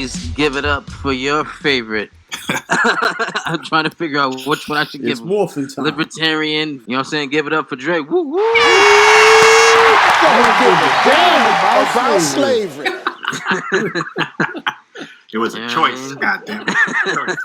please give it up for your favorite. I'm trying to figure out which one I should give. It's morphin' time. Libertarian, you know what I'm saying? Give it up for Drake. Woo woo! About slavery. It was a choice, goddamn it.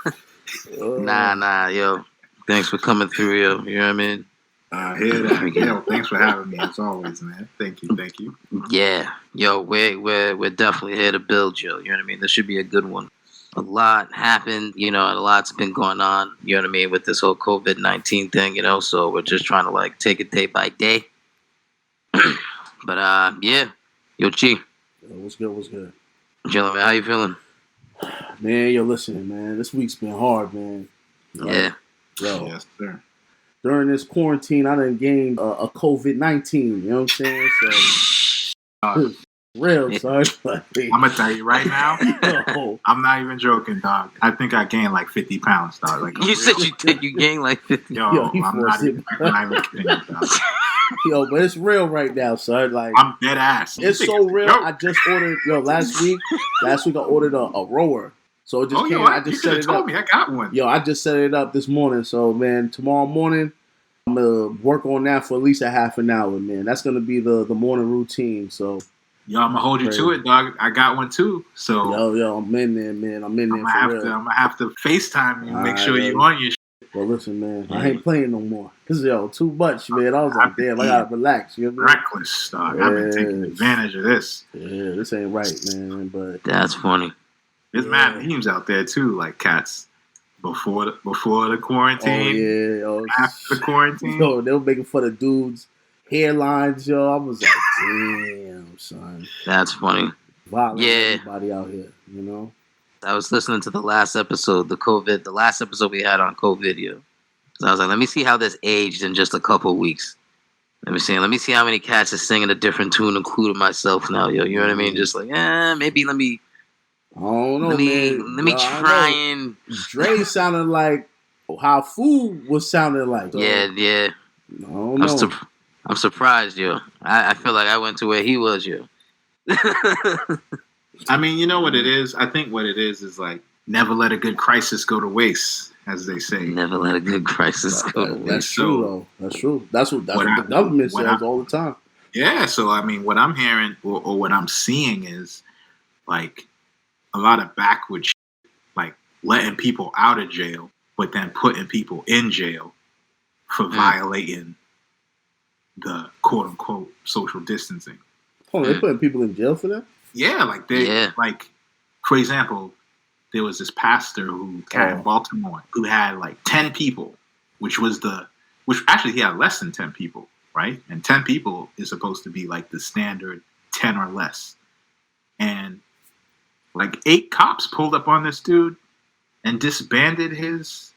Nah, yo. Thanks for coming through, yo. You know what I mean? Hear that. Yo, thanks for having me as always, man. Thank you. Yeah, yo, we're definitely here to build, yo. You know what I mean? This should be a good one. A lot happened, you know, and a lot's been going on. You know what I mean, with this whole COVID-19 thing, you know. So we're just trying to like take it day by day. But yeah, yo, Chi. What's good? Chillin', man. How you feeling? Man, yo, listen, man. This week's been hard, man. Yeah. Yo, Yes, sir. during this quarantine, I done gained a COVID-19. You know what I'm saying? So, real, son. Like, I'm gonna tell you right now. yo, I'm not even joking, dog. I think I gained like 50 pounds, dog. Like, You said you think you gained like 50. Yo, he I'm forced not even kidding you, dog. yo, but it's real right now, son. Like, I'm dead ass. it's so real. I just ordered, last week I ordered a rower. So it just came. I just set it up. Me. I got one. Yo, I just set it up this morning. So, man, tomorrow morning, I'm going to work on that for at least a half an hour, man. That's going to be the morning routine. So, Yo, I'm going to hold you to it, dog. I got one too. So, yo, I'm in there, man. I'm in there I'm for real. going to have to FaceTime you, make sure yo. you're on your shit. Well, listen, man, I ain't playing no more. Cause too much, man. I was like, damn, I gotta relax. You know what I mean? Reckless, dog. I've been taking advantage of this. Yeah, this ain't right, man. But That's funny. There's mad memes out there too, like cats before the quarantine, after the quarantine. Yo, they were making fun of dudes' hairlines, yo. I was like, damn, son. That's funny. Violent Yeah. everybody out here, you know. I was listening to the last episode, the last episode we had on COVID, yo. So I was like, let me see how this aged in just a couple weeks. Let me see how many cats are singing a different tune, including myself now, yo. You know what I mean? Just like, maybe let me. I don't know, man. Let me try and. Dre sounded like how Food was sounding like. So, Yeah. I don't know. I'm surprised, yo. I feel like I went to where he was, yo. I mean, you know what it is? I think what it is like, never let a good crisis go to waste, as they say. Never let a good crisis go to waste. That's true, though. That's true. That's what the government says all the time. Yeah, so I mean, what I'm hearing or what I'm seeing is like a lot of backward shit, like letting people out of jail, but then putting people in jail for violating the quote unquote social distancing. Oh, they're putting people in jail for that? Yeah, like like for example, there was this pastor in Baltimore who had like 10 people, which actually he had less than 10 people, right? And 10 people is supposed to be like the standard 10 or less. And like 8 cops pulled up on this dude and disbanded his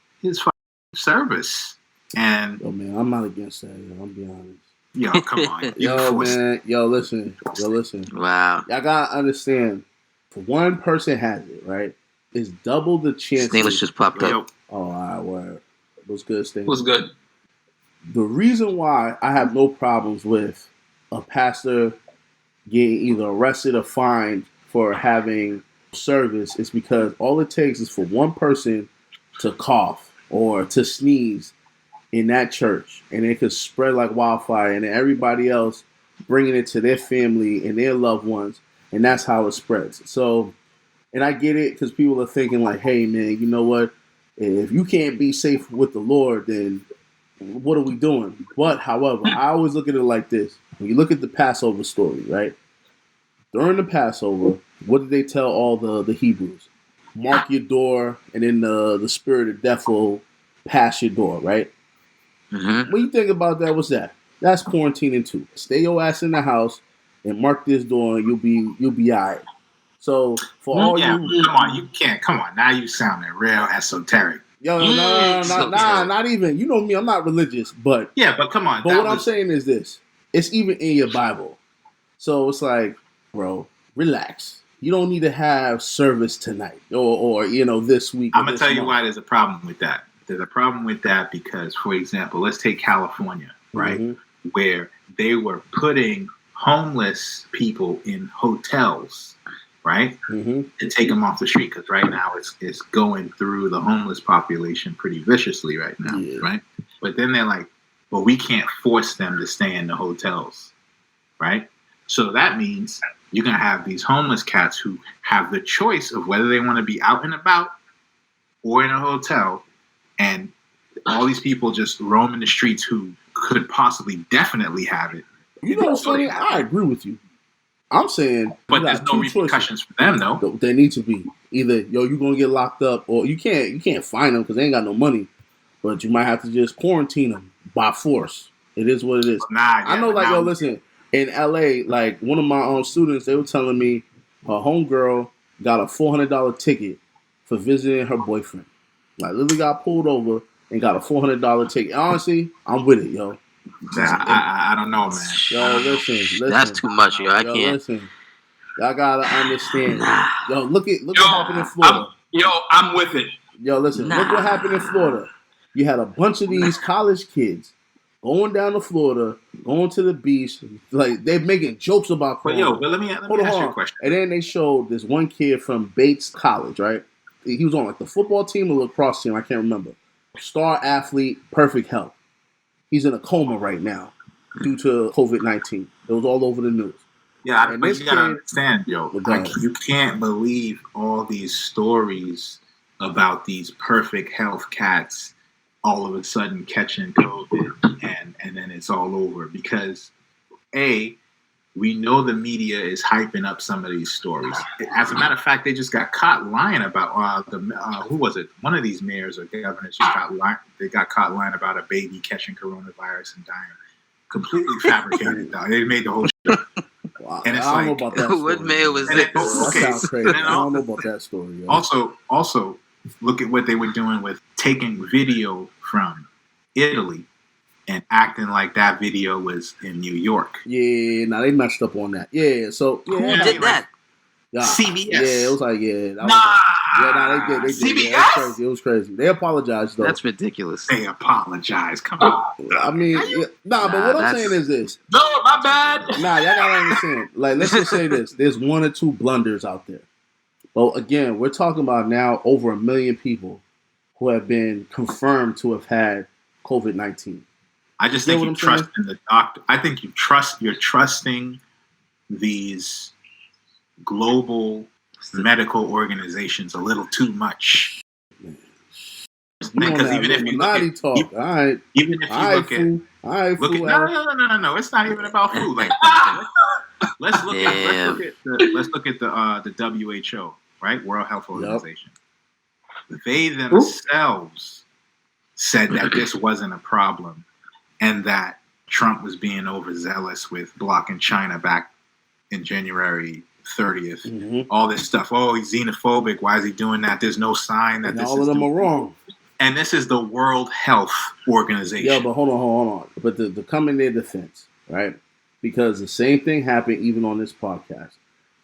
service. And man, I'm not against that. I'll be honest. Yo, come on. Man. Yo, listen. Wow. Y'all gotta understand. If one person has it, right? It's double the chance. Stainless just popped up. Oh, all right, word. What's good, Stainless? What's good? The reason why I have no problems with a pastor getting either arrested or fined for having service is because all it takes is for one person to cough or to sneeze in that church, and it could spread like wildfire, and everybody else bringing it to their family and their loved ones, and that's how it spreads. So, and I get it because people are thinking like, hey man, you know what? If you can't be safe with the Lord, then what are we doing? But however, I always look at it like this. When you look at the Passover story, right? During the Passover, what did they tell all the Hebrews? Mark your door, and then the spirit of death will pass your door, right? Mm-hmm. When you think about that, what's that? That's quarantining too. Stay your ass in the house and mark this door, and you'll be all right. So for all you, come on. Now you sounding real esoteric. Yo, not even. You know me, I'm not religious, but yeah, but come on. But what I'm saying is this: it's even in your Bible. So it's like, bro, relax. You don't need to have service tonight or this week. I'm gonna tell you why there's a problem with that. There's a problem with that because, for example, let's take California, right? Mm-hmm. Where they were putting homeless people in hotels right? Mm-hmm. To take them off the street, because right now it's going through the homeless population pretty viciously right now, right? But then they're like, well, we can't force them to stay in the hotels, right? So that means you're going to have these homeless cats who have the choice of whether they want to be out and about or in a hotel, and all these people just roaming the streets who could possibly definitely have it. You know what's funny? I agree with you. I'm saying, but there's no repercussions for them, though. They need to be either you're gonna get locked up, or you can't find them because they ain't got no money. But you might have to just quarantine them by force. It is what it is. I know, like, listen, in LA, like one of my students, they were telling me her homegirl got a $400 ticket for visiting her boyfriend. Like, literally got pulled over and got a $400 ticket. Honestly, I'm with it, yo. I don't know, man. Yo, listen. That's too much, yo. I can't. Listen, y'all gotta understand. Yo, look what happened in Florida. I'm with it. Yo, listen, look what happened in Florida. You had a bunch of these college kids going down to Florida, going to the beach, like they're making jokes about corona. But let me ask you a question. And then they showed this one kid from Bates College, right? He was on like the football team or lacrosse team, I can't remember. Star athlete, perfect health. He's in a coma right now due to COVID-19. It was all over the news. Yeah, but you gotta understand, yo. You can't believe all these stories about these perfect health cats all of a sudden catching COVID and then it's all over, because we know the media is hyping up some of these stories. As a matter of fact, they just got caught lying about who was it? One of these mayors or governors they got caught lying about a baby catching coronavirus and dying. Completely fabricated. They made the whole shit. Wow. And it's I don't know about that story. What mayor was it? That sounds crazy. I don't know about that story. Yo. Also, look at what they were doing with taking video from Italy and acting like that video was in New York. Yeah, they messed up on that. Yeah, so who did that? CBS. Yeah, it was like, they did. CBS? It was crazy. They apologized, though. That's ridiculous. They apologize. Come on. I mean, but what I'm saying is this. No, my bad. Y'all gotta understand. Like, let's just say this. There's one or two blunders out there. Well, again, we're talking about now over 1 million people who have been confirmed to have had COVID-19. I just think you trust in the doctor. I think you're trusting these global medical organizations a little too much. Because even if you look at, no, it's not even about food. Like, let's look at the WHO, right? World Health Organization. Yep. They themselves said that this wasn't a problem, and that Trump was being overzealous with blocking China back in January 30th. Mm-hmm. All this stuff. Oh, he's xenophobic. Why is he doing that? There's no sign that all of them are wrong. And this is the World Health Organization. Yeah, but hold on. But to come in their defense, right? Because the same thing happened even on this podcast,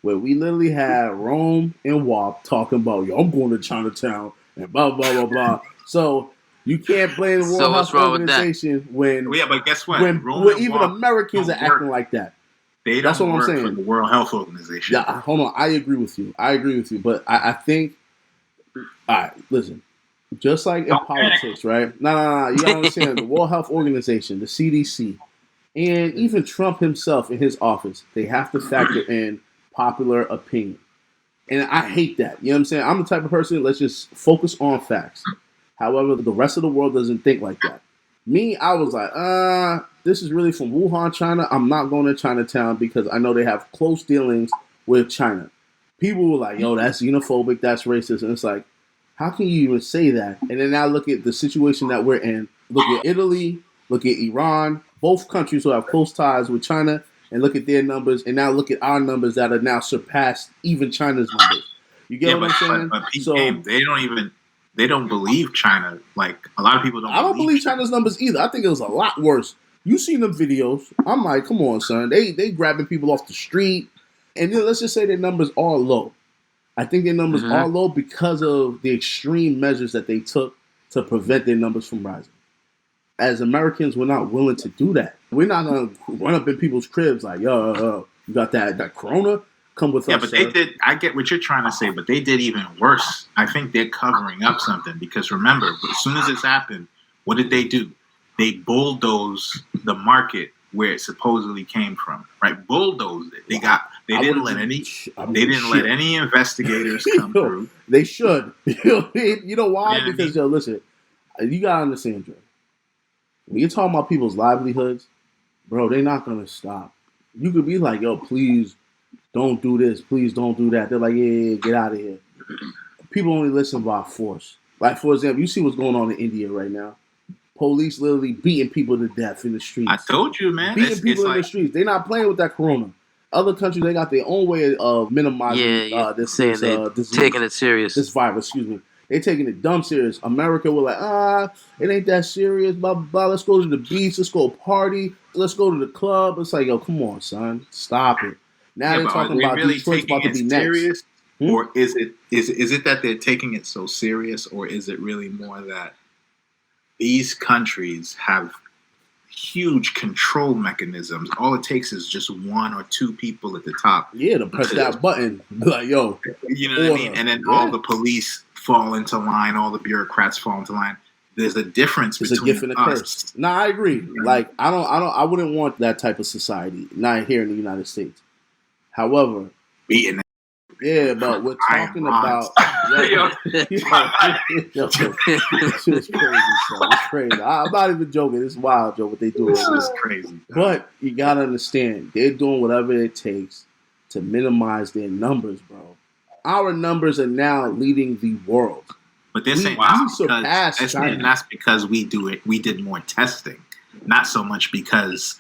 where we literally had Rome and WAP talking about, I'm going to Chinatown and blah, blah, blah, blah. So you can't blame the World Health Organization when... Yeah, but guess what? When even Americans are acting like that. That's what I'm saying. For the World Health Organization. Yeah, hold on. I agree with you. But I think... All right, listen. Just like in politics, right? No. You gotta understand the World Health Organization, the CDC, and even Trump himself in his office, they have to factor in popular opinion. And I hate that. You know what I'm saying? I'm the type of person, let's just focus on facts. However, the rest of the world doesn't think like that. Me, I was like, this is really from Wuhan, China. I'm not going to Chinatown because I know they have close dealings with China. People were like, that's xenophobic, that's racist. And it's like, how can you even say that? And then now look at the situation that we're in. Look at Italy, look at Iran, both countries who have close ties with China, and look at their numbers, and now look at our numbers that are now surpassed even China's numbers. You get what I'm saying? But they don't believe China. Like, a lot of people don't. I don't believe China's numbers either. I think it was a lot worse. You seen them videos. I'm like, come on, son. They grabbing people off the street. And then let's just say their numbers are low. I think their numbers are low because of the extreme measures that they took to prevent their numbers from rising. As Americans, we're not willing to do that. We're not going to run up in people's cribs like, you got that corona? Come with us. Yeah, but they did. I get what you're trying to say, but they did even worse. I think they're covering up something because remember, as soon as this happened, what did they do? They bulldozed the market where it supposedly came from. Right? Bulldozed it. They didn't let any investigators come through. They should. You know why? Yeah, because listen, you gotta understand, Joe. When you're talking about people's livelihoods, bro, they're not gonna stop. You could be like, yo, please don't do this, please don't do that. They're like, yeah, get out of here. People only listen by force. Like, for example, you see what's going on in India right now. Police literally beating people to death in the streets. I told you, man. Beating people in the streets. They're not playing with that corona. Other countries, they got their own way of minimizing this disease. Taking it serious. This virus, excuse me. They taking it dumb serious. America, we're like, it ain't that serious, blah, blah, blah. Let's go to the beach. Let's go party. Let's go to the club. It's like, yo, come on, son. Stop it. Now they're talking about really Detroit's about to be serious, next. Or is it that they're taking it so serious, or is it really more that these countries have huge control mechanisms? All it takes is just one or two people at the top. Yeah, to press that button. Like, yo. You know what I mean? And then all the police fall into line, all the bureaucrats fall into line. There's a difference between a gift and a curse. Nah, I agree. Like, I wouldn't want that type of society, not here in the United States. However, beating. Yeah, but we're talking about. This shit is crazy, son. It's crazy. I'm not even joking. It's wild, Joe, what they do. It's crazy. But you gotta understand, they're doing whatever it takes to minimize their numbers, bro. Our numbers are now leading the world. But they're saying that's because we do it. We did more testing, not so much because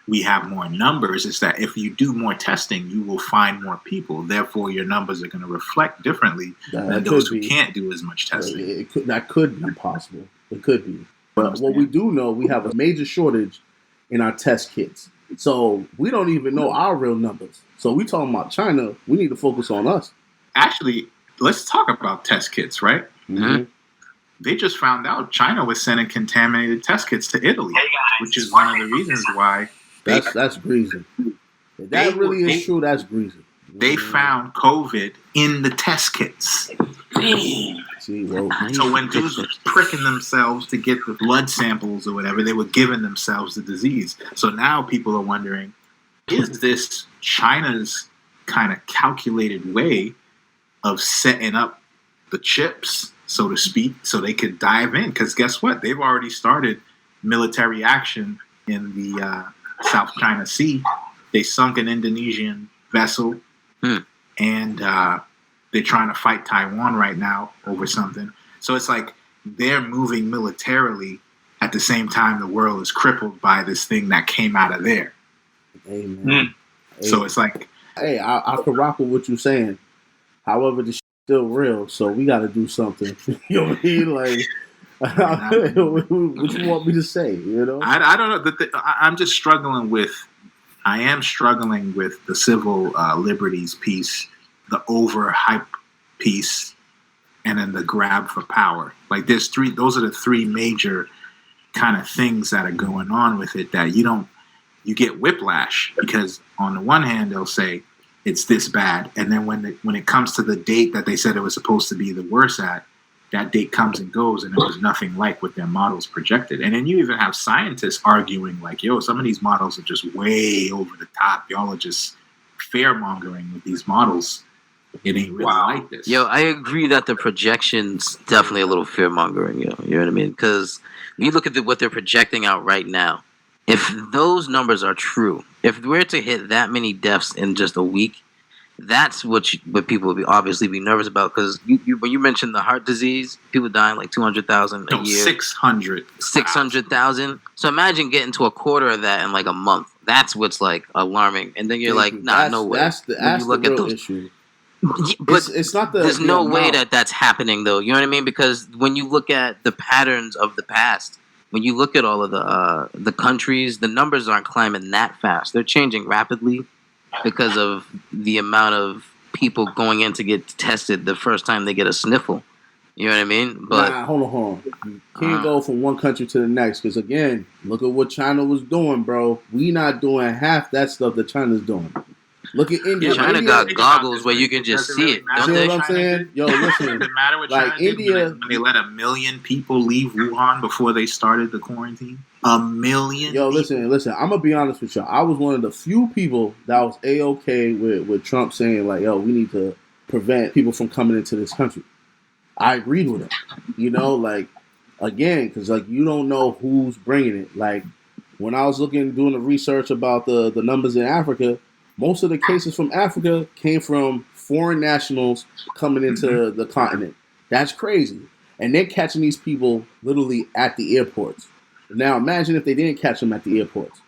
we have more numbers. It's that if you do more testing, you will find more people. Therefore, your numbers are going to reflect differently than those who can't do as much testing. That could be possible. It could be. But what we do know, we have a major shortage in our test kits. So we don't even know our real numbers. So we talking about China. We need to focus on us. Actually, let's talk about test kits, right? Mm-hmm. They just found out China was sending contaminated test kits to Italy, which is one of the reasons why. That's greasy. If that really is true, that's greasy. They found COVID in the test kits. So when dudes were pricking themselves to get the blood samples or whatever, they were giving themselves the disease. So now people are wondering, is this China's kind of calculated way of setting up the chips, so to speak, so they could dive in? Because guess what? They've already started military action in the South China Sea. They sunk an Indonesian vessel, and they're trying to fight Taiwan right now over something. So it's like they're moving militarily at the same time the world is crippled by this thing that came out of there. Amen. So it's like, hey, I could rock with what you're saying. However, the shit's still real, so we got to do something. You know what I mean? Like, what you want me to say? You know, I don't know. I'm just struggling with. I am struggling with the civil liberties piece, the overhype piece, and then the grab for power. Like there's three. Those are the three major kind of things that are going on with it. That you get whiplash because on the one hand they'll say it's this bad, and then when it comes to the date that they said it was supposed to be the worst at, that date comes and goes, and it was nothing like what their models projected. And then you even have scientists arguing like, yo, some of these models are just way over the top. Y'all are just fear-mongering with these models. It ain't really like this. Yo, I agree that the projection's definitely a little fear-mongering, yo. You know what I mean? Because when you look at what they're projecting out right now, if those numbers are true, if we're to hit that many deaths in just a week, that's what people would obviously be nervous about. Because when you mentioned the heart disease, people dying like 200,000 a year. 600,000. So imagine getting to a quarter of that in like a month. That's what's like alarming. And then you're like, nah, no way. That's the real issue. But it's not the. There's no way that's happening though. You know what I mean? Because when you look at the patterns of the past, when you look at all of the countries, the numbers aren't climbing that fast. They're changing rapidly because of the amount of people going in to get tested the first time they get a sniffle. You know what I mean? But hold on. You can't go from one country to the next because again, look at what China was doing, bro. We not doing half that stuff that China's doing. Look at India. China India, got goggles where you can just see it. Don't see they? what I'm saying? Yo, listen. Does it matter what like China did India, when they let 1 million people leave Wuhan before they started the quarantine? 1 million. Yo, people. listen. I'm gonna be honest with y'all. I was one of the few people that was a-okay with Trump saying like, "Yo, we need to prevent people from coming into this country." I agreed with him. You know, like again, because like you don't know who's bringing it. Like when I was doing the research about the numbers in Africa, most of the cases from Africa came from foreign nationals coming into the continent. That's crazy. And they're catching these people literally at the airports. Now imagine if they didn't catch them at the airports.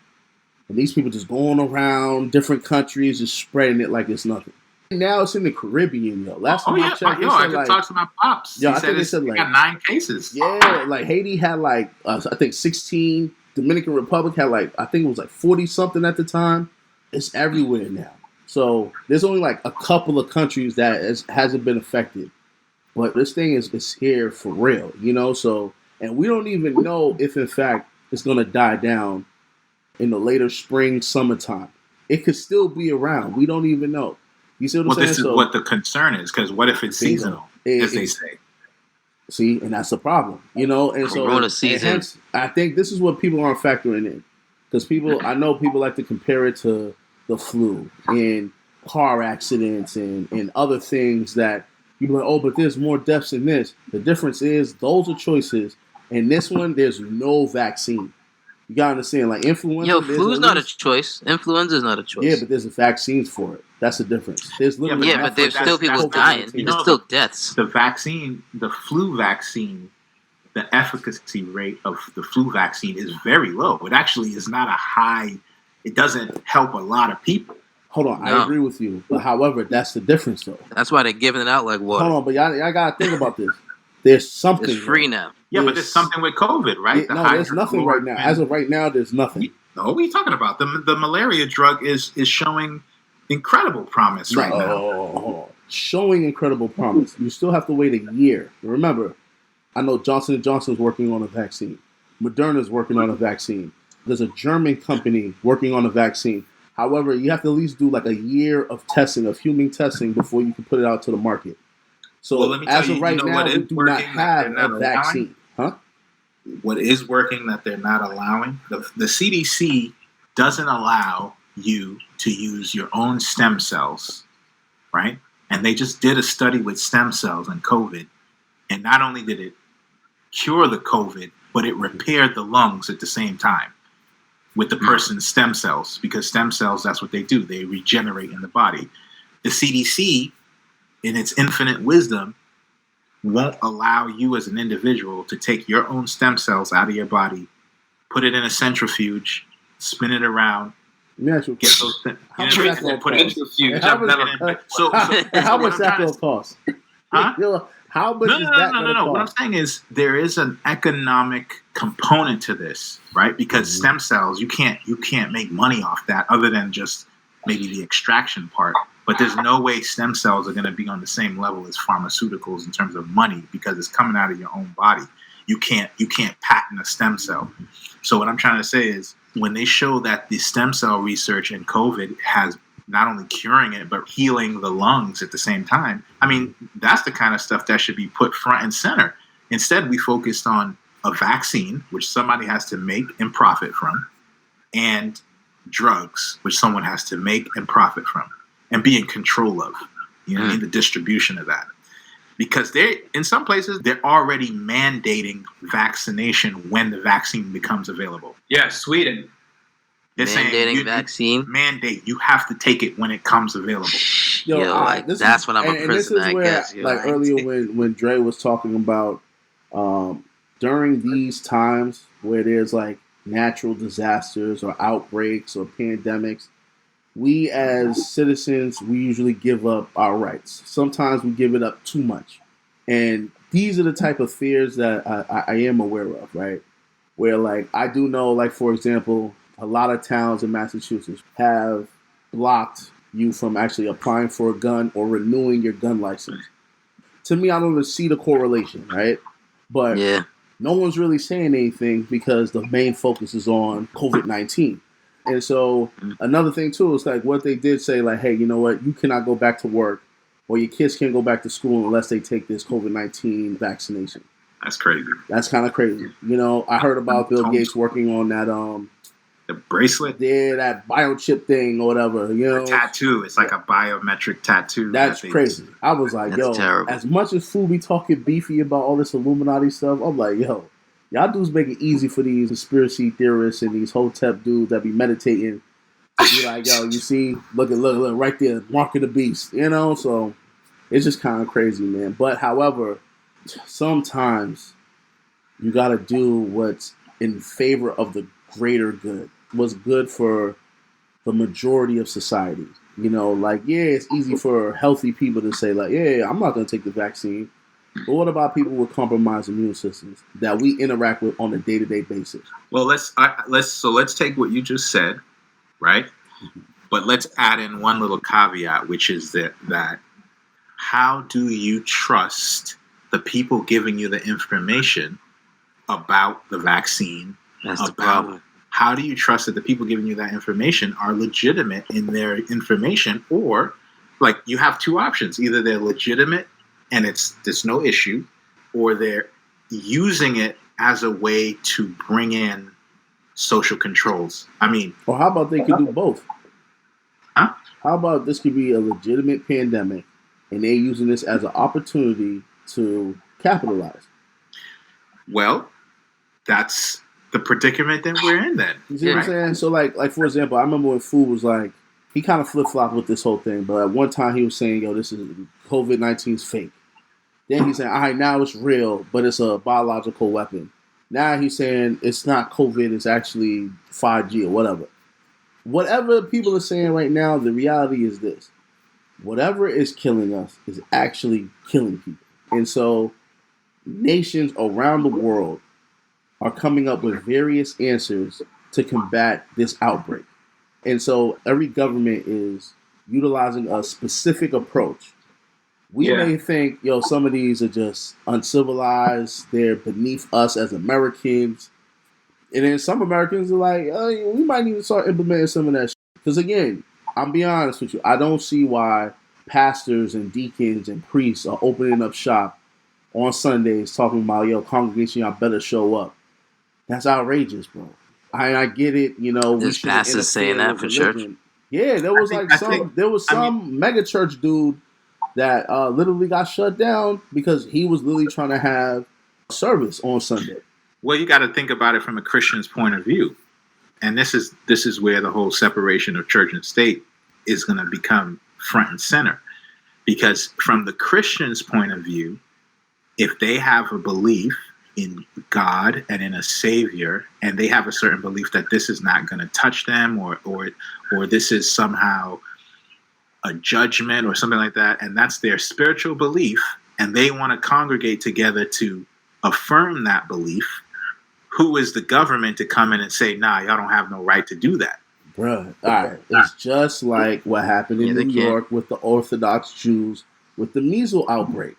And these people just going around different countries, just spreading it like it's nothing. Now it's in the Caribbean, yo. Last time I checked, I could talk to my pops. Yo, I think they said like got 9 cases. Yeah, like Haiti had like I think 16. Dominican Republic had like I think it was like 40 something at the time. It's everywhere now. So there's only like a couple of countries that hasn't been affected, but this thing is here for real, you know. So and we don't even know if in fact it's gonna die down in the later spring, summertime. It could still be around. We don't even know. You see what I'm saying? This is what the concern is, because what if it's seasonal, as they say? See, and that's the problem, you know. And Corona so, season. And hence, I think this is what people aren't factoring in, because I know people like to compare it to the flu and car accidents and other things that you're like, oh, but there's more deaths in this. The difference is those are choices. In this one, there's no vaccine. You gotta understand, like influenza. Yo, flu's not a choice. Influenza is not a choice. Yeah, but there's vaccines for it. That's the difference. There's literally but there's still people dying. There's still deaths. The vaccine, the flu vaccine, the efficacy rate of the flu vaccine is very low. It actually is not a high. It doesn't help a lot of people. Hold on, I agree with you. But however, that's the difference, though. That's why they're giving it out like water. Hold on, but y'all gotta think about this. There's something. It's free now. Yeah, but there's something with COVID, right? No, there's nothing right now. As of right now, there's nothing. No, what are you talking about? The malaria drug is showing incredible promise right now. Showing incredible promise. You still have to wait a year. Remember, I know Johnson & Johnson's working on a vaccine. Moderna's working on a vaccine. There's a German company working on a vaccine. However, you have to at least do like a year of testing, of human testing, before you can put it out to the market. So as of right now, we do not have a vaccine. Huh? What is working that they're not allowing? The CDC doesn't allow you to use your own stem cells, right? And they just did a study with stem cells and COVID. And not only did it cure the COVID, but it repaired the lungs at the same time with the person's stem cells, because stem cells, that's what they do. They regenerate in the body. The CDC, in its infinite wisdom, won't allow you as an individual to take your own stem cells out of your body, put it in a centrifuge, spin it around, get those how much that going to cost? Huh? How much is that going to cost? What I'm saying is there is an economic component to this, right? Because stem cells, you can't make money off that other than just maybe the extraction part. But there's no way stem cells are going to be on the same level as pharmaceuticals in terms of money, because it's coming out of your own body. You can't patent a stem cell. So what I'm trying to say is, when they show that the stem cell research in COVID has not only curing it, but healing the lungs at the same time, I mean, that's the kind of stuff that should be put front and center. Instead, we focused on a vaccine, which somebody has to make and profit from, and drugs, which someone has to make and profit from, and be in control of, in the distribution of that. Because in some places, they're already mandating vaccination when the vaccine becomes available. Yeah, Sweden. They're mandating vaccine. Mandate. You have to take it when it comes available. That's when I'm a prison, I guess. Earlier when Dre was talking about during these times where there's like natural disasters or outbreaks or pandemics, we as citizens, we usually give up our rights. Sometimes we give it up too much. And these are the type of fears that I am aware of, right? Where like, I do know, like, for example, a lot of towns in Massachusetts have blocked you from actually applying for a gun or renewing your gun license. To me, I don't even see the correlation, right? But no one's really saying anything because the main focus is on COVID-19. And so another thing too is like what they did say, like, hey, you know what, you cannot go back to work, or your kids can't go back to school unless they take this COVID-19 vaccination. That's crazy. That's kind of crazy. You know, I heard about Bill Gates working on that the bracelet. Yeah, that biochip thing or whatever. You know, a tattoo. It's like a biometric tattoo. That's crazy. I was like, yo, terrible. As much as fool be talking beefy about all this Illuminati stuff, I'm like, yo, y'all dudes make it easy for these conspiracy theorists and these hotep dudes that be meditating. Be like, yo, you see, look right there, mark of the beast. You know, so it's just kind of crazy, man. But however, sometimes you got to do what's in favor of the greater good, what's good for the majority of society. You know, like, yeah, it's easy for healthy people to say, like, yeah, I'm not going to take the vaccine. But what about people with compromised immune systems that we interact with on a day-to-day basis? Well, let's take what you just said, right? But let's add in one little caveat, which is that how do you trust the people giving you the information about the vaccine? That's the problem. How do you trust that the people giving you that information are legitimate in their information? Or, like, you have two options. Either they're legitimate and there's no issue, or they're using it as a way to bring in social controls. I mean... Or how about they could do both? Huh? How about this could be a legitimate pandemic and they're using this as an opportunity to capitalize? Well, that's the predicament that we're in then. You see what I'm saying? So like for example, I remember when Fu was like, he kind of flip-flopped with this whole thing, but at one time he was saying, yo, this is COVID-19's fake. Then he's saying, all right, now it's real, but it's a biological weapon. Now he's saying it's not COVID, it's actually 5G or whatever. Whatever people are saying right now, the reality is this. Whatever is killing us is actually killing people. And so nations around the world are coming up with various answers to combat this outbreak. And so every government is utilizing a specific approach. We may think, yo, some of these are just uncivilized, they're beneath us as Americans. And then some Americans are like, oh, we might need to start implementing some of that shit. Because again, I'll be honest with you, I don't see why pastors and deacons and priests are opening up shop on Sundays talking about, yo, congregation, y'all better show up. That's outrageous, bro. I get it, you know. There's pastors saying that for church. Yeah, there was some mega church dude that literally got shut down because he was literally trying to have service on Sunday. Well, you got to think about it from a Christian's point of view, and this is where the whole separation of church and state is going to become front and center, because from the Christian's point of view, if they have a belief in God and in a Savior, and they have a certain belief that this is not going to touch them, or this is somehow a judgment or something like that, and that's their spiritual belief, and they want to congregate together to affirm that belief, who is the government to come in and say, nah, y'all don't have no right to do that? Bruh, all right. It's just like what happened in New York with the Orthodox Jews with the measles outbreak.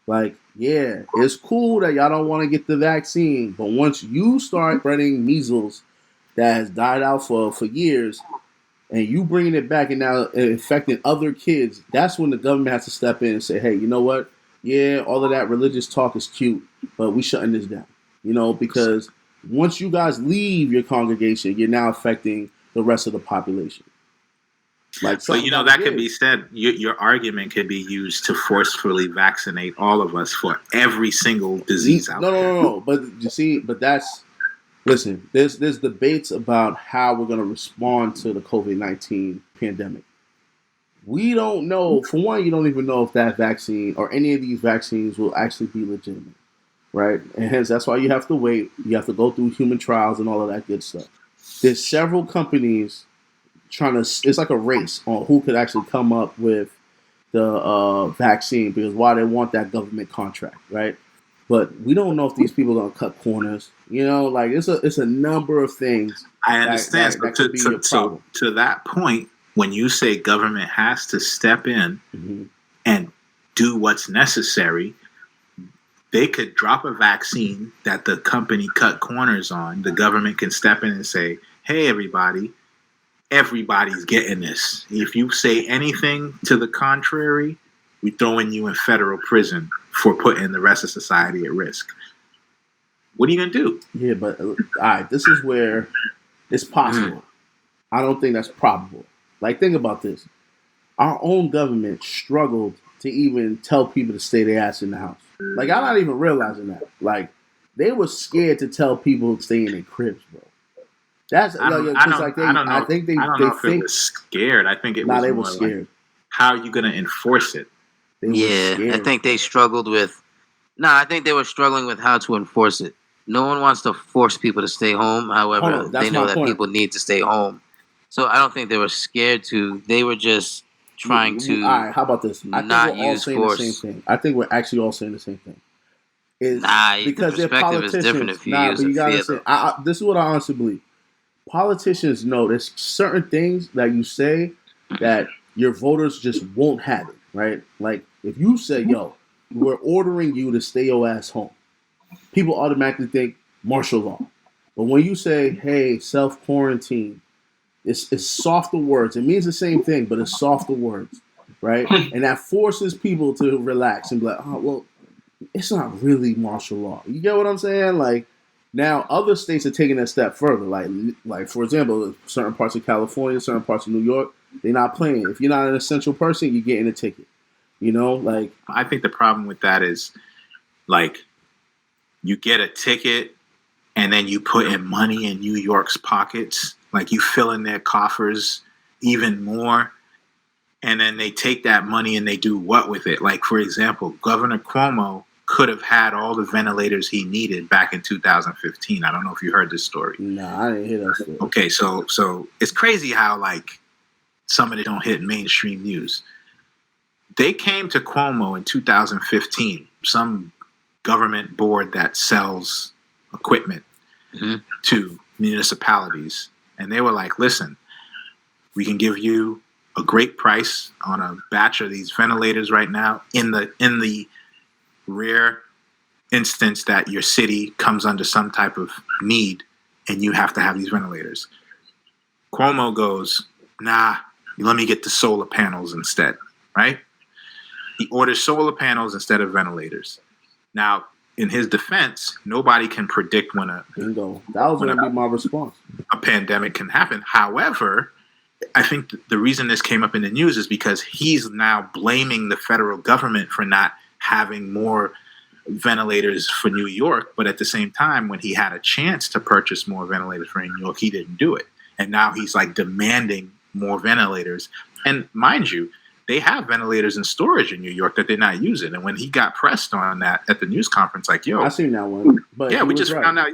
Like, yeah, it's cool that y'all don't want to get the vaccine, but once you start spreading measles that has died out for years, and you bringing it back and now infecting other kids, that's when the government has to step in and say, hey, you know what? Yeah, all of that religious talk is cute, but we shutting this down. You know, because once you guys leave your congregation, you're now affecting the rest of the population. Like, but you know, that could be said, your argument could be used to forcefully vaccinate all of us for every single disease out there. No. But you see, listen, there's debates about how we're going to respond to the COVID-19 pandemic. We don't know. For one, you don't even know if that vaccine or any of these vaccines will actually be legitimate, right? And hence, that's why you have to wait. You have to go through human trials and all of that good stuff. There's several companies it's like a race on who could actually come up with the vaccine, because why they want that government contract, right? But we don't know if these people are going to cut corners. You know, like it's a number of things. I understand. But to that point, when you say government has to step in and do what's necessary, they could drop a vaccine that the company cut corners on. The government can step in and say, hey, everybody, everybody's getting this. If you say anything to the contrary, we throwing you in federal prison for putting the rest of society at risk. What are you gonna do? Yeah, but all right, this is where it's possible. I don't think that's probable. Like, think about this. Our own government struggled to even tell people to stay their ass in the house. Like, I'm not even realizing that. Like, they were scared to tell people to stay in their cribs, bro. That's I don't know. I think they I don't know if it was scared. I think it was they more were scared. Like, how are you going to enforce it? I think they struggled with. No, I think they were struggling with how to enforce it. No one wants to force people to stay home. However, they know that people need to stay home. So I don't think they were scared to. They were just trying to. All right, how about this? I think not we're all use saying force. the same thing. I think we're actually all saying the same thing. Because the perspective is different if you use it. This is what I honestly believe. Politicians know there's certain things that you say that your voters just won't have it, right? Like, if you say, yo, we're ordering you to stay your ass home, people automatically think martial law. But when you say, hey, self-quarantine, it's softer words. It means the same thing, but it's softer words, right? And that forces people to relax and be like, oh, well, it's not really martial law. You get what I'm saying? Like, now other states are taking that step further. Like for example, certain parts of California, certain parts of New York, they're not playing. If you're not an essential person, you're getting a ticket. You know, like, I think the problem with that is, like, you get a ticket and then you put in money in New York's pockets. Like, you fill in their coffers even more. And then they take that money and they do what with it? Like, for example, Governor Cuomo could have had all the ventilators he needed back in 2015. I don't know if you heard this story. Nah, I didn't hear that story. Okay, so it's crazy how, like, some of it don't hit mainstream news. They came to Cuomo in 2015, some government board that sells equipment to municipalities. And they were like, listen, we can give you a great price on a batch of these ventilators right now in the rare instance that your city comes under some type of need and you have to have these ventilators. Cuomo goes, nah, let me get the solar panels instead, right? He orders solar panels instead of ventilators. Now, in his defense, nobody can predict when Bingo. That was going to be my response. A pandemic can happen. However, I think the reason this came up in the news is because he's now blaming the federal government for not having more ventilators for New York. But at the same time, when he had a chance to purchase more ventilators for New York, he didn't do it. And now he's like demanding more ventilators. And mind you, they have ventilators in storage in New York that they're not using. And when he got pressed on that at the news conference, like, yo, I seen that one. But yeah, we just found out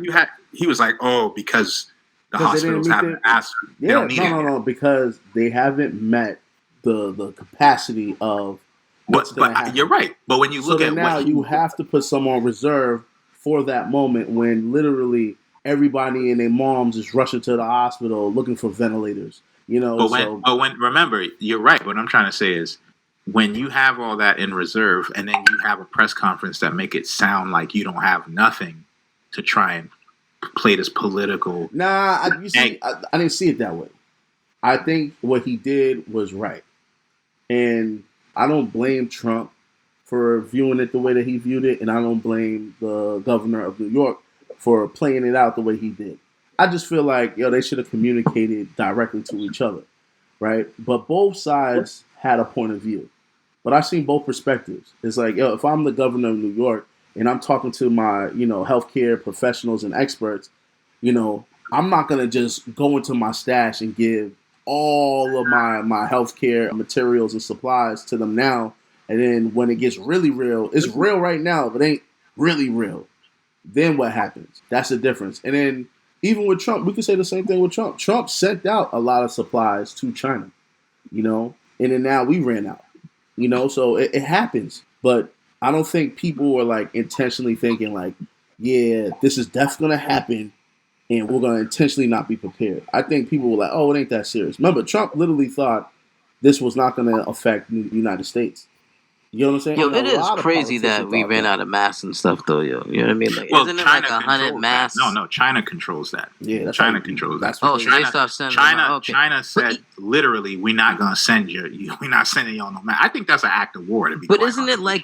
he was like, oh, because the hospitals haven't asked. Yeah, no, because they haven't met the capacity of what's going to happen. You're right. But when you look at now, you have to put some on reserve for that moment when literally everybody and their moms is rushing to the hospital looking for ventilators. You know, remember, you're right. What I'm trying to say is, when you have all that in reserve, and then you have a press conference that make it sound like you don't have nothing to try and play this political. Nah, I didn't see it that way. I think what he did was right, and I don't blame Trump for viewing it the way that he viewed it, and I don't blame the governor of New York for playing it out the way he did. I just feel like, they should have communicated directly to each other, right? But both sides had a point of view. But I've seen both perspectives. It's like, if I'm the governor of New York and I'm talking to my, healthcare professionals and experts, I'm not going to just go into my stash and give all of my healthcare materials and supplies to them now. And then when it gets really real, it's real right now, but it ain't really real. Then what happens? That's the difference. And then even with Trump, we could say the same thing with Trump. Trump sent out a lot of supplies to China, and then now we ran out, so it happens. But I don't think people were like intentionally thinking like, yeah, this is definitely going to happen and we're going to intentionally not be prepared. I think people were like, oh, it ain't that serious. Remember, Trump literally thought this was not going to affect the United States. You know what I'm saying? Yo, And it a is lot of crazy politicians that we thought ran that. out of masks and stuff, though, yo. You know what I mean? Like, Well, isn't it China like 100 controls masks? that. No, China controls that. Yeah, that's China what- controls that's that. what Oh, they- so they stopped sending them out. Okay. China said literally, we're not gonna send you. We're not sending y'all no mask. I think that's an act of war. To be But quite isn't it honest.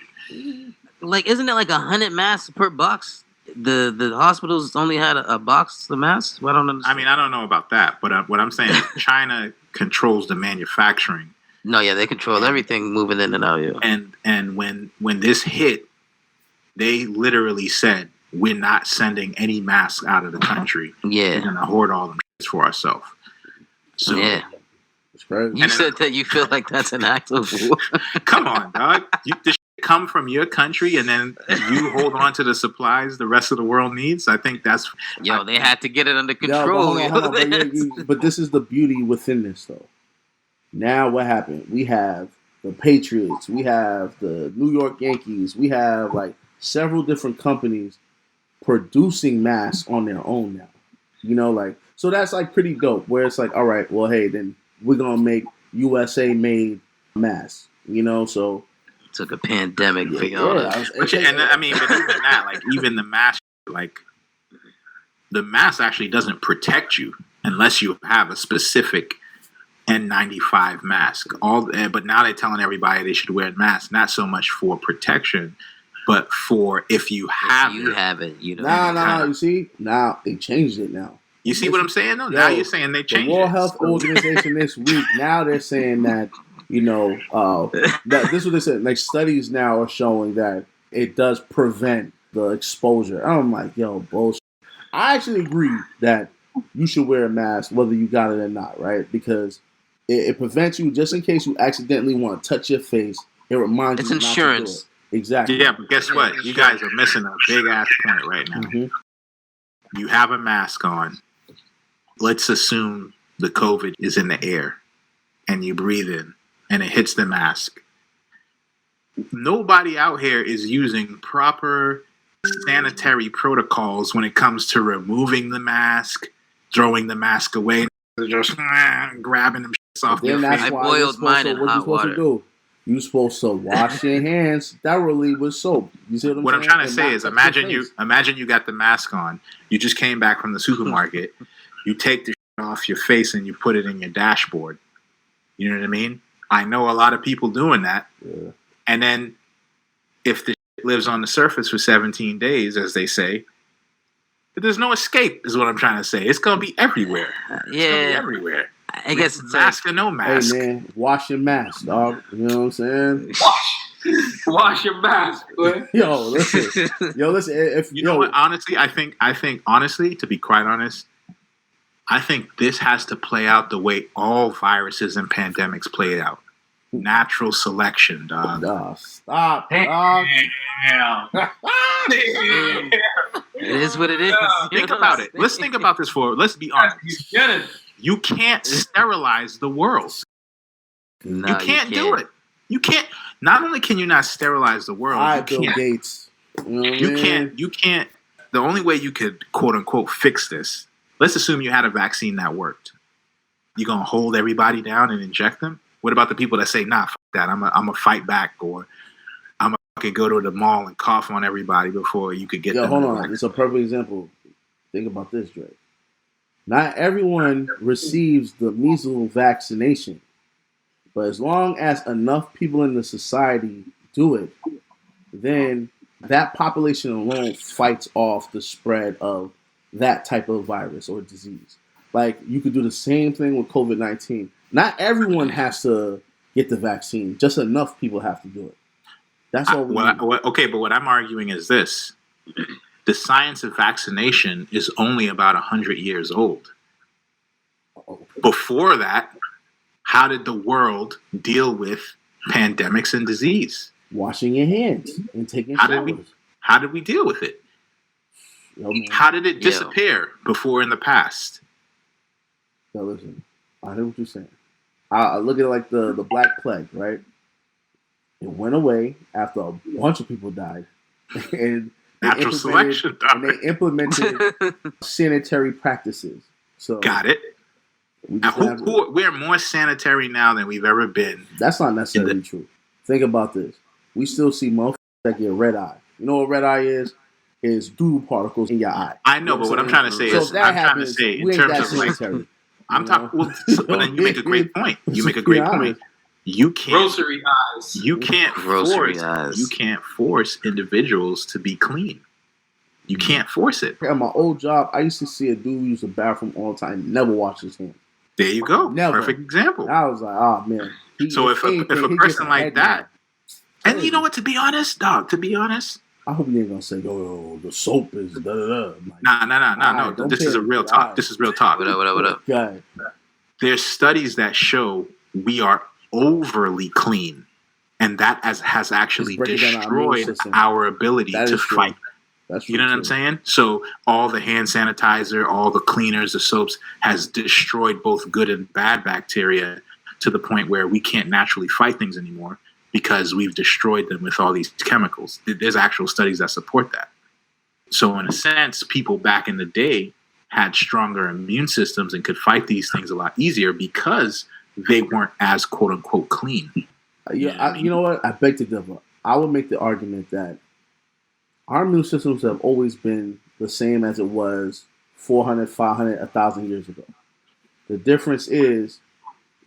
isn't it like 100 masks per box? The hospitals only had a box of masks. Well, I don't understand. I mean, I don't know about that, but what I'm saying is China controls the manufacturing. No, yeah, they control everything moving in and out. Yeah. And when this hit, they literally said, we're not sending any masks out of the country. We're Yeah. gonna hoard all them shits for ourselves. So Yeah. It's crazy. You said that you feel like that's an act of war. come on, dog. This shit come from your country, and then you hold on to the supplies the rest of the world needs. I think that's Yo, they had to get it under Yeah, control. but hold on. But this is the beauty within this, though. Now, what happened? We have the Patriots. We have the New York Yankees. We have like several different companies producing masks on their own now. You know, like, so that's like pretty dope. Where it's like, all right, well, hey, then we're gonna make USA made masks. You know, so Took a pandemic for yeah, y'all. but even that, like even the mask, like the mask actually doesn't protect you unless you have a specific N95 mask. But now they're telling everybody they should wear a mask, not so much for protection, but for if you have You it. have it. You know. nah. You see, now they changed it now. You see what I'm saying? Though? Yo, Now you're saying they The changed World it. Health Organization this week, now they're saying that, you know, that this is what they said. Like studies now are showing that it does prevent the exposure. I'm like, yo, bullshit. I actually agree that you should wear a mask whether you got it or not, right? Because it prevents you just in case you accidentally want to touch your face. It reminds It's you not insurance. to do it. Exactly. Yeah, but guess what? You guys are missing a big ass point right now. Mhm. You have a mask on. Let's assume the COVID is in the air and you breathe in and it hits the mask. Nobody out here is using proper sanitary protocols when it comes to removing the mask, throwing the mask away, just grabbing them shits off your Then face. that's I why boiled mine in what you hot supposed water. to do. You're supposed to wash your hands thoroughly with soap. You see What I'm saying? trying to And say not is touch imagine your you face. got the mask on. You just came back from the supermarket. You take the shit off your face and you put it in your dashboard. You know what I mean? I know a lot of people doing that. Yeah. And then if the shit lives on the surface for 17 days, as they say, there's no escape, is what I'm trying to say. It's going to be everywhere. It's going to be Yeah. everywhere. I guess it's mask or no mask. Hey man, wash your mask, dog. You know what I'm saying? Wash your mask, boy. Yo, listen. If You know what? Honestly, I think honestly, to be quite honest, I think this has to play out the way all viruses and pandemics play out. Natural selection, dog. Nah, stop, dog. it is what it is. You Think know about what it. I'm Let's saying? think about this let's be honest. You can't sterilize the world. No, You can't do it. You can't. Not only can you not sterilize the world, All right, you Bill can't. Gates. You know what I mean? You can't. The only way you could quote unquote fix this. Let's assume you had a vaccine that worked. You gonna hold everybody down and inject them? What about the people that say, "Nah, fuck that. I'm a fight back," or "I'm gonna go to the mall and cough on everybody before you could get Yo, them." hold the on. vaccine." It's a perfect example. Think about this, Drake. Not everyone receives the measles vaccination. But as long as enough people in the society do it, then that population alone fights off the spread of that type of virus or disease. Like, you could do the same thing with COVID-19. Not everyone has to get the vaccine. Just enough people have to do it. That's all we need. Okay, but what I'm arguing is this. The science of vaccination is only about 100 years old. Before that, how did the world deal with pandemics and disease? Washing your hands and taking How showers. did we deal with it? Yo, man. How did it disappear before in the past? Yo, listen. I hear what you're saying. I look at it like the Black Plague, right? It went away after a bunch of people died. And Natural selection. And they implemented sanitary practices. So Got it. we Now, just we're more sanitary now than we've ever been. that's not necessarily true. Think about this. we still see motherfuckers that get red eye. You know what red eye is? Is doodle particles in your eye. I know, but what I'm trying to say is, I'm trying to say in terms of like, I'm talking. Well, but then you make a great point. You make a great point. You can't grocery eyes. You can't force individuals to be clean. You can't force it. At my old job, I used to see a dude use the bathroom all the time, never wash his hands. There you go. Never. Perfect example. I was like, oh man. So if a person like that, and you know what? To be honest, I hope you ain't gonna say, "Oh, the soap is da da da." No. This is a real talk. This is real talk. What up? God. There's studies that show we are overly clean, and that has actually destroyed our ability to fight. You know what I'm saying? So all the hand sanitizer, all the cleaners, the soaps has destroyed both good and bad bacteria to the point where we can't naturally fight things anymore because we've destroyed them with all these chemicals. There's actual studies that support that. So in a sense, people back in the day had stronger immune systems and could fight these things a lot easier because they weren't as quote unquote clean. You know what? I beg to differ. I would make the argument that our immune systems have always been the same as it was 400, 500, 1,000 years ago. The difference is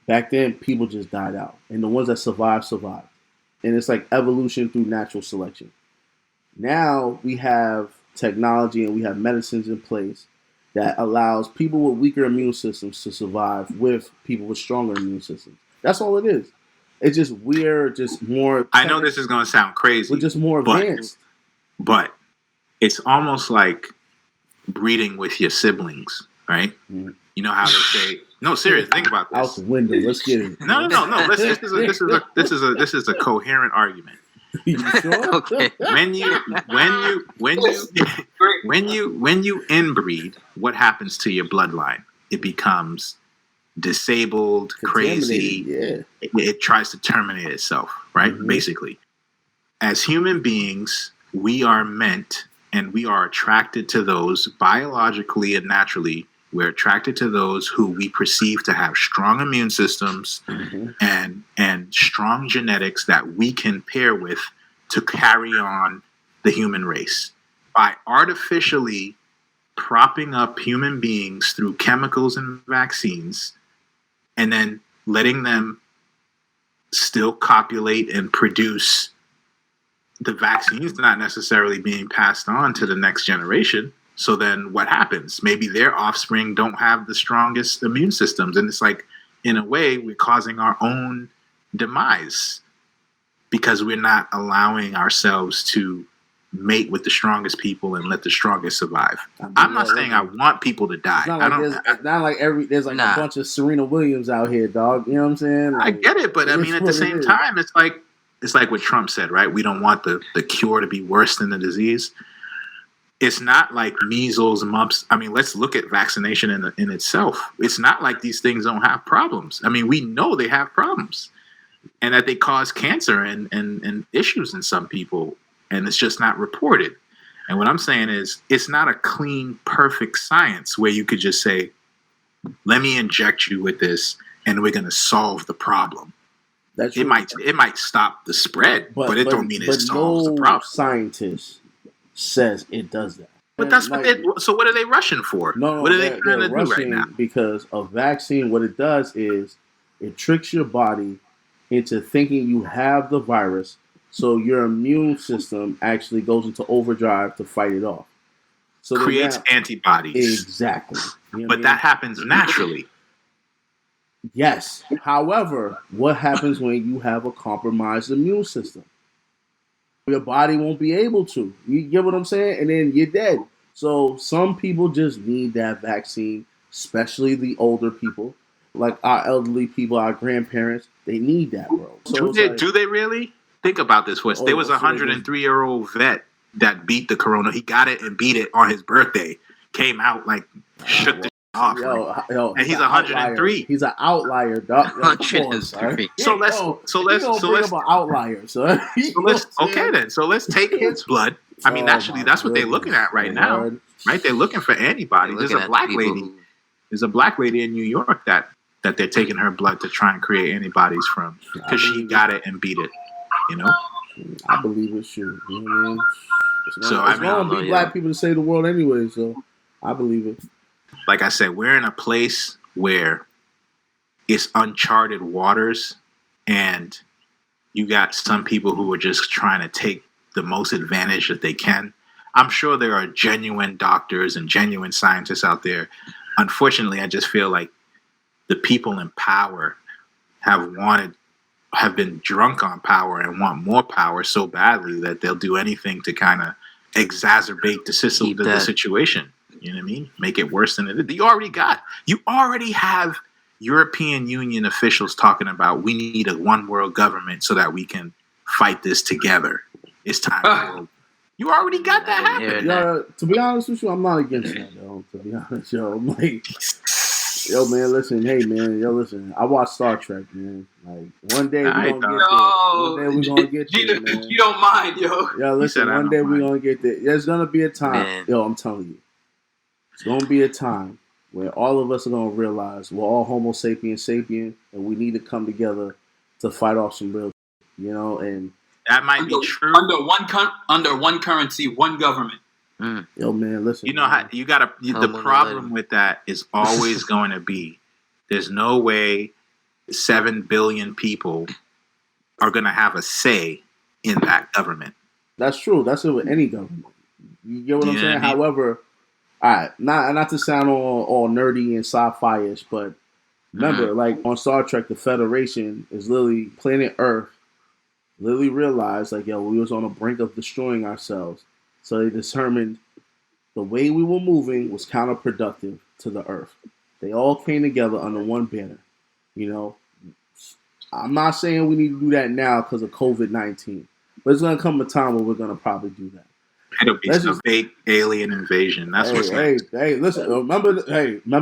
back then people just died out, and the ones that survived. And it's like evolution through natural selection. Now we have technology and we have medicines in place that allows people with weaker immune systems to survive with people with stronger immune systems. That's all it is. It's just we're just more. I know this is going to sound crazy. We're just more advanced. But it's almost like breeding with your siblings, right? Mm-hmm. You know how they say, no, serious, think about this. Out the window, let's get it. No. This is a coherent argument. You sure? Okay. When you inbreed, what happens to your bloodline? It becomes disabled, crazy. Yeah. It tries to terminate itself, right? Mm-hmm. Basically. As human beings, we are meant and we are attracted to those biologically and naturally. We're attracted to those who we perceive to have strong immune systems mm-hmm. and strong genetics that we can pair with to carry on the human race. By artificially propping up human beings through chemicals and vaccines and then letting them still copulate and produce the vaccines not necessarily being passed on to the next generation. So then what happens? Maybe their offspring don't have the strongest immune systems. And it's like, in a way, we're causing our own demise because we're not allowing ourselves to mate with the strongest people and let the strongest survive. I'm not saying I want people to die. It's not like there's a bunch of Serena Williams out here, dog. You know what I'm saying? Like, I get it, but I mean, at the same time, it's like what Trump said, right? We don't want the cure to be worse than the disease. It's not like measles, mumps. I mean, let's look at vaccination in itself. It's not like these things don't have problems. I mean, we know they have problems and that they cause cancer and issues in some people, and it's just not reported. And what I'm saying is it's not a clean, perfect science where you could just say, let me inject you with this and we're going to solve the problem. It might stop the spread, but it don't mean it solves the problem. Scientist says it does that. But that's what so what are they rushing for? No, what are they trying to do right now? Because a vaccine, what it does is it tricks your body into thinking you have the virus, so your immune system actually goes into overdrive to fight it off. So creates antibodies. Exactly. You know but that happens naturally. Yes. However, what happens when you have a compromised immune system? Your body won't be able to. You get what I'm saying? And then you're dead. So some people just need that vaccine, especially the older people, like our elderly people, our grandparents. They need that, bro. So do they really? Think about this. There was a 103-year-old vet that beat the corona. He got it and beat it on his birthday. Came out shook the off. And he's 103. He's an outlier, dog. 103. So let's an outlier. So let's take his blood. I mean, naturally, that's what they're looking at right now, right? They're looking for antibodies. There's a black lady. There's a black lady in New York that they're taking her blood to try and create antibodies from because she got it and beat it. You know. I believe it's true. You know what I mean? It's I going to be black people to save the world anyway, so I believe it. Like I said, we're in a place where it's uncharted waters, and you got some people who are just trying to take the most advantage that they can. I'm sure there are genuine doctors and genuine scientists out there. Unfortunately, I just feel like the people in power have been drunk on power and want more power so badly that they'll do anything to kind of exacerbate the situation. You know what I mean? Make it worse than it is. You already have European Union officials talking about we need a one world government so that we can fight this together. It's time. You already got that happening. Yeah, to be honest with you, I'm not against that, though. To be honest, I'm like, yo, man, listen, hey, man, listen. I watch Star Trek, man. Like, one day we're gonna get there. One day we're gonna get there, man. You don't mind, yo. Yo, listen, one day we're gonna get there. There's gonna be a time, man. Yo, I'm telling you, it's gonna be a time where all of us are gonna realize we're all Homo sapiens sapien, and we need to come together to fight off some real, and. That might be true. Under one currency, one government. Yo, man, listen. You know how you gotta. The problem with that is always going to be. There's no way 7 billion people are going to have a say in that government. That's true. That's it with any government. You get what I'm saying? However, all right, not to sound all nerdy and sci-fi-ish, but remember, like on Star Trek, the Federation is literally planet Earth. Literally realized, like, yo, we was on the brink of destroying ourselves. So they determined the way we were moving was counterproductive to the Earth. They all came together under one banner. I'm not saying we need to do that now because of COVID-19, but it's going to come a time where we're going to probably do that. It'll be some fake alien invasion. That's what's next. Hey, listen, remember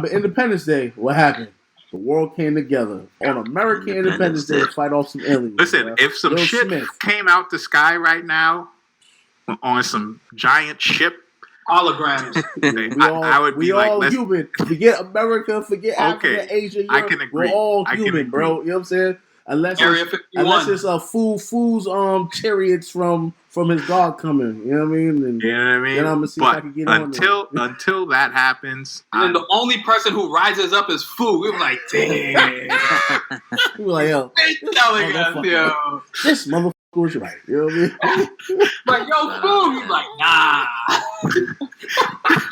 Independence Day? What happened? The world came together on American Independence Day to fight off some aliens. Listen, if some shit came out the sky right now on some giant ship, holograms, I would be like, let's human. Forget America, forget Africa, Asia, Europe. I can agree. We're all human, bro. You know what I'm saying? Unless it's a fool's chariots from his God coming. You know what I mean? And you know what I mean? Then I'm gonna see if I can get until that happens. And the only person who rises up is Fu. We were like, damn. We were like, yo, this motherfucker was right. You know what I mean? Like, yo, Fu. He's like, nah.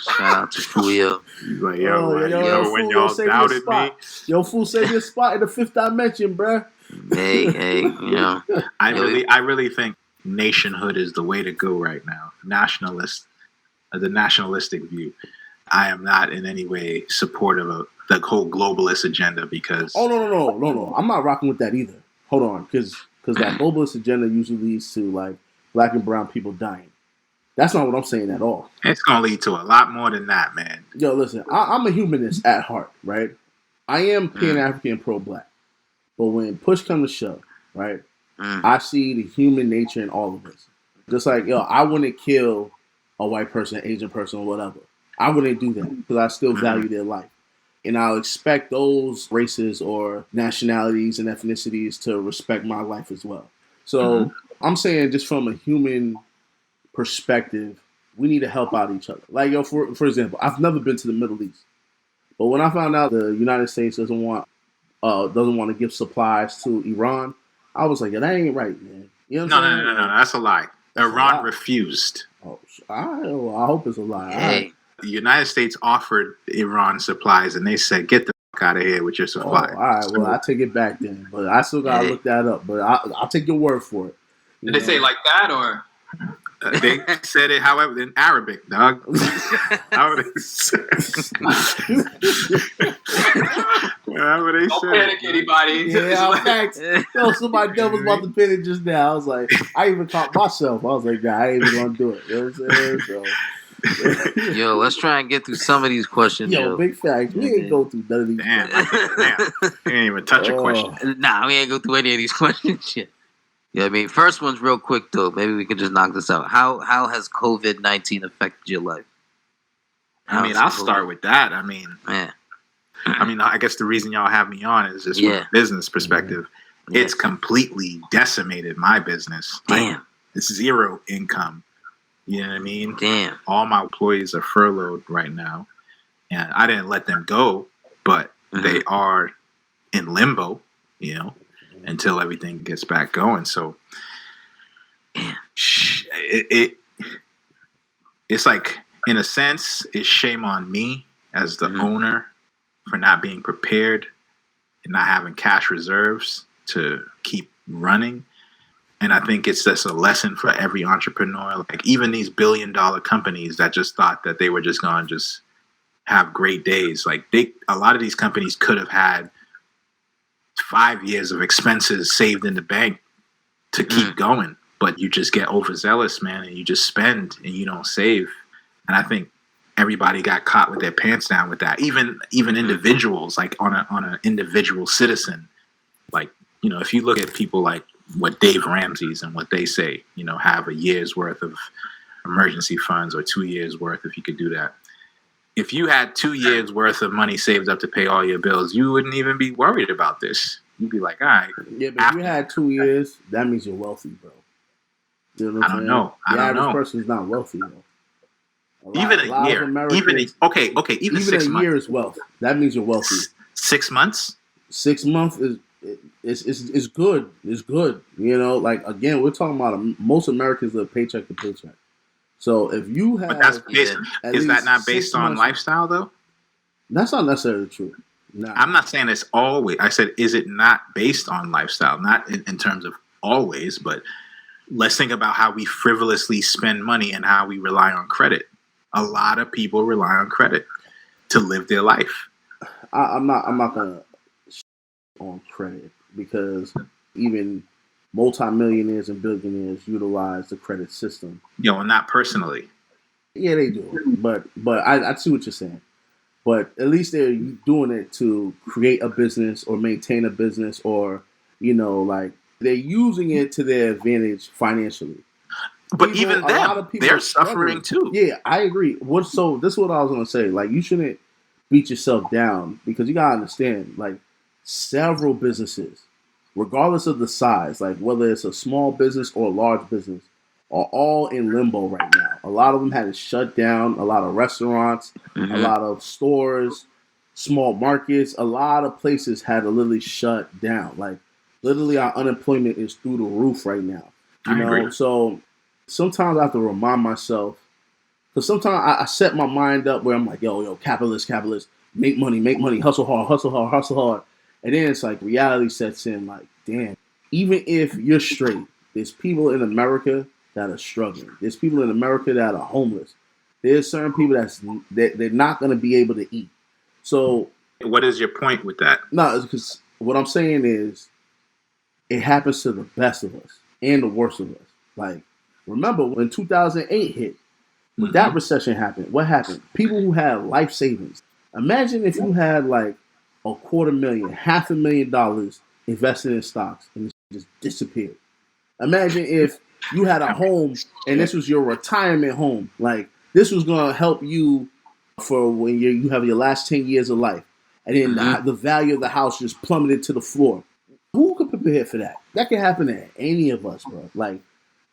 Shout out to Fu. He's like, yo, when y'all doubted me. Yo, Fu, save your spot in the fifth dimension, bruh. Hey, I really think nationhood is the way to go right now. The nationalistic view. I am not in any way supportive of the whole globalist agenda because. Oh no! I'm not rocking with that either. Hold on, because that globalist agenda usually leads to like black and brown people dying. That's not what I'm saying at all. It's gonna lead to a lot more than that, man. Yo, listen, I'm a humanist at heart, right? I am Pan-African pro-black. But when push comes to shove, right, I see the human nature in all of us. Just like, yo, I wouldn't kill a white person, Asian person, or whatever. I wouldn't do that because I still value their life. And I'll expect those races or nationalities and ethnicities to respect my life as well. So I'm saying just from a human perspective, we need to help out each other. Like, yo, for example, I've never been to the Middle East. But when I found out the United States doesn't want to give supplies to Iran, I was like, yeah, that ain't right, man. You know what I'm saying? No, that's a lie. Iran refused. Oh, I hope it's a lie. Hey. The United States offered Iran supplies, and they said, get the fuck out of here with your supplies. All right, well, I take it back then. But I still got to look that up. But I'll take your word for it. Did they say it like that, or? They said it, however, in Arabic, dog. How would they say Don't panic, anybody. Yeah, facts. Yo, somebody else was about to panic just now. I was like, I even caught myself. I was like, nah, I ain't even gonna do it. You know what I'm saying? So, yo, let's try and get through some of these questions. Yo, big facts. We ain't go through none of these. Damn. We ain't even touch a question. Nah, we ain't go through any of these questions yet. Yeah, I mean, first one's real quick though. Maybe we can just knock this out. How has COVID-19 affected your life? I'll start with that. I guess the reason y'all have me on is just from a business perspective. Yeah. It's completely decimated my business. Damn. zero income. You know what I mean? Damn. All my employees are furloughed right now, and I didn't let them go, but they are in limbo, until everything gets back going. So it's like, in a sense, it's shame on me as the owner for not being prepared and not having cash reserves to keep running. And I think it's just a lesson for every entrepreneur, like even these billion-dollar companies that just thought that they were just going to just have great days. Like a lot of these companies could have had 5 years of expenses saved in the bank to keep going, but you just get overzealous, man, and you just spend and you don't save. And I think everybody got caught with their pants down with that. Even individuals, like on an individual citizen, like, if you look at people like what Dave Ramsey's and what they say, have a year's worth of emergency funds or 2 years worth, if you could do that. If you had 2 years worth of money saved up to pay all your bills, you wouldn't even be worried about this. You'd be like, all right. Yeah, but if you had 2 years, that means you're wealthy, bro. You know what I'm saying? I don't know. The average person's not wealthy, though. Even a year. Even 6 a months. year is wealth. That means you're wealthy. 6 months? 6 months is good. It's good. Like, again, we're talking about most Americans live paycheck to paycheck. So if you have, but that's based, is that not based on lifestyle though? That's not necessarily true. Nah. I'm not saying it's always. I said, is it not based on lifestyle? Not in terms of always, but let's think about how we frivolously spend money and how we rely on credit. A lot of people rely on credit to live their life. I'm not gonna on credit, because even multimillionaires and billionaires utilize the credit system. Not personally. Yeah, they do. But I see what you're saying. But at least they're doing it to create a business or maintain a business, or, like they're using it to their advantage financially. But even them, they're suffering too. Yeah, I agree. So this is what I was going to say. Like, you shouldn't beat yourself down, because you got to understand, like, several businesses, regardless of the size, like whether it's a small business or a large business, are all in limbo right now. A lot of them had to shut down. A lot of restaurants, a lot of stores, small markets, a lot of places had to literally shut down. Like, literally, our unemployment is through the roof right now. I agree. So sometimes I have to remind myself, because sometimes I set my mind up where I'm like, yo, capitalist, make money, hustle hard. And then it's like reality sets in, like, damn, even if you're straight, there's people in America that are struggling. There's people in America that are homeless. There's certain people they're not going to be able to eat. So what is your point with that? No, because what I'm saying is it happens to the best of us and the worst of us. Like, remember when 2008 hit, when that recession happened, what happened? People who had life savings. Imagine if you had like $250,000, $500,000 invested in stocks and it just disappeared. Imagine if you had a home and this was your retirement home. Like, this was going to help you for when you have your last 10 years of life. And then the value of the house just plummeted to the floor. Who could prepare for that? That can happen to any of us, bro. Like,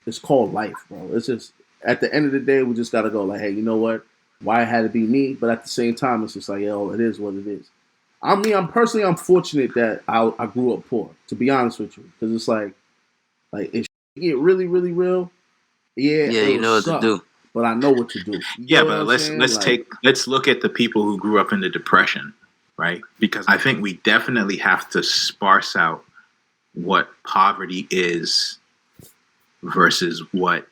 it's called life, bro. It's just, at the end of the day, we just got to go like, hey, you know what? Why it had to be me? But at the same time, it's just like, yo, it is what it is. I mean, I'm fortunate that I grew up poor, to be honest with you. Because it's like if you get really, really real, yeah, you know what to do. But I know what to do. But let's look at the people who grew up in the Depression, right? Because I think we definitely have to sparse out what poverty is versus what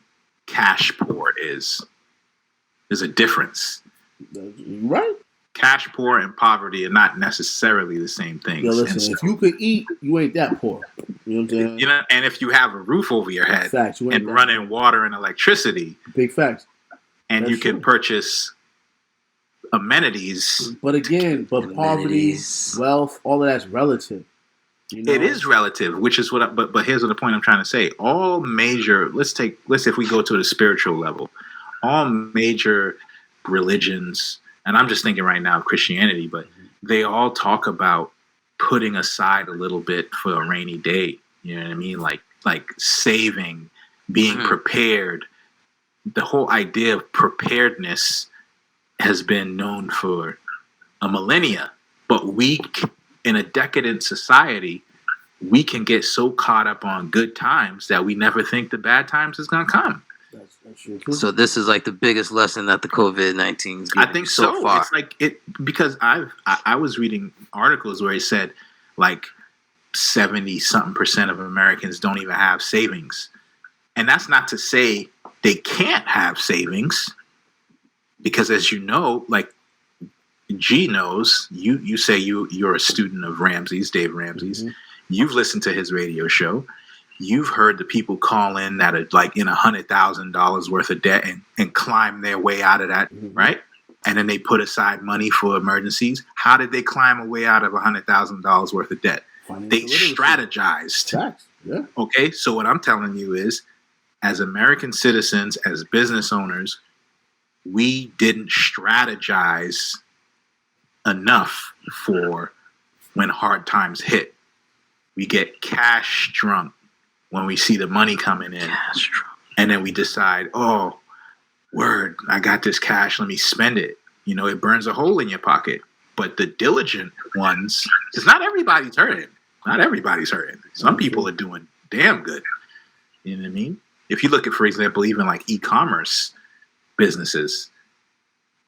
cash poor is. There's a difference. Right? Cash poor and poverty are not necessarily the same things. Yo, listen, if you could eat, you ain't that poor. You know what I'm saying? And if you have a roof over your head facts, and running water and electricity, big facts, and you can purchase amenities. But again, poverty, wealth, all of that's relative. It is relative, which is what. But here's the point I'm trying to say. All major. Let's if we go to the spiritual level, all major religions. And I'm just thinking right now of Christianity, but they all talk about putting aside a little bit for a rainy day. You know what I mean? Like saving being prepared. The whole idea of preparedness has been known for a millennia, but in a decadent society, we can get so caught up on good times that we never think the bad times is going to come. That's true. So this is like the biggest lesson that the COVID-19 is giving. I think so far. It's like because I was reading articles where it said like 70-something% of Americans don't even have savings. And that's not to say they can't have savings, because as you know, like G knows, you say you're a student of Ramsey's, Dave Ramsey's. Mm-hmm. You've listened to his radio show. You've heard the people call in that are like in $100,000 worth of debt and climb their way out of that, mm-hmm. right? And then they put aside money for emergencies. How did they climb a way out of $100,000 worth of debt? They strategized. Facts. Yeah. Okay, so what I'm telling you is, as American citizens, as business owners, we didn't strategize enough for when hard times hit. We get cash drunk when we see the money coming in. And then we decide, oh, word, I got this cash, let me spend it. You know, it burns a hole in your pocket. But the diligent ones, because not everybody's hurting. Not everybody's hurting. Some people are doing damn good. You know what I mean? If you look at, for example, even like e-commerce businesses,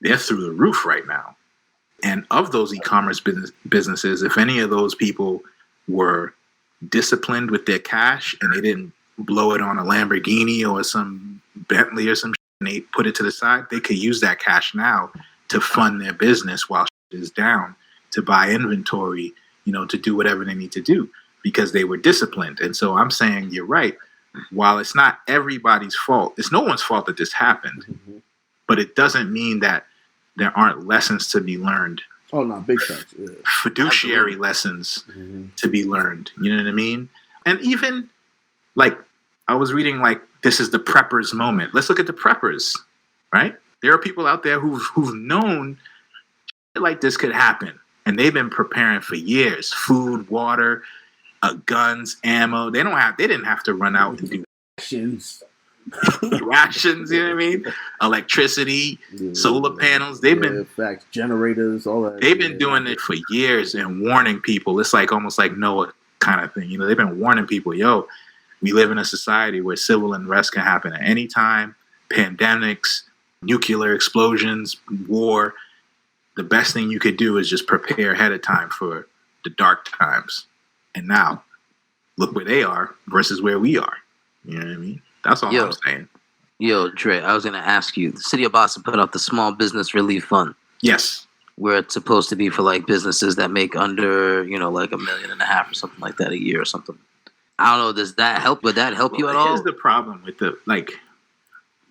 they're through the roof right now. And of those e-commerce businesses, if any of those people were disciplined with their cash and they didn't blow it on a Lamborghini or some Bentley or some shit, and they put it to the side, they could use that cash now to fund their business while shit is down, to buy inventory, you know, to do whatever they need to do because they were disciplined. And so I'm saying you're right. While it's not everybody's fault, it's no one's fault that this happened, mm-hmm. but it doesn't mean that there aren't lessons to be learned. Oh, no, big facts. Yeah. Fiduciary Absolutely. Lessons mm-hmm. to be learned. You know what I mean? And even, like, I was reading, like, this is the preppers moment. Let's look at the preppers, right? There are people out there who've known shit like this could happen, and they've been preparing for years. Food, water, guns, ammo. They didn't have to run out and do rations. Rations, you know what I mean? Electricity, solar panels. They've been facts, generators, all that. They've been doing it for years and warning people. It's like almost like Noah kind of thing. You know, they've been warning people, yo, we live in a society where civil unrest can happen at any time, pandemics, nuclear explosions, war. The best thing you could do is just prepare ahead of time for the dark times. And now, look where they are versus where we are. You know what I mean? That's all I'm saying. Yo, Dre, I was going to ask you, the city of Boston put out the Small Business Relief Fund. Yes. Where it's supposed to be for, like, businesses that make under, you know, like $1.5 million or something like that a year or something. I don't know, does that help? Would that help you at all? Here's the problem with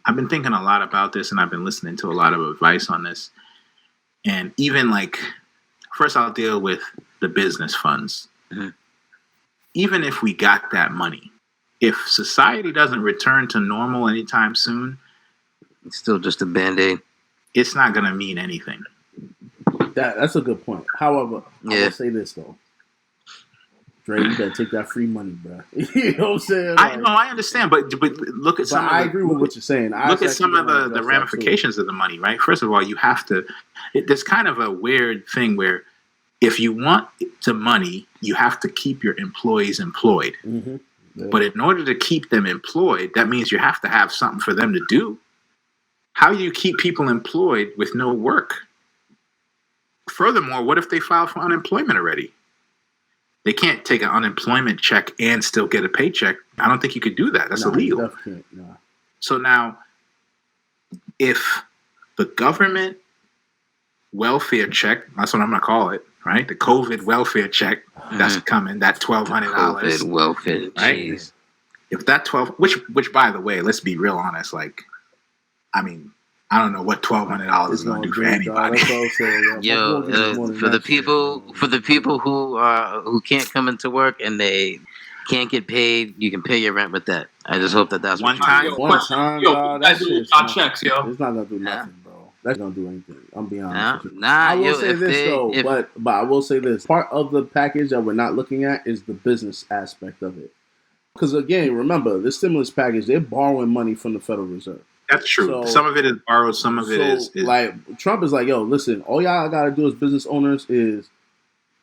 I've been thinking a lot about this, and I've been listening to a lot of advice on this. And even, like, first I'll deal with the business funds. Mm-hmm. Even if we got that money, if society doesn't return to normal anytime soon, it's still just a Band-Aid. It's not going to mean anything. That's a good point. However, I will say this, though. Dre, you better take that free money, bro. You know what I'm saying? Like, I understand, but look at some. I agree with what you're saying. Look at some of the ramifications of the money, right? First of all, you have to. There's kind of a weird thing where if you want the money, you have to keep your employees employed. Mm-hmm. Yeah. But in order to keep them employed, that means you have to have something for them to do. How do you keep people employed with no work? Furthermore, what if they file for unemployment already? They can't take an unemployment check and still get a paycheck. I don't think you could do that. That's illegal. No. So now, if the government welfare check, that's what I'm going to call it, right? The COVID welfare check that's coming, that $1,200. COVID welfare, right? Geez. If that which by the way, let's be real honest, like, I mean, I don't know what $1,200 is going to do for anybody. Yo, for the people who can't come into work and they can't get paid, you can pay your rent with that. I just hope that's one time. Yo, that's our checks, yo. It's not gonna do nothing, bro. That's not gonna do anything. I'm being honest. I will say this though, but I will say this: part of the package that we're not looking at is the business aspect of it. Because again, remember, this stimulus package, they're borrowing money from the Federal Reserve. That's true. So, some of it is borrowed, some of it is like Trump is like, yo, listen, all y'all gotta do as business owners is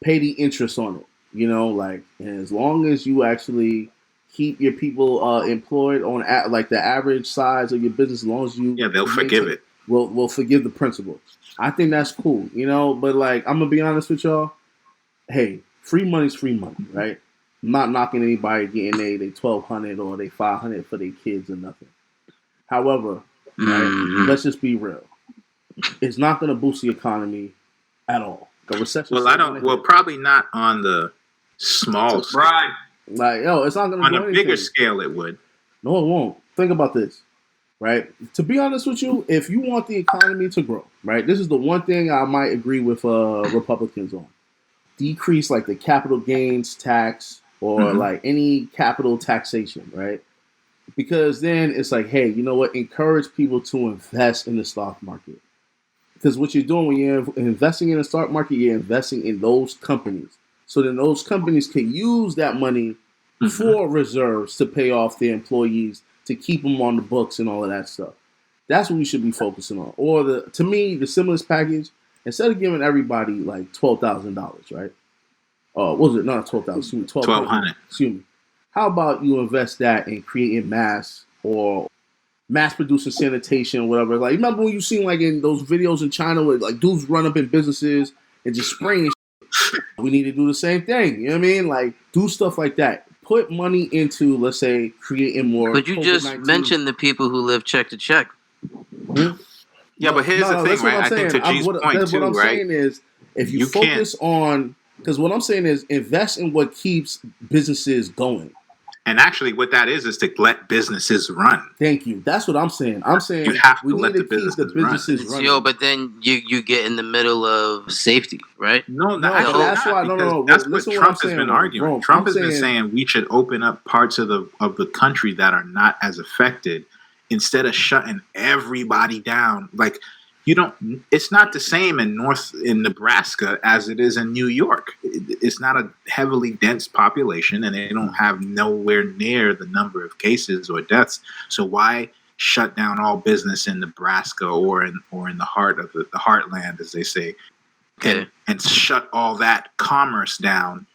pay the interest on it. You know, like, and as long as you actually keep your people employed on like the average size of your business, as long as you they'll forgive it. We'll forgive the principal. I think that's cool, you know. But like, I'm gonna be honest with y'all. Hey, free money's free money, right? I'm not knocking anybody getting they $1,200 or they $500 for their kids or nothing. However, right, let's just be real. It's not going to boost the economy at all. The recession. Well, probably not on the small scale. Right. Like, yo, it's not going to on a bigger scale. It would. No, it won't. Think about this, right? To be honest with you, if you want the economy to grow, right, this is the one thing I might agree with Republicans on. Decrease like the capital gains tax or like any capital taxation, right? Because then it's like, hey, you know what? Encourage people to invest in the stock market. Because what you're doing when you're investing in the stock market, you're investing in those companies. So then those companies can use that money for reserves to pay off their employees, to keep them on the books and all of that stuff. That's what we should be focusing on. Or to me, the stimulus package, instead of giving everybody like $12,000, right? What was it? Not $12,000. Excuse me, $1,200. Excuse me. How about you invest that in creating mass producing sanitation, whatever? Like, remember when you seen like in those videos in China where like dudes run up in businesses and just spraying shit? We need to do the same thing. You know what I mean? Like, do stuff like that. Put money into, let's say, creating more. But you COVID-19. Just mentioned the people who live check to check. Yeah, but here's the thing, right? I think to G's point too, what I'm right? saying is, if you focus on, because what I'm saying is invest in what keeps businesses going. And actually, what that is to let businesses run. Thank you. That's what I'm saying. I'm saying you have to we let need the to keep the businesses running. Yo, but then you get in the middle of safety, right? No, that's why. No. That's what Trump has been arguing. Trump has been saying we should open up parts of the country that are not as affected instead of shutting everybody down. Like, it's not the same in Nebraska as it is in New York. It's not a heavily dense population, and they don't have nowhere near the number of cases or deaths. So why shut down all business in Nebraska or in the heart of the heartland, as they say, and shut all that commerce down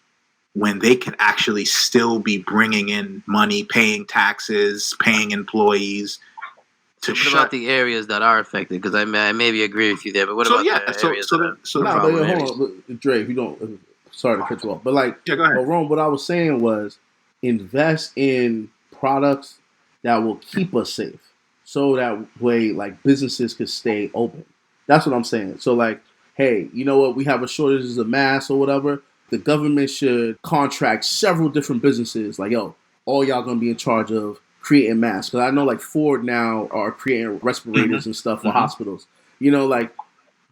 when they could actually still be bringing in money, paying taxes, paying employees? What about the areas that are affected? Because I maybe agree with you there, but what about the areas hold on, Dre, if you don't, sorry to cut you off, but like, go ahead. But Ron, what I was saying was invest in products that will keep us safe, so that way, like, businesses could stay open. That's what I'm saying. So like, hey, you know what? We have a shortage of masks or whatever. The government should contract several different businesses. Like, yo, all y'all gonna be in charge of creating masks, because I know like Ford now are creating respirators and stuff for hospitals. You know, like,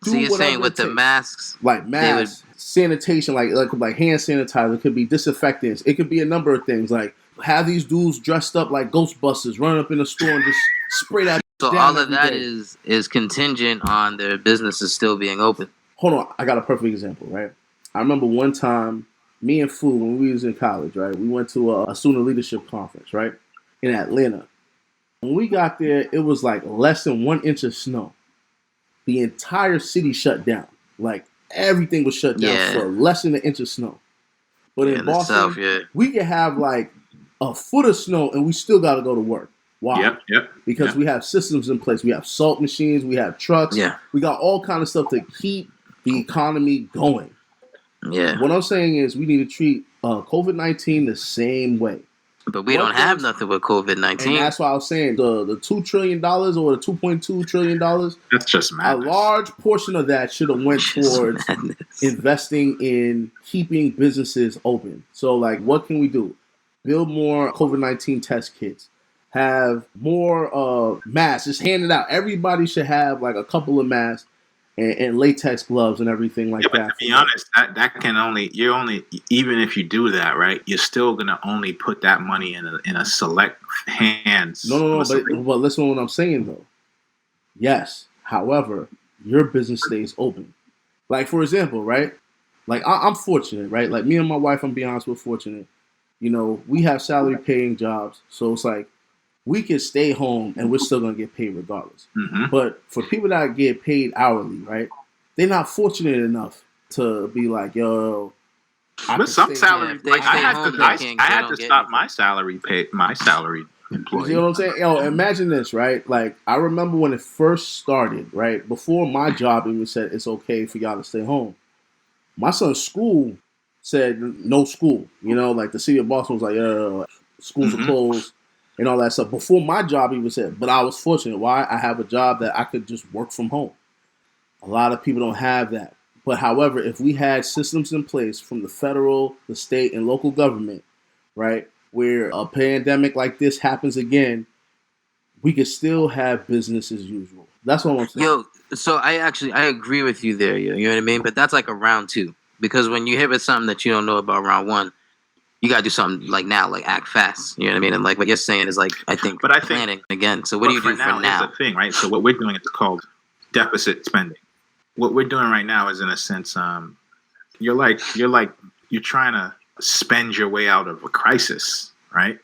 so you're saying with the masks, like masks, sanitation, like hand sanitizer, it could be disinfectants, it could be a number of things. Like, have these dudes dressed up like Ghostbusters, run up in the store and just spray that. So all of that is contingent on their businesses still being open. Hold on, I got a perfect example, right? I remember one time, me and Fu, when we was in college, right, we went to a student leadership conference, right, in Atlanta. When we got there, it was like less than 1 inch of snow. The entire city shut down. Like, everything was shut down for less than 1 inch of snow. But in Boston, we could have like a foot of snow and we still got to go to work. Why? Yep. Because we have systems in place. We have salt machines. We have trucks. Yeah. We got all kind of stuff to keep the economy going. Yeah. What I'm saying is we need to treat COVID-19 the same way. But we don't have nothing with COVID-19. And that's why I was saying the $2 trillion or the $2.2 trillion. That's just madness. A large portion of that should have went towards investing in keeping businesses open. So, like, what can we do? Build more COVID-19 test kits. Have more masks. Just hand it out. Everybody should have like a couple of masks and latex gloves and everything like that. But to be honest, that can only even if you do that, right, you're still gonna only put that money in a select hands. No. But listen to what I'm saying though. Yes, however, your business stays open. Like, for example, right? Like, I'm fortunate, right? Like, me and my wife, I'm being honest, we're fortunate. we have salary paying jobs, so it's like we can stay home and we're still gonna get paid regardless. Mm-hmm. But for people that get paid hourly, right? They're not fortunate enough to be like, yo. But some salary, like I had to stop my salary employee. You know what I'm saying? Yo, imagine this, right? Like, I remember when it first started, right? Before my job even said it's okay for y'all to stay home. My son's school said no school. Like the city of Boston was like, schools are closed and all that stuff. Before my job even said, but I was fortunate. Why? I have a job that I could just work from home. A lot of people don't have that. But however, if we had systems in place from the federal, the state, and local government, right, where a pandemic like this happens again, we could still have business as usual. That's what I'm saying. Yo, so I agree with you there, you know what I mean? But that's like a round two. Because when you hit with something that you don't know about round one, you gotta do something like now, like act fast. You know what I mean? And like what you're saying is like I think planning again. So what do you do for now? Here's the thing, right? So what we're doing is called deficit spending. What we're doing right now is, in a sense, you're trying to spend your way out of a crisis, right?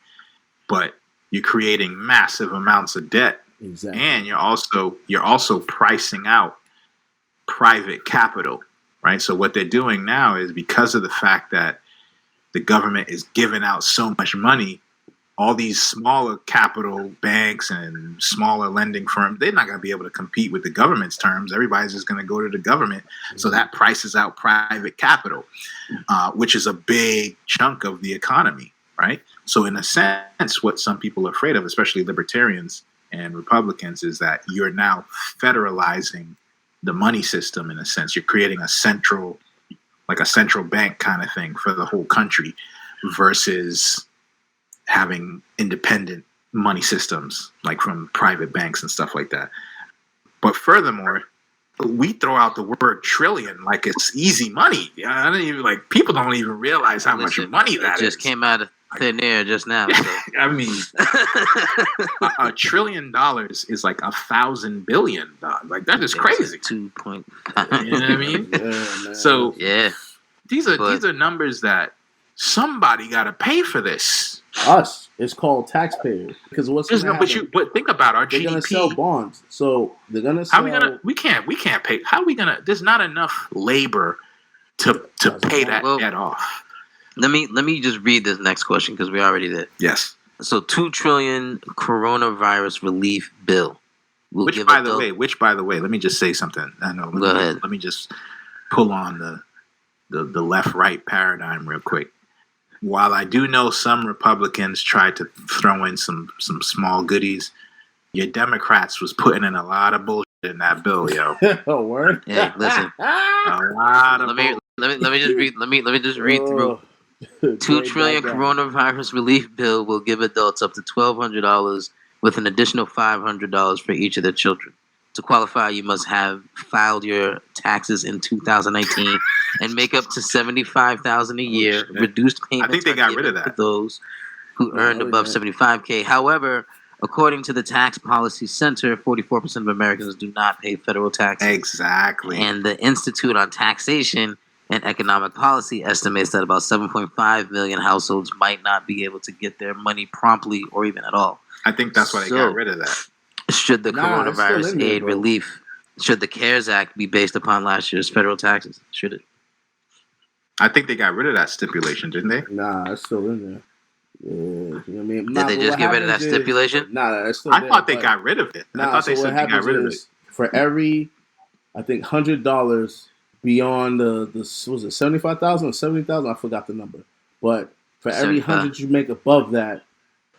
But you're creating massive amounts of debt, exactly. And you're also pricing out private capital, right? So what they're doing now is, because of the fact that the government is giving out so much money, all these smaller capital banks and smaller lending firms, they're not going to be able to compete with the government's terms. Everybody's just going to go to the government. So that prices out private capital, which is a big chunk of the economy, right? So in a sense, what some people are afraid of, especially libertarians and Republicans, is that you're now federalizing the money system. In a sense, you're creating a central bank kind of thing for the whole country versus having independent money systems like from private banks and stuff like that. But furthermore, we throw out the word trillion like it's easy money. People don't even realize how much money that just came out of thin air just now. So. I mean, $1 trillion is like 1,000 billion. Like that is crazy. 2.5. You know what I mean? Yeah, so yeah, these are numbers that somebody got to pay for this. Us. It's called taxpayers. Because what's going to happen? But think about our GDP. They're going to sell bonds. So they're going to sell. How we gonna? We can't pay. How are we gonna? There's not enough labor to pay that debt off. Let me just read this next question because we already did. Yes. So $2 trillion coronavirus relief bill. Which by the way, let me just say something. I know. Go ahead. Let me just pull on the left-right paradigm real quick. While I do know some Republicans tried to throw in some small goodies, your Democrats was putting in a lot of bullshit in that bill, yo. Oh, word. Hey, listen. A lot of let me just read. Let me just read through. $2 trillion coronavirus relief bill will give adults up to $1,200 with an additional $500 for each of their children. To qualify, you must have filed your taxes in 2019 and make up to $75,000 a year. Reduced payments. I think they got rid of that for those who earned above $75K. However, according to the Tax Policy Center, 44% of Americans do not pay federal taxes. Exactly. And the Institute on Taxation and Economic Policy estimates that about 7.5 million households might not be able to get their money promptly or even at all. I think that's why they got rid of that. Should the coronavirus aid relief, should the CARES Act be based upon last year's federal taxes? Should it? I think they got rid of that stipulation, didn't they? Nah, it's still in there. Yeah, you know what I mean? Did they just get rid of that stipulation? Nah, it's still I there, thought they got rid of it. I thought they said they got rid of it. For every, I think, $100 beyond the was it 75,000 or 70,000? I forgot the number. But for every 100 you make above that,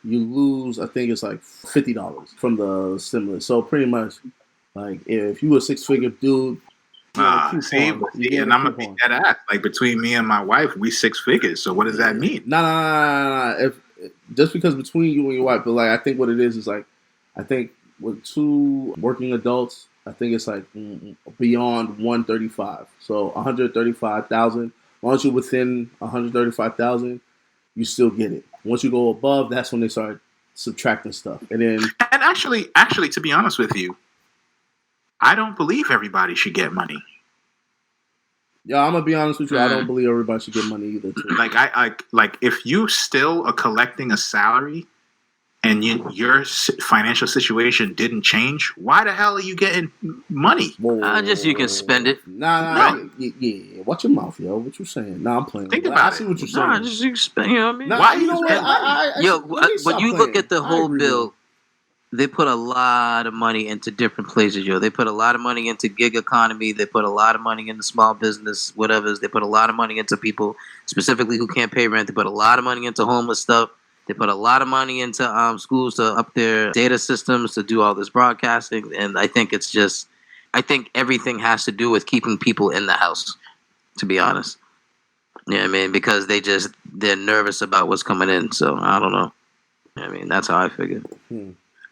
you lose, I think it's like $50 from the stimulus. So pretty much, like if you were a 6-figure dude, and I'm gonna be dead ass. Like between me and my wife, we 6 figures. So what does that mean? Nah. If just because between you and your wife, but like I think what it is like, I think with 2 working adults, I think it's like beyond 135. So 135,000. As long as you're within 135,000, you still get it. Once you go above, that's when they start subtracting stuff. And actually, to be honest with you, I don't believe everybody should get money. Yeah, I'm gonna be honest with you. I don't believe everybody should get money either. Too. Like if you still are collecting a salary and your financial situation didn't change, why the hell are you getting money? Just you can spend it. Nah. Yeah. Watch your mouth, yo. What you saying? Nah, I'm playing. Think about I see what you're saying. Nah, just you can spend. You know what I mean? Nah, why you know what? When you look at the whole bill, they put a lot of money into different places, yo. They put a lot of money into gig economy. They put a lot of money into small business, whatever. They put a lot of money into people specifically who can't pay rent. They put a lot of money into homeless stuff. They put a lot of money into schools to up their data systems to do all this broadcasting. And I think everything has to do with keeping people in the house, to be honest. You know what I mean? Because they're nervous about what's coming in. So I don't know. I mean, that's how I figured.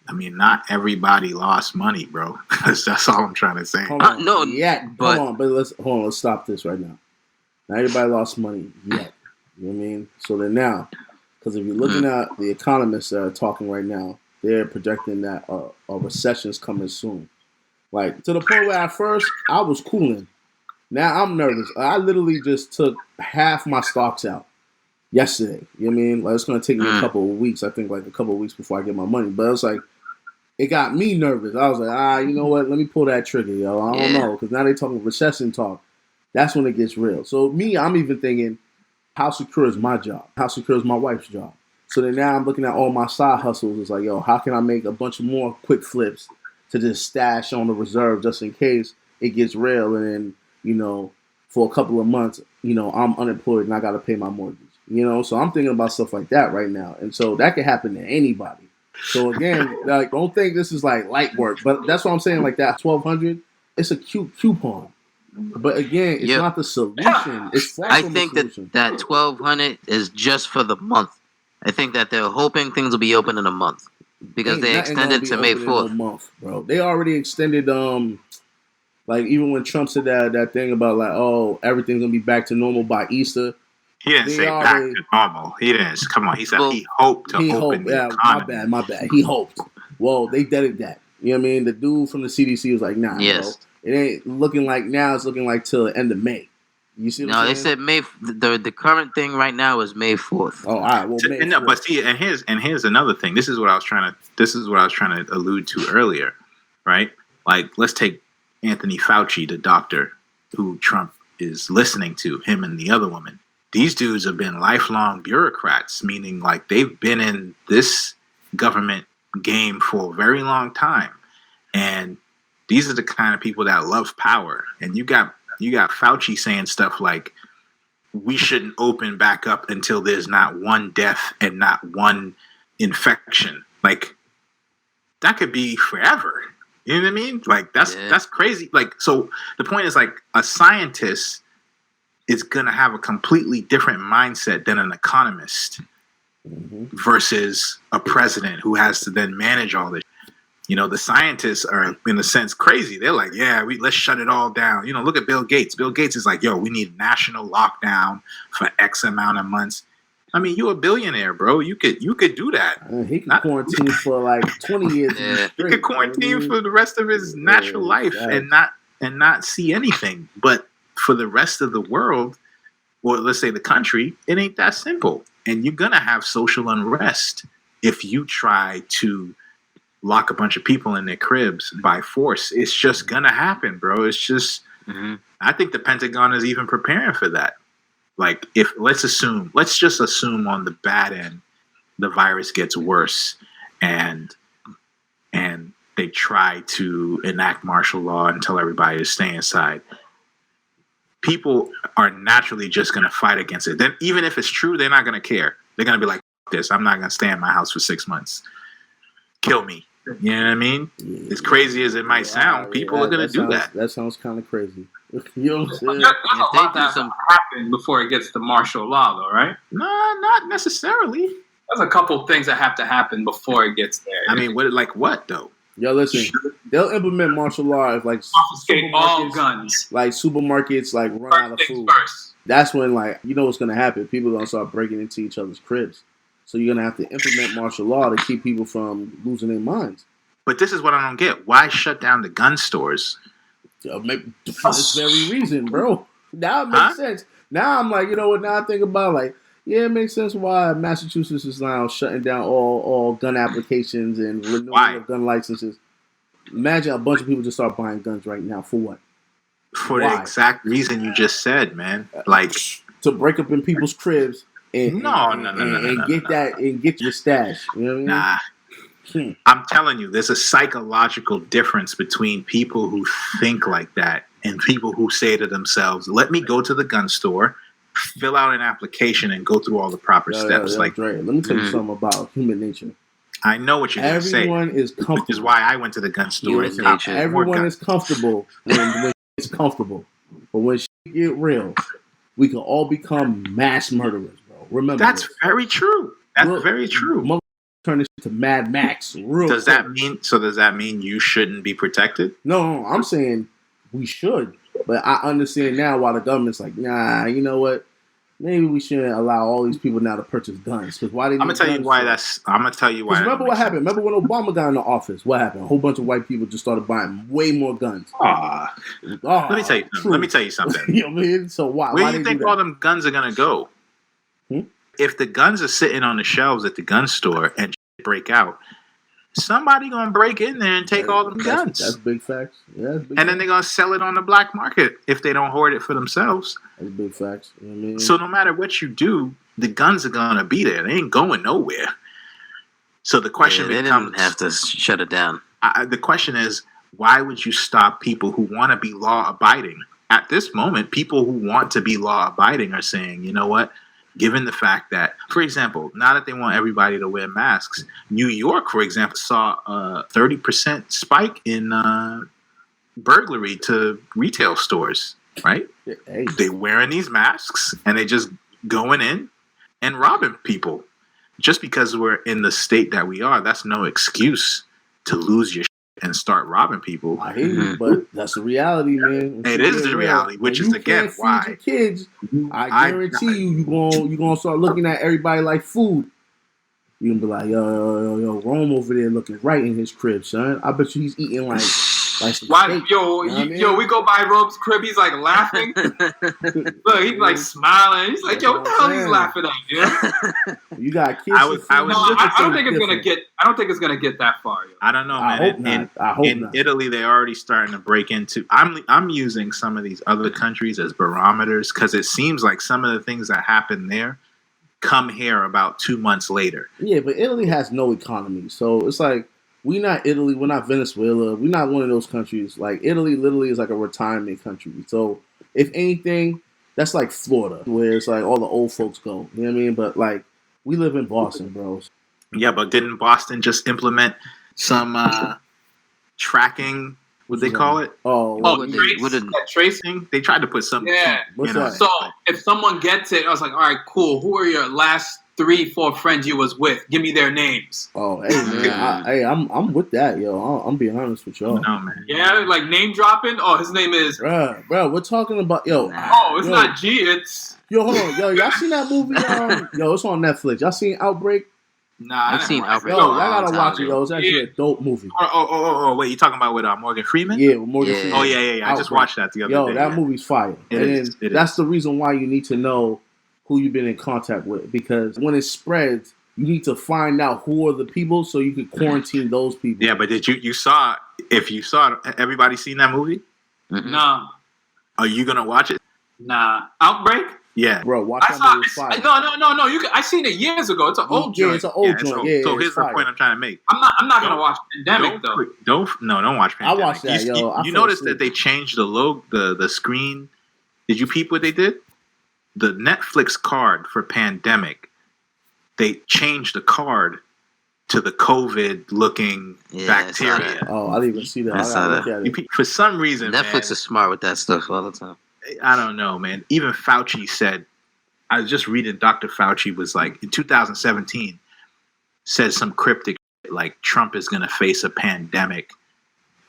I mean, not everybody lost money, bro. That's all I'm trying to say. But let's stop this right now. Not everybody lost money yet. You know what I mean? So then now, because if you're looking at the economists that are talking right now, they're projecting that a recession is coming soon. Like to the point where at first I was cooling. Now I'm nervous. I literally just took half my stocks out yesterday. You know what I mean? Like it's gonna take me a couple of weeks. I think like a couple of weeks before I get my money. But it's like it got me nervous. I was like, you know what? Let me pull that trigger, yo. I don't know, because now they talking recession talk. That's when it gets real. So me, I'm even thinking, how secure is my job? How secure is my wife's job? So then now I'm looking at all my side hustles. It's like, yo, how can I make a bunch of more quick flips to just stash on the reserve just in case it gets real, and then, you know, for a couple of months, you know, I'm unemployed and I got to pay my mortgage. You know, so I'm thinking about stuff like that right now. And so that could happen to anybody. So again, like, don't think this is like light work, but that's what I'm saying. Like that 1,200, it's a cute coupon. But again, it's not the solution. It's far I from think the solution. that 1,200 is just for the month. I think that they're hoping things will be open in a month because they extended to May 4th. Month, bro. They already extended. Like even when Trump said that thing about like, oh, everything's gonna be back to normal by Easter. He didn't say back to normal. He didn't. Come on. He said he hoped to open the economy. My bad. He hoped. Well, they did that. You know what I mean? The dude from the CDC was like, nah, bro. It ain't looking like now. It's looking like till the end of May. You see what I'm saying? They said May. The current thing right now is May 4th. Oh, all right. Well, May 4th. But see, and here's another thing. This is what I was trying to allude to earlier, right? Like, let's take Anthony Fauci, the doctor who Trump is listening to, him and the other woman. These dudes have been lifelong bureaucrats, meaning like they've been in this government game for a very long time. And these are the kind of people that love power. And you got Fauci saying stuff like, we shouldn't open back up until there's not one death and not one infection. Like, that could be forever. You know what I mean? Like, that's crazy. Like, so the point is, like, a scientist is going to have a completely different mindset than an economist versus a president who has to then manage all this. You know, the scientists are, in a sense, crazy. They're like, let's shut it all down. You know, look at Bill Gates. Bill Gates is like, yo, we need national lockdown for X amount of months. I mean, you're a billionaire, bro. You could do that. He could quarantine for like 20 years. He could quarantine for the rest of his natural life and not see anything. But for the rest of the world, or let's say the country, it ain't that simple. And you're gonna have social unrest if you try to lock a bunch of people in their cribs by force. It's just gonna happen, bro. It's just I think the Pentagon is even preparing for that. Like, let's just assume on the bad end the virus gets worse and they try to enact martial law and tell everybody to stay inside. People are naturally just going to fight against it. Then even if it's true, they're not going to care. They're going to be like, this, I'm not going to stay in my house for 6 months. Kill me. You know what I mean? Yeah. As crazy as it might sound, people are going to do that. That sounds kind of crazy. You know what I'm saying? If they do some happen before it gets to martial law, though, right? No, not necessarily. There's a couple of things that have to happen before it gets there. I mean, what though? Yo, listen, they'll implement martial law if like confiscate all guns. Like supermarkets like run out of food. First. That's when, like, you know what's gonna happen. People are gonna start breaking into each other's cribs. So you're gonna have to implement martial law to keep people from losing their minds. But this is what I don't get. Why shut down the gun stores? Yo, for this very reason, bro. Now it makes sense. Now I'm like, you know what? Now I think about like, yeah, it makes sense why Massachusetts is now shutting down all gun applications and renewing of gun licenses. Imagine a bunch of people just start buying guns right now for what? For the exact reason you just said, man. Like to break up in people's cribs and get your stash. You know what I mean? I'm telling you, there's a psychological difference between people who think like that and people who say to themselves, "Let me go to the gun store, fill out an application, and go through all the proper steps." Like, let me tell you something about human nature. I know what you're going to say. Everyone is comfortable. Which is why I went to the gun store. Everyone is comfortable when it's comfortable. But when shit get real, we can all become mass murderers, bro. Remember that's very true. That's very true. Turn this to Mad Max. Does that mean you shouldn't be protected? No, I'm saying we should. But I understand now why the government's like, nah, you know what? Maybe we shouldn't allow all these people now to purchase guns. Because why? I'm gonna tell you why. I'm gonna tell you why. Remember what happened? Remember when Obama got in the office? What happened? A whole bunch of white people just started buying way more guns. Let me tell you. Let me tell you something. You know what I mean? So why? Where do you think all them guns are gonna go? If the guns are sitting on the shelves at the gun store and break out, somebody gonna break in there and take all them guns. That's big facts. Yeah, then they're gonna sell it on the black market if they don't hoard it for themselves. That's big facts. You know what I mean? So no matter what you do, the guns are gonna be there. They ain't going nowhere. So the question becomes, they didn't have to shut it down. The question is, why would you stop people who want to be law abiding? At this moment, people who want to be law abiding are saying, you know what? Given the fact that, for example, now that they want everybody to wear masks, New York, for example, saw a 30% spike in burglary to retail stores, right? Hey. They wearing these masks and they just going in and robbing people. Just because we're in the state that we are, that's no excuse to lose your shit and start robbing people. I hear you, but that's the reality, man. It is the reality, which is again why your kids. I guarantee you gonna start looking at everybody like food. You gonna be like, yo, Rome over there looking right in his crib, son. I bet you he's eating like some steak. Yo, we go by Rome's crib. He's like laughing. Look, he's like smiling. He's like, yo, what the hell he's laughing at? Yeah. You got kids. I don't think it's gonna get. I don't think it's gonna get that far. Yo. I don't know, man. I hope in not. Italy, they're already starting to break into. I'm using some of these other countries as barometers because it seems like some of the things that happen there come here about 2 months later. Yeah, but Italy has no economy, so it's like. We're not Italy. We're not Venezuela. We're not one of those countries. Like, Italy literally is like a retirement country. So, if anything, that's like Florida, where it's like all the old folks go. You know what I mean? But, like, we live in Boston, bro. Yeah, but didn't Boston just implement some tracking? What they call it? Tracing. They tried to put some. Yeah. So, if someone gets it, I was like, all right, cool. Who are your last 3-4 friends you was with? Give me their names. Oh, hey man, I'm with that, yo. I'm being honest with y'all. No, man. Yeah, like name dropping. Oh, his name is. Bro, we're talking about it's not G. It's hold on, yo. Y'all seen that movie? Yo, it's on Netflix. Y'all seen Outbreak? Nah, I've seen Outbreak. Yo, I gotta watch it, yo. It's actually a dope movie. Oh, wait, you talking about with Morgan Freeman? Yeah, with Morgan Freeman. Oh, yeah. I just watched that the other day. Yo, that movie's fire. That's the reason why you need to know who you've been in contact with, because when it spreads, you need to find out who are the people so you can quarantine those people. Yeah, but did you saw everybody seen that movie? Mm-hmm. Nah. Are you gonna watch it? Nah. Outbreak? Yeah, bro. Watch that movie. Fire. No. I seen it years ago. It's an old joint. Yeah, it's an old joint. So here's the point I'm trying to make. I'm not gonna watch Pandemic though. Don't watch Pandemic. I watched that, yo. You noticed that they changed the logo, the screen. Did you peep what they did? The Netflix card for Pandemic, they changed the card to the COVID-looking bacteria. Oh, I didn't even see that. I saw that. For some reason, Netflix is smart with that stuff all the time. I don't know, man. Even Fauci said, I was just reading Dr. Fauci was like, in 2017, said some cryptic like Trump is going to face a pandemic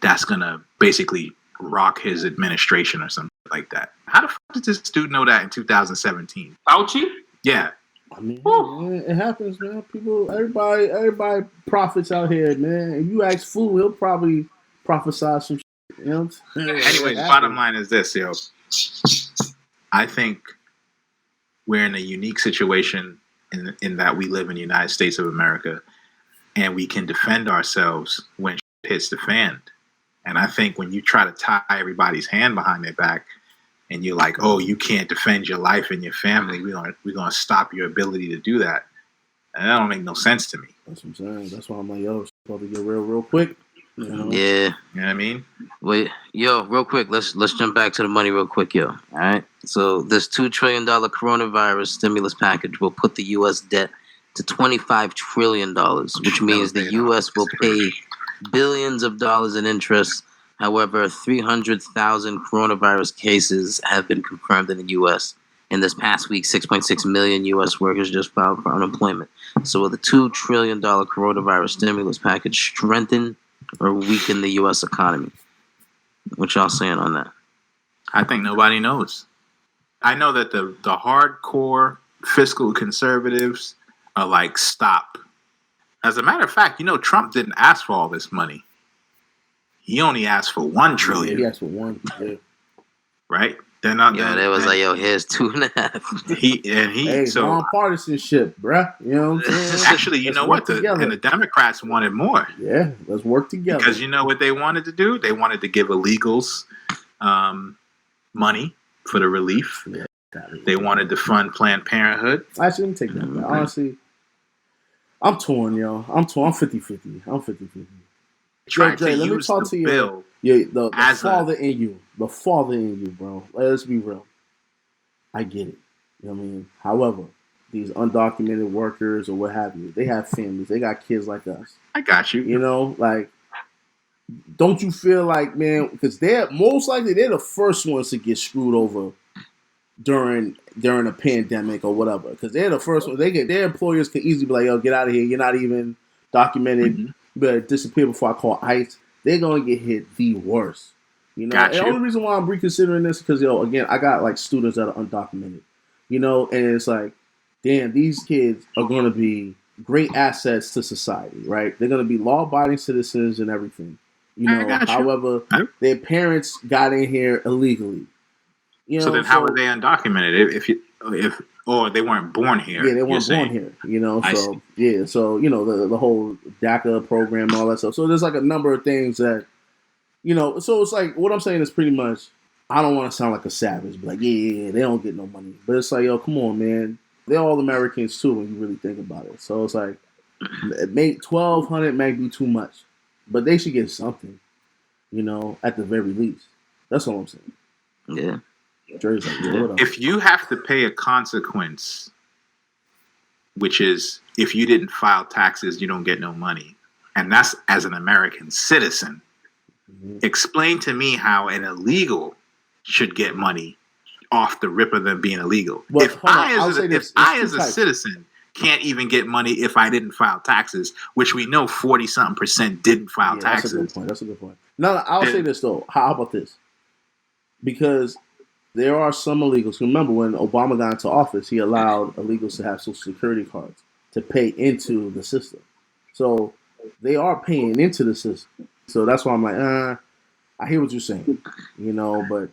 that's going to basically rock his administration or something like that. How the fuck did this dude know that in 2017? Fauci? Yeah. I mean, man, it happens, man. Everybody profits out here, man. If you ask Fu, he'll probably prophesy some shit. You know what I'm saying? Anyway, the bottom line is this, yo. I think we're in a unique situation in that we live in the United States of America, and we can defend ourselves when shit hits the fan. And I think when you try to tie everybody's hand behind their back, and you're like, "Oh, you can't defend your life and your family. We're gonna stop your ability to do that." And that don't make no sense to me. That's what I'm saying. That's why I'm like, yo, it's about to get real quick. You know? Yeah. You know what I mean? Wait, yo, real quick, let's jump back to the money real quick, yo. All right. So this $2 trillion coronavirus stimulus package will put the U.S. debt to $25 trillion, which means the U.S. will pay billions of dollars in interest. However, 300,000 coronavirus cases have been confirmed in the U.S. In this past week, 6.6 million U.S. workers just filed for unemployment. So will the $2 trillion coronavirus stimulus package strengthen or weaken the U.S. economy? What y'all saying on that? I think nobody knows. I know that the hardcore fiscal conservatives are like, stop. As a matter of fact, Trump didn't ask for all this money. He only asked for $1 trillion. He asked for one. Yeah. Right? They're not. Yeah, they was like, yo, here's 2.5. Hey, so nonpartisanship, bruh. You know what I'm saying? Actually, you know what? The Democrats wanted more. Yeah, let's work together. Because you know what they wanted to do? They wanted to give illegals money for the relief. Yeah, they wanted to fund Planned Parenthood. Actually, let me take that back. Honestly, I'm torn, yo. I'm 50-50. I'm 50-50. Dre, let me talk to you. Yeah, the father in you. The father in you, bro. Let's be real. I get it. You know what I mean? However, these undocumented workers or what have you, they have families. They got kids like us. I got you. You know, like, don't you feel like, man, because they're the first ones to get screwed over during a pandemic or whatever. Because they're the first ones. Their employers can easily be like, yo, get out of here. You're not even documented. Mm-hmm. You better disappear before I call ICE. They're going to get hit the worst. You know, and the only reason why I'm reconsidering this is because, again, I got like students that are undocumented, and it's like, damn, these kids are going to be great assets to society, right? They're going to be law-abiding citizens and everything, However, their parents got in here illegally. So then how are they undocumented or they weren't born here? Yeah, they weren't born here, So, yeah, so, the whole DACA program and all that stuff. So there's like a number of things that, so it's like, what I'm saying is pretty much, I don't want to sound like a savage, but like, yeah, they don't get no money. But it's like, yo, come on, man. They're all Americans too when you really think about it. So it's like, $1,200 might be too much, but they should get something, at the very least. That's all I'm saying. Yeah. Dre's like, yeah, what up? If you have to pay a consequence, which is if you didn't file taxes, you don't get no money, and that's as an American citizen. Explain to me how an illegal should get money off the rip of them being illegal. Well, if I as a citizen can't even get money if I didn't file taxes, which we know 40-something% didn't file taxes. That's a good point. No, I'll say this though. How about this? Because there are some illegals. Remember when Obama got into office, he allowed illegals to have Social Security cards to pay into the system. So they are paying into the system. So that's why I'm like, I hear what you're saying, but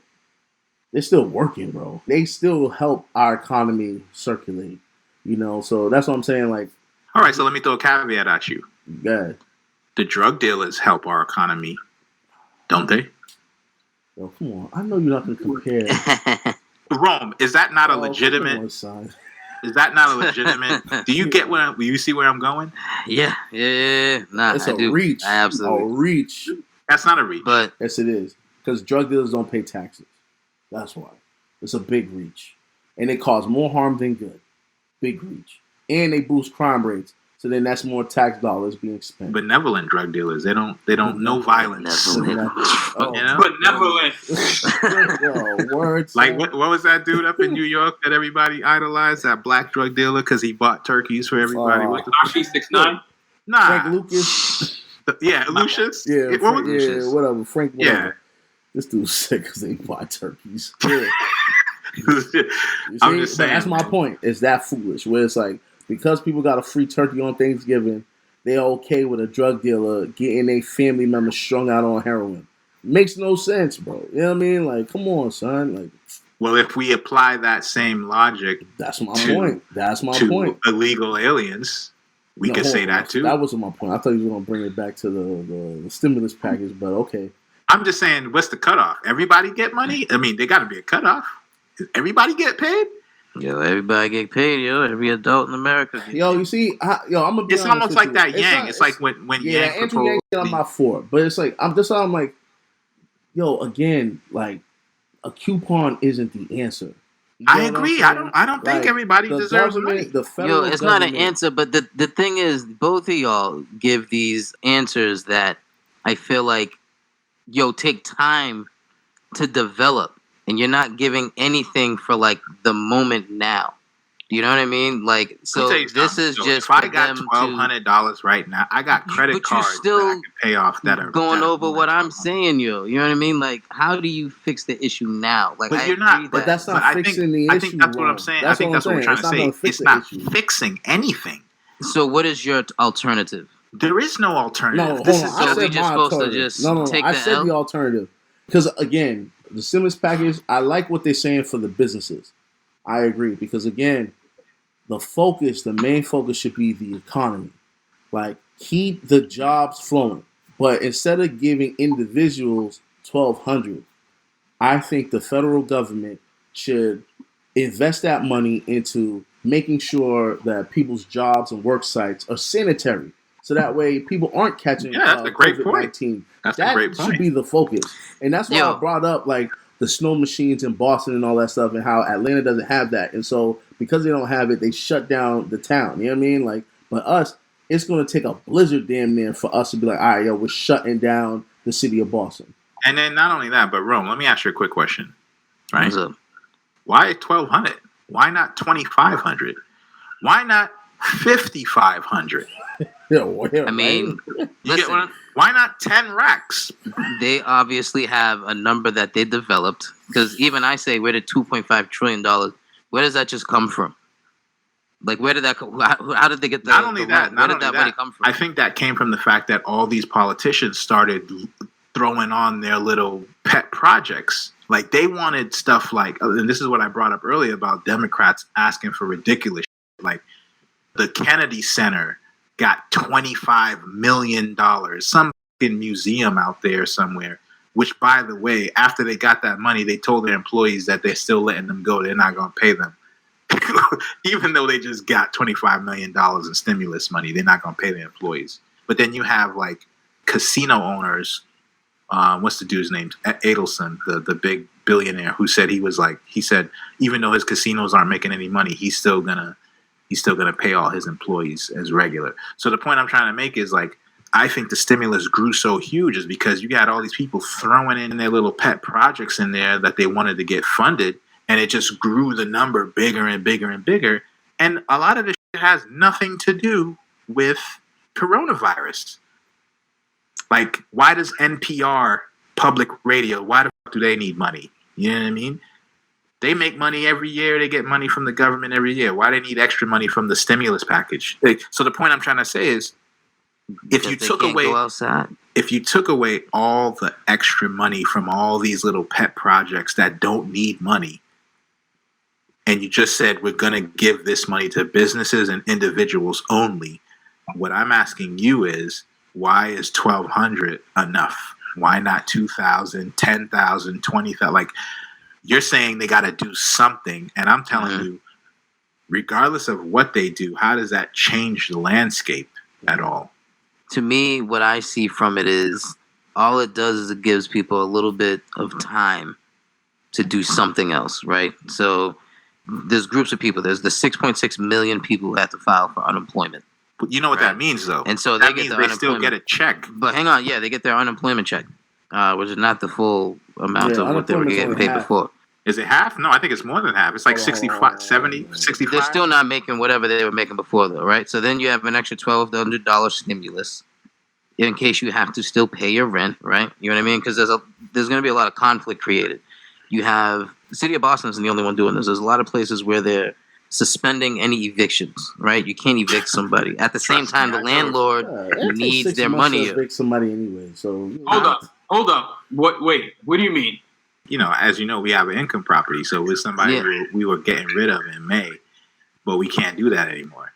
they're still working, bro. They still help our economy circulate, So that's what I'm saying. Like, all right, so let me throw a caveat at you. Yeah. The drug dealers help our economy, don't they? Yo, come on. I know you're not going to compare. Rome, is that not a legitimate? Is that not a legitimate? Do you get you see where I'm going? Yeah. Nah, it's a reach. Absolutely. A reach. That's not a reach. But yes, it is. Because drug dealers don't pay taxes. That's why. It's a big reach. And it causes more harm than good. Big reach. And they boost crime rates. So then that's more tax dollars being spent. Benevolent drug dealers. They don't know violence. Benevolent. Words. Like what was that dude up in New York that everybody idolized? That black drug dealer because he bought turkeys for everybody. Archie 6ix9ine? Nah. Frank Lucas. Lucius. Yeah, Lucius? Whatever. Frank. Whatever. Yeah. This dude's sick because they bought turkeys. Yeah. I'm just saying. That's my point. It's that foolish. Where it's like, because people got a free turkey on Thanksgiving, they're okay with a drug dealer getting a family member strung out on heroin. Makes no sense, bro. You know what I mean? Like, come on, son. Like, Well, if we apply that same logic, that's my point. That's my to point. Illegal aliens, we could say that too. That wasn't my point. I thought you were going to bring it back to the stimulus package, but okay. I'm just saying, what's the cutoff? Everybody get money? I mean, there got to be a cutoff. Does everybody get paid? Yo, everybody get paid, yo. Every adult in America. Yo, you see, I'm gonna be It's almost like that Yang. It's like when yeah, Yang Andrew Yang, I'm not for it, but it's like I'm like, yo, again, like a coupon isn't the answer. I agree. I don't think everybody deserves money. The federal it's not an answer, but the thing is, both of y'all give these answers that I feel like, yo, take time to develop, and you're not giving anything for like the moment now. You know what I mean? Like, so this is just if I got $1,200 right now, I got credit cards that I can pay off that are going over what I'm saying, yo. You know what I mean? Like, how do you fix the issue now? Like, but you're not. But that's not fixing the issue. I think that's what I'm saying. I think that's what we're trying to say. It's not fixing anything. So, what is your alternative? There is no alternative. No, hold on. we just supposed to just take I the said L? the alternative because again, the stimulus package. I like what they're saying for the businesses. I agree because again, the main focus should be the economy. Like keep the jobs flowing, but instead of giving individuals $1,200, I think the federal government should invest that money into making sure that people's jobs and work sites are sanitary. So that way people aren't catching that's a great COVID-19. That's a great point. Should be the focus. And that's why I brought up like the snow machines in Boston and all that stuff and how Atlanta doesn't have that. And so because they don't have it, they shut down the town. You know what I mean? Like, but us, it's going to take a blizzard damn near for us to be like, all right, yo, we're shutting down the city of Boston. And then not only that, but Rome, let me ask you a quick question. Right? What's up? Why 1,200? Why not 2,500? Why not 5,500? I mean, listen, why not 10 racks? They obviously have a number that they developed because even I say, where did $2.5 trillion? Where does that just come from? Like, where did that? How did they get that? Not only that, where did that money come from? I think that came from the fact that all these politicians started throwing on their little pet projects. Like they wanted stuff like, and this is what I brought up earlier about Democrats asking for ridiculous shit. Like the Kennedy Center got $25 million, some fucking museum out there somewhere, which, by the way, after they got that money, they told their employees that they're still letting them go. They're not going to pay them. Even though they just got $25 million in stimulus money, they're not going to pay their employees. But then you have, like, casino owners. What's the dude's name? Adelson, the big billionaire who said he said, even though his casinos aren't making any money, he's still gonna pay all his employees as regular. So the point I'm trying to make is like, I think the stimulus grew so huge is because you got all these people throwing in their little pet projects in there that they wanted to get funded, and it just grew the number bigger and bigger and bigger. And a lot of this shit has nothing to do with coronavirus. Like, why does NPR, public radio, why the fuck do they need money? You know what I mean? They make money every year. They get money from the government every year. Why do they need extra money from the stimulus package? So the point I'm trying to say is, if you took away all the extra money from all these little pet projects that don't need money, and you just said we're going to give this money to businesses and individuals only, what I'm asking you is, why is 1,200 enough? Why not 2,000, 10,000, 20,000? Like, you're saying they got to do something, and I'm telling you, regardless of what they do, how does that change the landscape at all? To me, what I see from it is all it does is it gives people a little bit of time to do something else, right? So there's groups of people. There's the 6.6 million people who have to file for unemployment. But you know what that means, though. And so that means they still get a check. But hang on, they get their unemployment check, which is not the full amount of what they were getting paid before. Is it half? No, I think it's more than half. It's like 65, 70, 65. They're still not making whatever they were making before, though, right? So then you have an extra $1,200 stimulus in case you have to still pay your rent, right? You know what I mean? Because there's going to be a lot of conflict created. You have the city of Boston isn't the only one doing this. There's a lot of places where they're suspending any evictions, right? You can't evict somebody. At the same time, the landlord needs their money. Evict somebody anyway. So hold up. Wait, what do you mean? as you know, we have an income property. So with somebody we were getting rid of in May, but we can't do that anymore.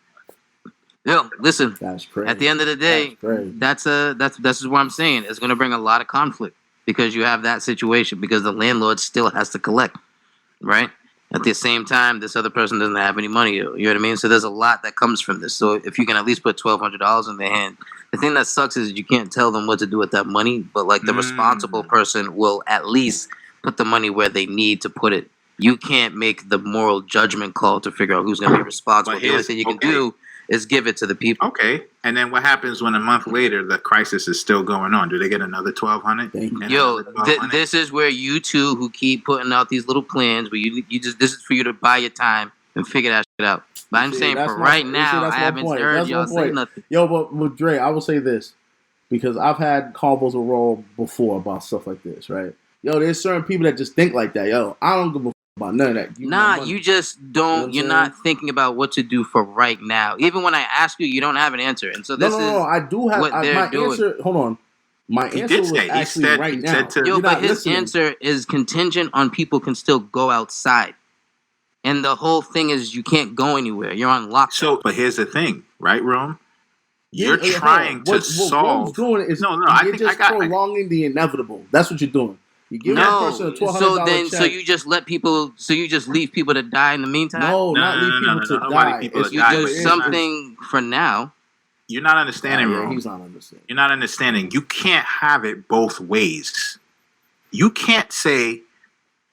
Yo, listen. That's crazy. At the end of the day, that's what I'm saying. It's going to bring a lot of conflict because you have that situation because the landlord still has to collect, right? At the same time, this other person doesn't have any money. You know what I mean? So there's a lot that comes from this. So if you can at least put $1,200 in their hand, the thing that sucks is you can't tell them what to do with that money. But like the responsible person will at least put the money where they need to put it. You can't make the moral judgment call to figure out who's going to be responsible. The only thing you can do is give it to the people. Okay. And then what happens when a month later the crisis is still going on? Do they get another $1,200? Yo, this is where you two who keep putting out these little plans where you just this is for you to buy your time and figure that shit out. But I'm saying for right now, I haven't heard y'all say nothing. Yo, but with Dre, I will say this because I've had combos with Roll before about stuff like this, right? Yo, there's certain people that just think like that. Yo, I don't give a about none of that. You just don't. You're not thinking about what to do for right now. Even when I ask you, you don't have an answer. And so this is I do have what they're my doing. Answer. Hold on, my answer was actually right now. Yo, but his answer is contingent on people can still go outside, and the whole thing is you can't go anywhere. You're on lockdown. So, but here's the thing, right, Rome? You're trying to solve. What doing is you're just prolonging the inevitable. That's what you're doing. You give that person a $1,200 check. So you just let people. So you just leave people to die in the meantime. No, not leave people to die. If you do something for now. You're not understanding, Rome. He's not understanding. You're not understanding. You can't have it both ways. You can't say,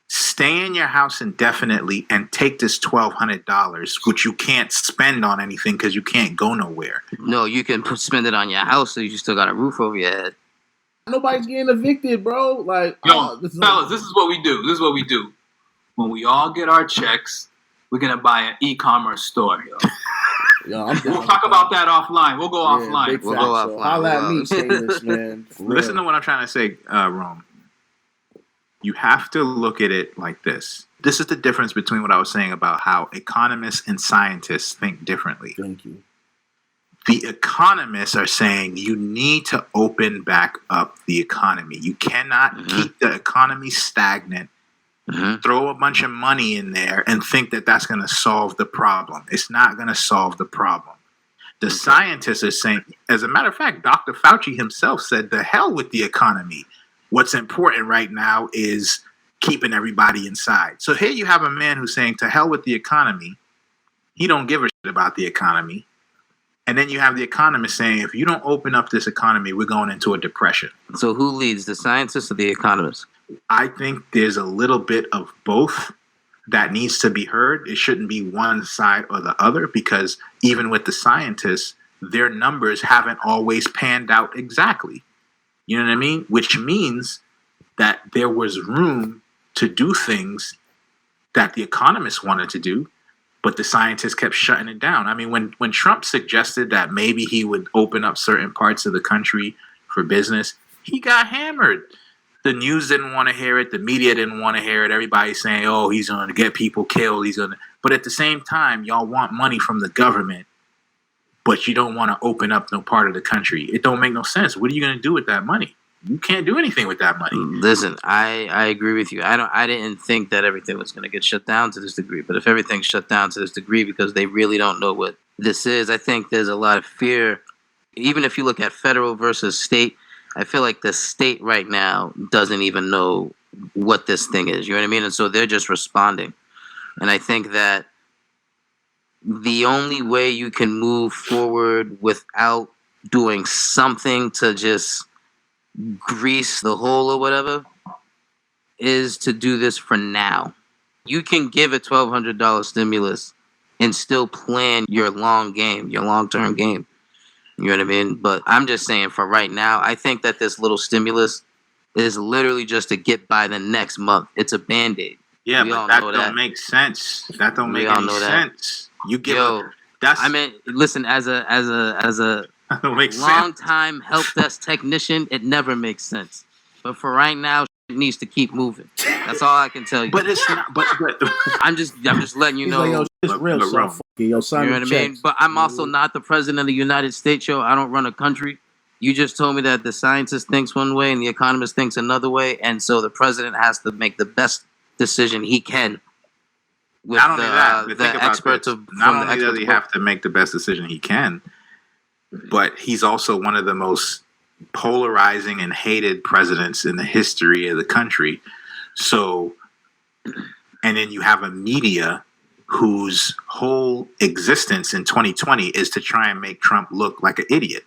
stay in your house indefinitely and take this $1,200, which you can't spend on anything because you can't go nowhere. No, you can spend it on your house so you still got a roof over your head. Nobody's getting evicted, bro. Like, fellas, this is what we do. This is what we do. When we all get our checks, we're gonna buy an e-commerce store, yo. We'll talk about that offline. We'll go offline. We'll go offline. Holla at me, Shameless, man. Listen to what I'm trying to say, Rome. You have to look at it like this. This is the difference between what I was saying about how economists and scientists think differently. Thank you. The economists are saying you need to open back up the economy. You cannot keep the economy stagnant, throw a bunch of money in there, and think that that's going to solve the problem. It's not going to solve the problem. The scientists are saying, as a matter of fact, Dr. Fauci himself said, the hell with the economy. What's important right now is keeping everybody inside. So here you have a man who's saying, to hell with the economy. He don't give a shit about the economy. And then you have the economists saying, if you don't open up this economy, we're going into a depression. So who leads, the scientists or the economists? I think there's a little bit of both that needs to be heard. It shouldn't be one side or the other, because even with the scientists, their numbers haven't always panned out exactly. You know what I mean? Which means that there was room to do things that the economists wanted to do, but the scientists kept shutting it down. I mean, when Trump suggested that maybe he would open up certain parts of the country for business, he got hammered. The news didn't want to hear it. The media didn't want to hear it. Everybody's saying, oh, he's going to get people killed. But at the same time, y'all want money from the government, but you don't want to open up no part of the country. It don't make no sense. What are you going to do with that money? You can't do anything with that money. Listen, I agree with you. I didn't think that everything was going to get shut down to this degree. But if everything's shut down to this degree because they really don't know what this is, I think there's a lot of fear. Even if you look at federal versus state, I feel like the state right now doesn't even know what this thing is. You know what I mean? And so they're just responding. And I think that the only way you can move forward without doing something to just grease the hole or whatever is to do this for now. You can give a $1,200 stimulus and still plan your long game, your long-term game. You know what I mean? But I'm just saying for right now, I think that this little stimulus is literally just to get by the next month. It's a Band-Aid. Yeah, but that don't make sense. That don't make any sense. You give listen, as a long-time help desk technician, it never makes sense. But for right now, it needs to keep moving. That's all I can tell you. But it's not. But I'm just letting you know. Like, yo, it's real, son. Yo, you know what I mean? But I'm also not the president of the United States, yo. I don't run a country. You just told me that the scientist thinks one way and the economist thinks another way, and so the president has to make the best decision he can. With not only that, the experts of not only does he have to make the best decision he can, but he's also one of the most polarizing and hated presidents in the history of the country. So, and then you have a media whose whole existence in 2020 is to try and make Trump look like an idiot.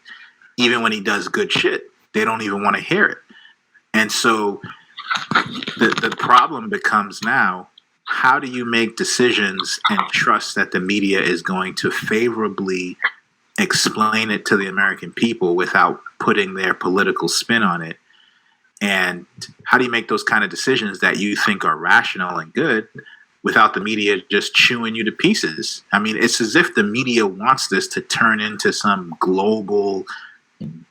Even when he does good shit, they don't even want to hear it. And so the problem becomes now, how do you make decisions and trust that the media is going to favorably explain it to the American people without putting their political spin on it? And how do you make those kind of decisions that you think are rational and good without the media just chewing you to pieces? I mean, it's as if the media wants this to turn into some global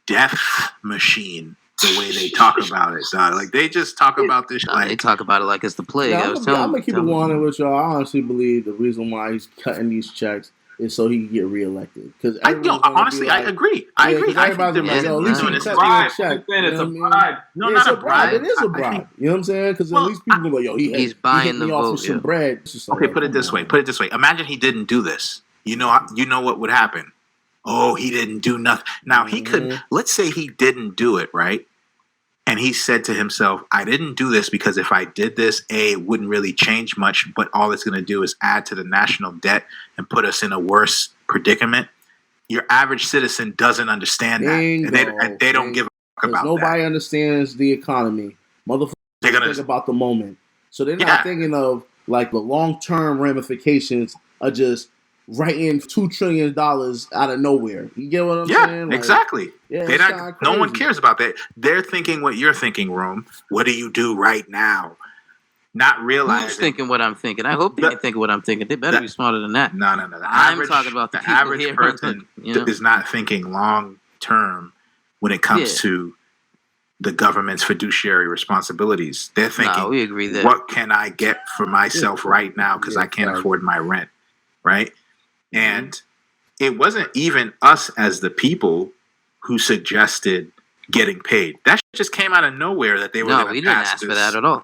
death machine, the way they talk about it. Like, they just talk about this like... They talk about it like it's the plague. I'm going to keep it 100 with y'all. I honestly believe the reason why he's cutting these checks is so he can get reelected. Honestly, I agree. I agree. I think it's a bribe. It's a bribe. No, not a bribe. It is a bribe. You know what I'm saying? Because at least people go, yo, he's buying the vote. Some bread. Okay, put it this way. Imagine he didn't do this. You know what would happen? Oh, he didn't do nothing. Now, he could, let's say he didn't do it, right? And he said to himself, I didn't do this because if I did this, it wouldn't really change much, but all it's going to do is add to the national debt and put us in a worse predicament. Your average citizen doesn't understand that. And they don't give a fuck about nobody understands the economy. Motherfuckers think about the moment. So they're not thinking of like the long-term ramifications of just writing $2 trillion out of nowhere. You get what I'm saying? Like, exactly. Yeah, no one cares about that. They're thinking what you're thinking, Rome. What do you do right now? Not realizing. Who's thinking what I'm thinking? I hope they can think what I'm thinking. They better be smarter than that. No. I'm talking about the average person is not thinking long term when it comes to the government's fiduciary responsibilities. They're thinking, we agree there. What can I get for myself right now because I can't afford my rent, right? And it wasn't even us as the people who suggested getting paid. That just came out of nowhere that they were going to pass. No, we didn't ask for that at all.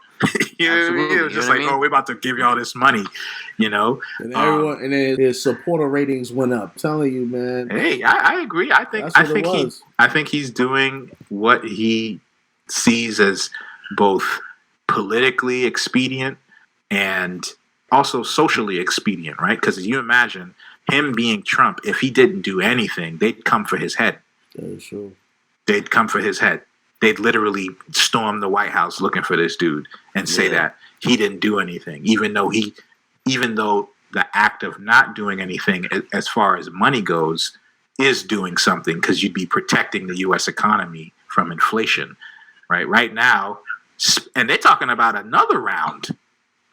It was just like, we're about to give you all this money, And everyone, and then his supporter ratings went up. I'm telling you, man. Hey, I agree. I think he's doing what he sees as both politically expedient and also socially expedient, right? Because you imagine him being Trump, if he didn't do anything, they'd come for his head. That is true. They'd come for his head. They'd literally storm the White House looking for this dude and say that he didn't do anything, even though the act of not doing anything, as far as money goes, is doing something, because you'd be protecting the U.S. economy from inflation, right? Right now, and they're talking about another round.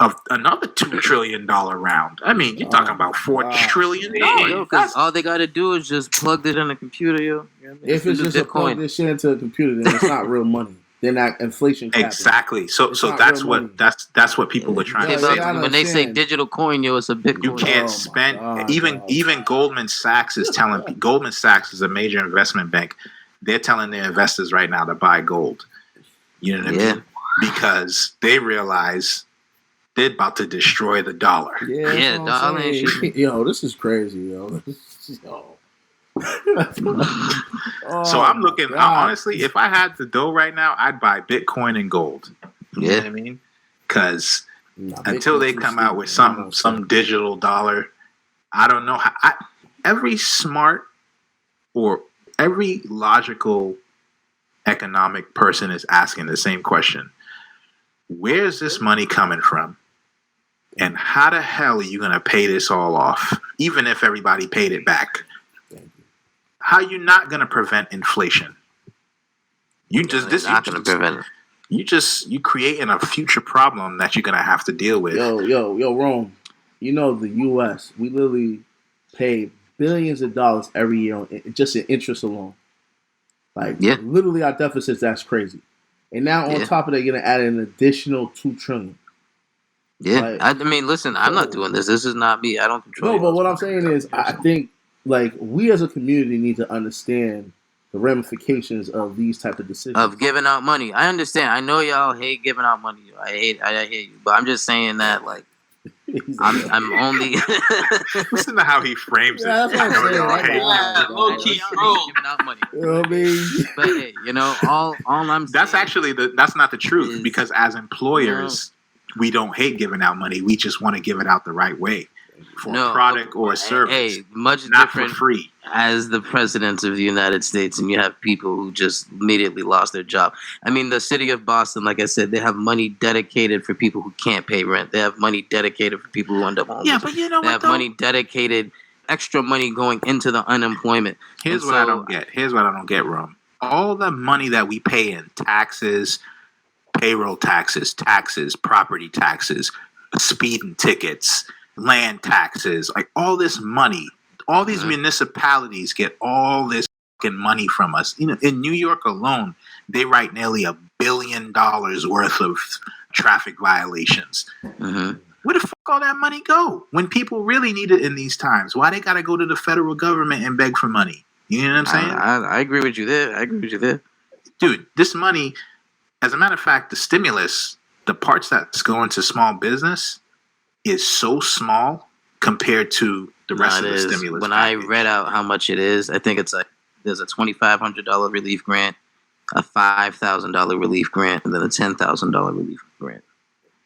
Of another $2 trillion round. I mean, you're talking about $4 trillion. Because all they got to do is just plug it in a computer, yo. If it's just plug this shit into a computer, then it's not real money. They're not inflation capping. Exactly. So that's what people are trying to say. When they say digital coin, yo, it's a Bitcoin. You can't spend. Even Goldman Sachs is telling. Goldman Sachs is a major investment bank. They're telling their investors right now to buy gold. You know what I mean? Because they realize they're about to destroy the dollar. Dollar. Yo, this is crazy, yo. So I'm looking. Honestly, if I had the dough right now, I'd buy Bitcoin and gold. You know what I mean? Because until they come out with some digital dollar, I don't know how. Every smart or every logical economic person is asking the same question: where's this money coming from? And how the hell are you going to pay this all off, even if everybody paid it back? How are you not going to prevent inflation? You're creating a future problem that you're going to have to deal with. Yo, Rome. The U.S., we literally pay billions of dollars every year just in interest alone. Literally our deficits, that's crazy. And now on top of that, you're going to add an additional $2 trillion. Yeah, I mean, listen, I'm not doing this. This is not me. I don't control. No, but what I'm saying is, I think we as a community need to understand the ramifications of these type of decisions. Of giving out money. I understand. I know y'all hate giving out money. I hear you. But I'm just saying that, like, I'm only... Listen to how he frames it. That's what I'm saying. Low key, bro. Giving out money. You know what I mean? But hey, all I'm saying... That's not the truth, because as employers, we don't hate giving out money. We just want to give it out the right way for a product or a service. Hey, much not different for free. As the president of the United States, and you have people who just immediately lost their job. I mean, the city of Boston, like I said, they have money dedicated for people who can't pay rent. They have money dedicated for people who end up homeless. Yeah, but you know they have money dedicated, extra money going into the unemployment. Here's what I don't get, Rum. All the money that we pay in taxes, payroll taxes, property taxes, speeding tickets, land taxes, like all this money, all these municipalities get all this fucking money from us. You know, in New York alone, they write nearly $1 billion worth of traffic violations. Mm-hmm. Where the fuck all that money go when people really need it in these times? Why they gotta go to the federal government and beg for money? You know what I'm saying? I agree with you there. Dude, this money, as a matter of fact, the stimulus, the parts that's going to small business is so small compared to the rest of the stimulus. When package. I read out how much it is, I think it's like there's a $2,500 relief grant, a $5,000 relief grant, and then a $10,000 relief grant.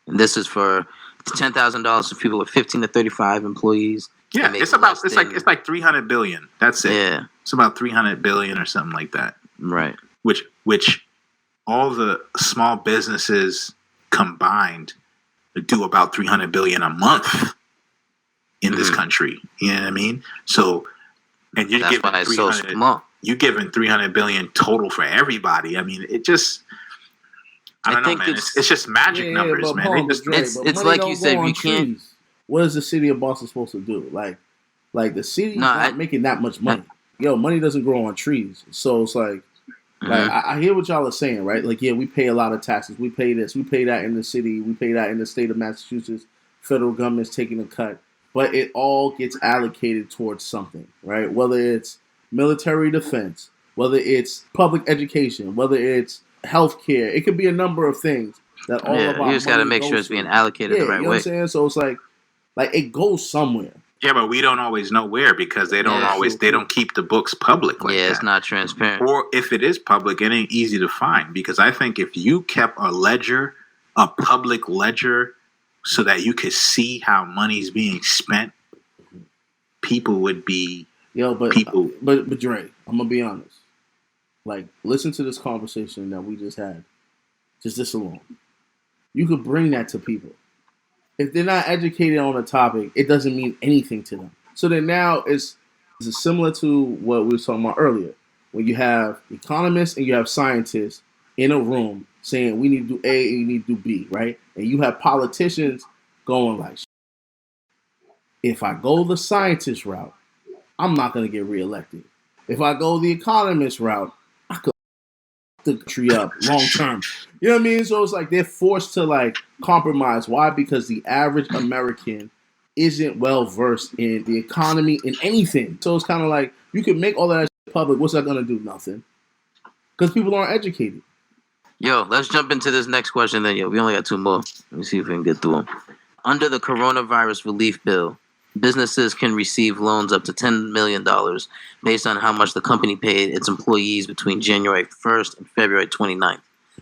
And this is for $10,000 for people with 15 to 35 employees. Yeah, it's like $300 billion. That's it. Yeah, it's about $300 billion or something like that. Right. Which all the small businesses combined do about $300 billion a month in this country. You know what I mean? So, and you're giving you're giving $300 billion total for everybody. I mean, it just. I don't know, man. It's just magic numbers, man. It's like you said, you can't. What is the city of Boston supposed to do? Like the city's not making that much money. Money doesn't grow on trees. So it's like I hear what y'all are saying, right? Like, yeah, we pay a lot of taxes. We pay this. We pay that in the city. We pay that in the state of Massachusetts. Federal government's taking a cut. But it all gets allocated towards something, right? Whether it's military defense, whether it's public education, whether it's healthcare. It could be a number of things that all of our you just got to make sure it's being allocated the right way. You know what I'm saying? So it's like it goes somewhere. Yeah, but we don't always know where because they don't they don't keep the books public like that. It's not transparent. Or if it is public, it ain't easy to find because I think if you kept a public ledger so that you could see how money's being spent, people would be But Dre, I'm gonna be honest. Like, listen to this conversation that we just had. Just this alone. You could bring that to people. If they're not educated on a topic, it doesn't mean anything to them. So then now it's similar to what we were talking about earlier. When you have economists and you have scientists in a room saying we need to do A and you need to do B, right? And you have politicians going like, if I go the scientist route, I'm not going to get reelected. If I go the economist route, I could the tree up long term. You know what I mean? So it's like they're forced to compromise. Why? Because the average American isn't well versed in the economy, in anything. So it's kind of like you can make all that shit public. What's that going to do? Nothing. Because people aren't educated. Yo, let's jump into this next question then. We only got two more. Let me see if we can get through them. Under the coronavirus relief bill, businesses can receive loans up to $10 million based on how much the company paid its employees between January 1st and February 29th.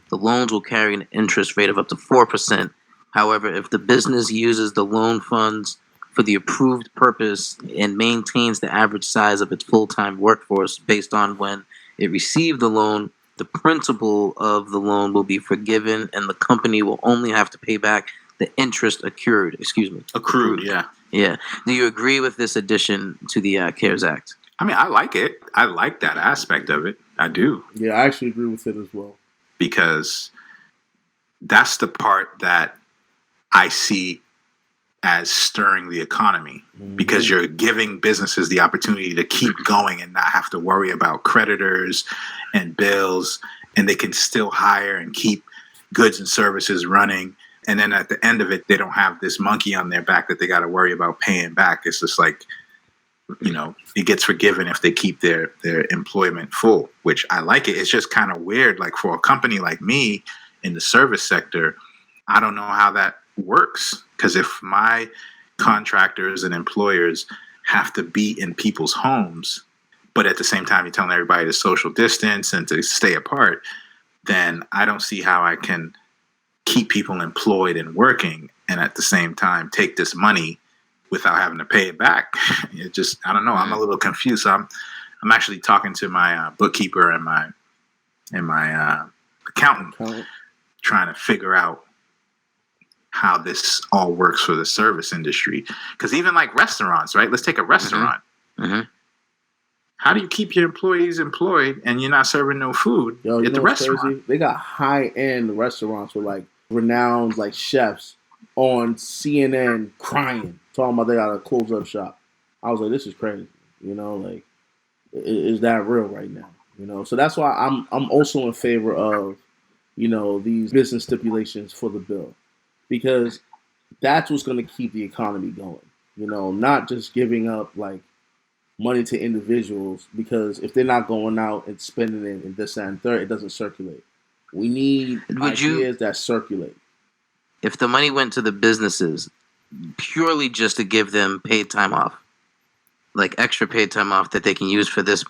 The loans will carry an interest rate of up to 4%. However, if the business uses the loan funds for the approved purpose and maintains the average size of its full-time workforce based on when it received the loan, the principal of the loan will be forgiven and the company will only have to pay back the interest accrued. Accrued, yeah. Yeah. Do you agree with this addition to the CARES Act? I mean, I like it. I like that aspect of it. I do. Yeah, I actually agree with it as well. Because that's the part that I see as stirring the economy. Mm-hmm. Because you're giving businesses the opportunity to keep going and not have to worry about creditors and bills. And they can still hire and keep goods and services running. And then at the end of it, they don't have this monkey on their back that they got to worry about paying back. It's just like, it gets forgiven if they keep their employment full, which I like it. It's just kind of weird. Like for a company like me in the service sector, I don't know how that works, because if my contractors and employers have to be in people's homes, but at the same time you're telling everybody to social distance and to stay apart, then I don't see how I can keep people employed and working and at the same time take this money without having to pay it back. It just, I don't know. I'm a little confused. So I'm actually talking to my bookkeeper and my accountant, trying to figure out how this all works for the service industry. Because even like restaurants, right? Let's take a restaurant. Mm-hmm. How do you keep your employees employed and you're not serving no food at the restaurant? Crazy? They got high-end restaurants with like renowned like chefs on CNN crying, talking about they got to close up shop. I was like, this is crazy. Like, is that real right now? So that's why I'm also in favor of, these business stipulations for the bill, because that's what's going to keep the economy going. Not just giving up like money to individuals, because if they're not going out and spending it and this, that, and third, it doesn't circulate. We need ideas that circulate. If the money went to the businesses purely just to give them paid time off, like extra paid time off that they can use for this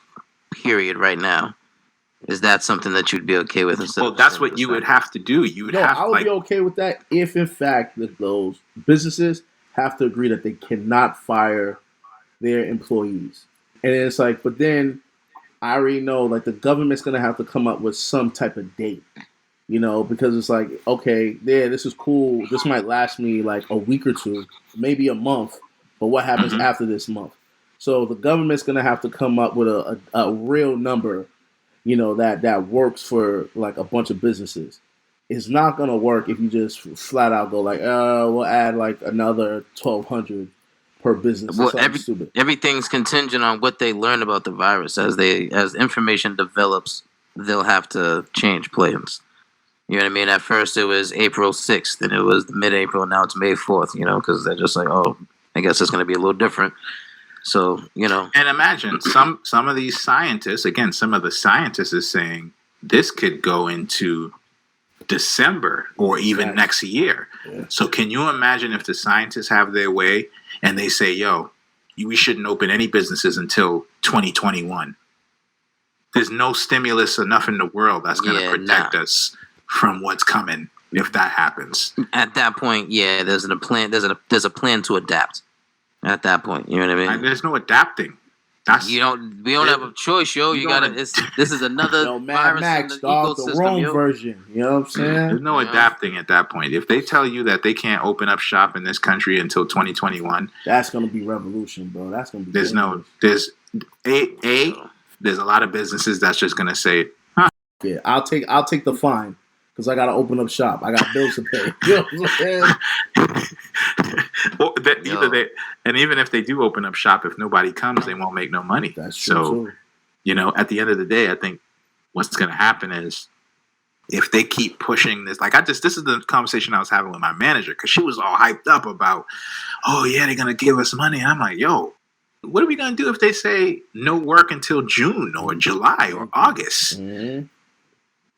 period right now, is that something that you'd be okay with? Well, that's what you would have to do. I would be okay with that if, in fact, that those businesses have to agree that they cannot fire their employees. And it's like, but then I already know like the government's going to have to come up with some type of date, because it's like, okay, this is cool. This might last me like a week or two, maybe a month, but what happens after this month? So the government's going to have to come up with a real number, that works for like a bunch of businesses. It's not going to work if you just flat out go like, we'll add like another 1,200 per business. Well, everything's contingent on what they learn about the virus. As information develops, they'll have to change plans. You know what I mean? At first it was April 6th, and it was mid-April, and now it's May 4th, because they're just like, oh, I guess it's going to be a little different. So, And imagine some of these scientists, again, some of the scientists is saying this could go into December or even next year. Yeah. So can you imagine if the scientists have their way and they say, yo, we shouldn't open any businesses until 2021. There's no stimulus enough in the world that's going to protect us from what's coming if that happens. At that point, there's a plan. There's a plan to adapt. At that point, you know what I mean? There's no adapting. We don't have a choice, yo. You gotta. This is another Mad virus Max, in the dog, ecosystem, the Rome version. You know what I'm saying? There's no adapting at that point. If they tell you that they can't open up shop in this country until 2021, that's gonna be revolution, bro. That's gonna be. There's a lot of businesses that's just gonna say, huh. Yeah, I'll take the fine. Because I got to open up shop. I got bills to pay. You know what I'm saying? And even if they do open up shop, if nobody comes, they won't make no money. That's true. So, at the end of the day, I think what's going to happen is if they keep pushing this, this is the conversation I was having with my manager, because she was all hyped up about, oh, yeah, they're going to give us money. I'm like, yo, what are we going to do if they say no work until June or July or August? Mm-hmm.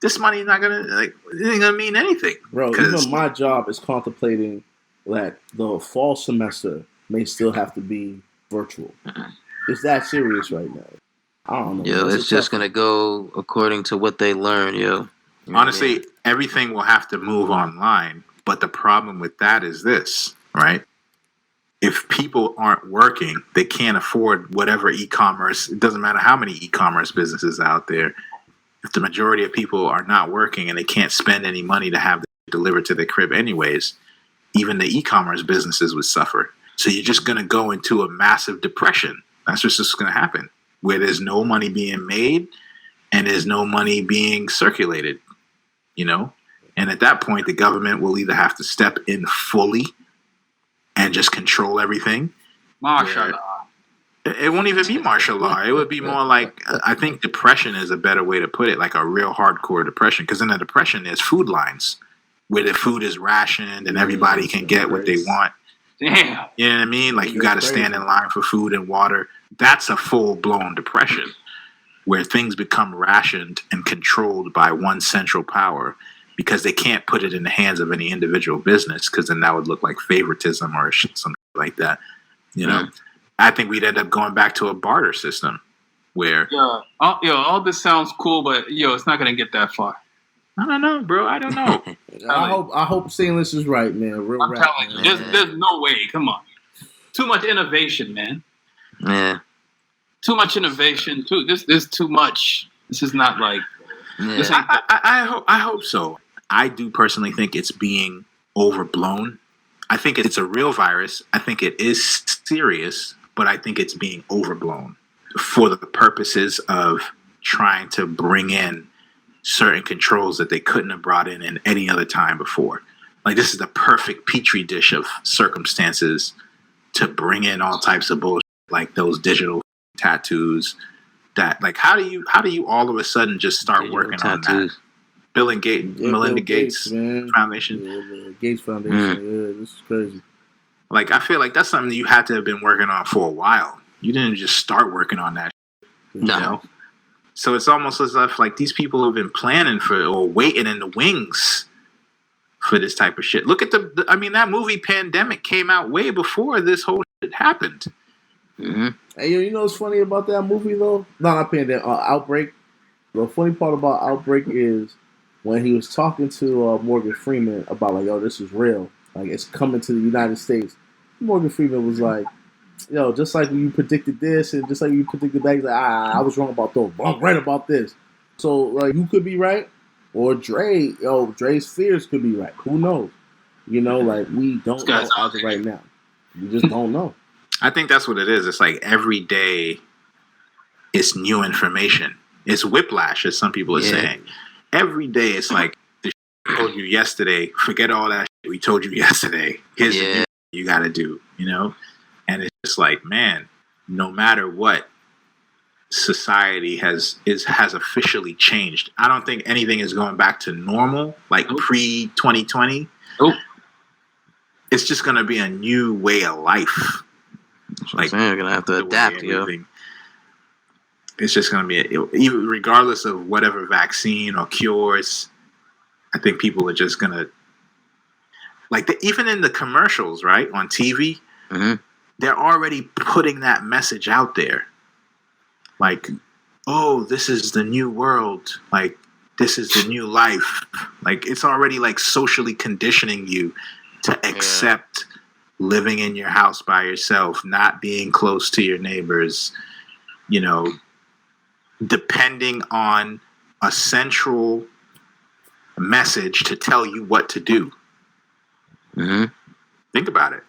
This money is not gonna it ain't gonna mean anything, bro. Even my job is contemplating that the fall semester may still have to be virtual. It's that serious right now. I don't know. Yo, it's just gonna go according to what they learn, yo. Honestly, everything will have to move online. But the problem with that is this, right? If people aren't working, they can't afford whatever e-commerce. It doesn't matter how many e-commerce businesses out there. If the majority of people are not working and they can't spend any money to have it delivered to their crib anyways, even the e-commerce businesses would suffer. So you're just going to go into a massive depression. That's just going to happen, where there's no money being made and there's no money being circulated, And at that point, the government will either have to step in fully and just control everything. Martial law. It won't even be martial law. It would be more like, I think depression is a better way to put it, like a real hardcore depression. Because in a depression, there's food lines where the food is rationed and everybody can get what they want. Damn. You know what I mean? Like you got to stand in line for food and water. that's a full-blown depression where things become rationed and controlled by one central power because they can't put it in the hands of any individual business, because then that would look like favoritism or something like that. I think we'd end up going back to a barter system where all this sounds cool, but it's not gonna get that far. I don't know, bro. I don't know. I hope Stainless is right, man. I'm telling you, there's no way. Come on, too much innovation, man. Yeah, too much innovation. There's too much. This is not like. yeah. I hope so. I do personally think it's being overblown. I think it's a real virus. I think it is serious, but I think it's being overblown for the purposes of trying to bring in certain controls that they couldn't have brought in any other time before. Like, this is the perfect petri dish of circumstances to bring in all types of bullshit, like those digital tattoos. That, like, how do you all of a sudden just start digital working tattoos on that? Bill and Melinda Gates Foundation. Yeah, Gates Foundation. Yeah, this is crazy. Like, I feel like that's something that you had to have been working on for a while. You didn't just start working on that. No. So it's almost as if like these people have been planning for or waiting in the wings for this type of shit. Look at that movie Pandemic came out way before this whole shit happened. Mm-hmm. Hey, you know what's funny about that movie though? No, not Pandemic. Outbreak. The funny part about Outbreak is when he was talking to Morgan Freeman about like, yo, this is real. Like, it's coming to the United States. Morgan Freeman was like, yo, just like you predicted this and just like you predicted that, he's like, I was wrong about those, but I'm right about this. So, like, you could be right, or Dre's fears could be right. Who knows? Like, we don't know as of right now. We just don't know. I think that's what it is. It's like every day it's new information. It's whiplash, as some people are saying. Every day it's like, the shit we told you yesterday, forget all that shit we told you yesterday. Here's the new shit you got to do, And it's just like, man, no matter what, society has officially changed. I don't think anything is going back to normal, like pre-2020. Nope. It's just going to be a new way of life. Like, you're going to have to adapt, It's just going to be, even regardless of whatever vaccine or cures, I think people are just going to, like, even in the commercials, right, on TV, they're already putting that message out there. Like, oh, this is the new world. Like, this is the new life. Like, it's already, like, socially conditioning you to accept living in your house by yourself, not being close to your neighbors, depending on a central message to tell you what to do. Think about it.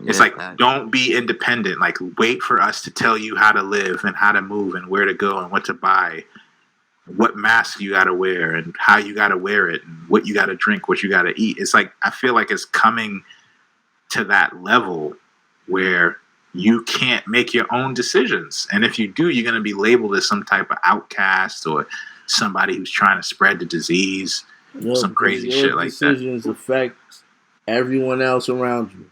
It's like, don't be independent. Like, wait for us to tell you how to live and how to move and where to go and what to buy, what mask you got to wear and how you got to wear it and what you got to drink, what you got to eat. It's like, I feel like it's coming to that level where you can't make your own decisions. And if you do, you're going to be labeled as some type of outcast or somebody who's trying to spread the disease, some crazy shit like that. Decisions affect everyone else around you.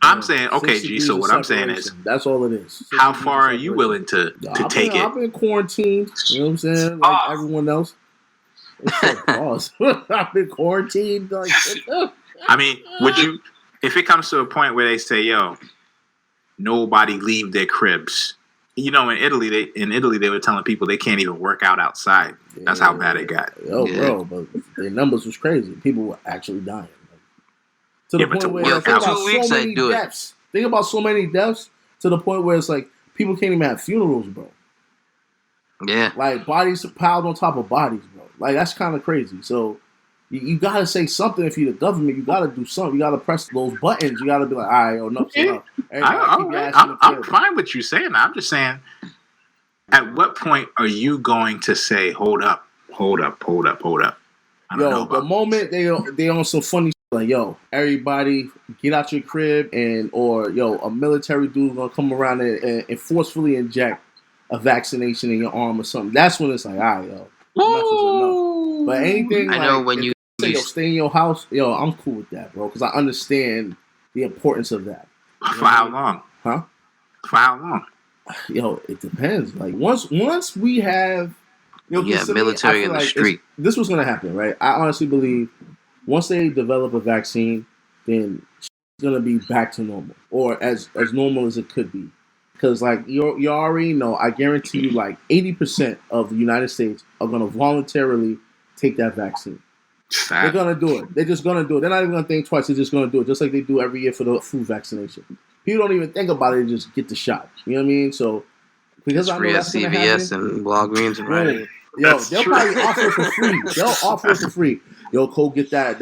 I'm saying, okay, G, so what I'm saying is, that's all it is. How far are you willing to take it? I've been quarantined, you know what I'm saying? Like everyone else. I've been quarantined. Like, I mean, would you, if it comes to a point where they say, yo, nobody leave their cribs. In Italy, they were telling people they can't even work out outside. That's how bad it got. Bro, but their numbers was crazy. People were actually dying. To the point where think about so many deaths to the point where it's like people can't even have funerals, bro. Yeah. Like, bodies piled on top of bodies, bro. Like, that's kind of crazy. So you gotta say something. If you're the government, you gotta do something. You gotta press those buttons. You gotta be like, all right, enough's enough. I'm fine with you saying that. I'm just saying, at what point are you going to say, hold up? The moment they on some funny shit, like, yo, everybody get out your crib or a military dude gonna come around and forcefully inject a vaccination in your arm or something. That's when it's like, all right, enough is enough. But anything I know when you say, stay in your house, I'm cool with that, bro, because I understand the importance of that. For how long? Huh? For how long? Yo, it depends. Like once we have, military in the street. This was gonna happen, right? I honestly believe once they develop a vaccine, then it's gonna be back to normal, or as normal as it could be. Because like you already know, I guarantee you, like 80% of the United States are gonna voluntarily take that vaccine. They're gonna do it. They're just gonna do it. They're not even gonna think twice. They're just gonna do it, just like they do every year for the flu vaccination. People don't even think about it; they just get the shot. You know what I mean? So because I know that's gonna CVS happen, and Walgreens and Rite. Yo, they'll probably offer it for free. They'll offer it for free. Yo, go get that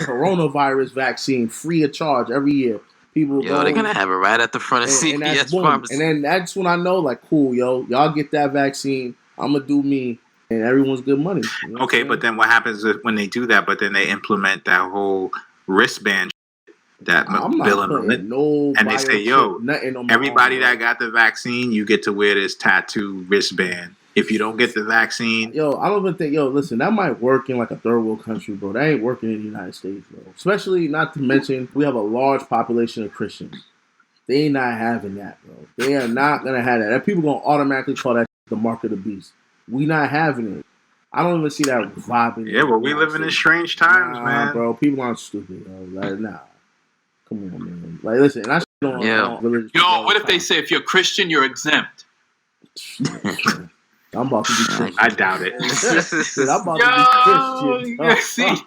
coronavirus vaccine free of charge every year. People go, they're gonna have it right at the front of CVS pharmacy. And then that's when I know, like, cool, yo, y'all get that vaccine. I'm gonna do me. And everyone's good money. You know okay, but then what happens when they do that? But then they implement that whole wristband that Bill and Melinda, and they say, "Yo, everybody that got the vaccine, you get to wear this tattoo wristband. If you don't get the vaccine, I don't even think, listen, that might work in like a third world country, bro. That ain't working in the United States, bro. Especially, not to mention, we have a large population of Christians. They ain't not having that, bro. They are not gonna have that. That people gonna automatically call that the mark of the beast. We not having it. I don't even see that vibing. Yeah, but we living in strange times, man. Bro, people aren't stupid, bro. Like, nah. Come on, man. Like, listen, and I don't religious. What if they say if you're Christian, you're exempt? I'm about to be Christian. I doubt it. I'm about to be Christian.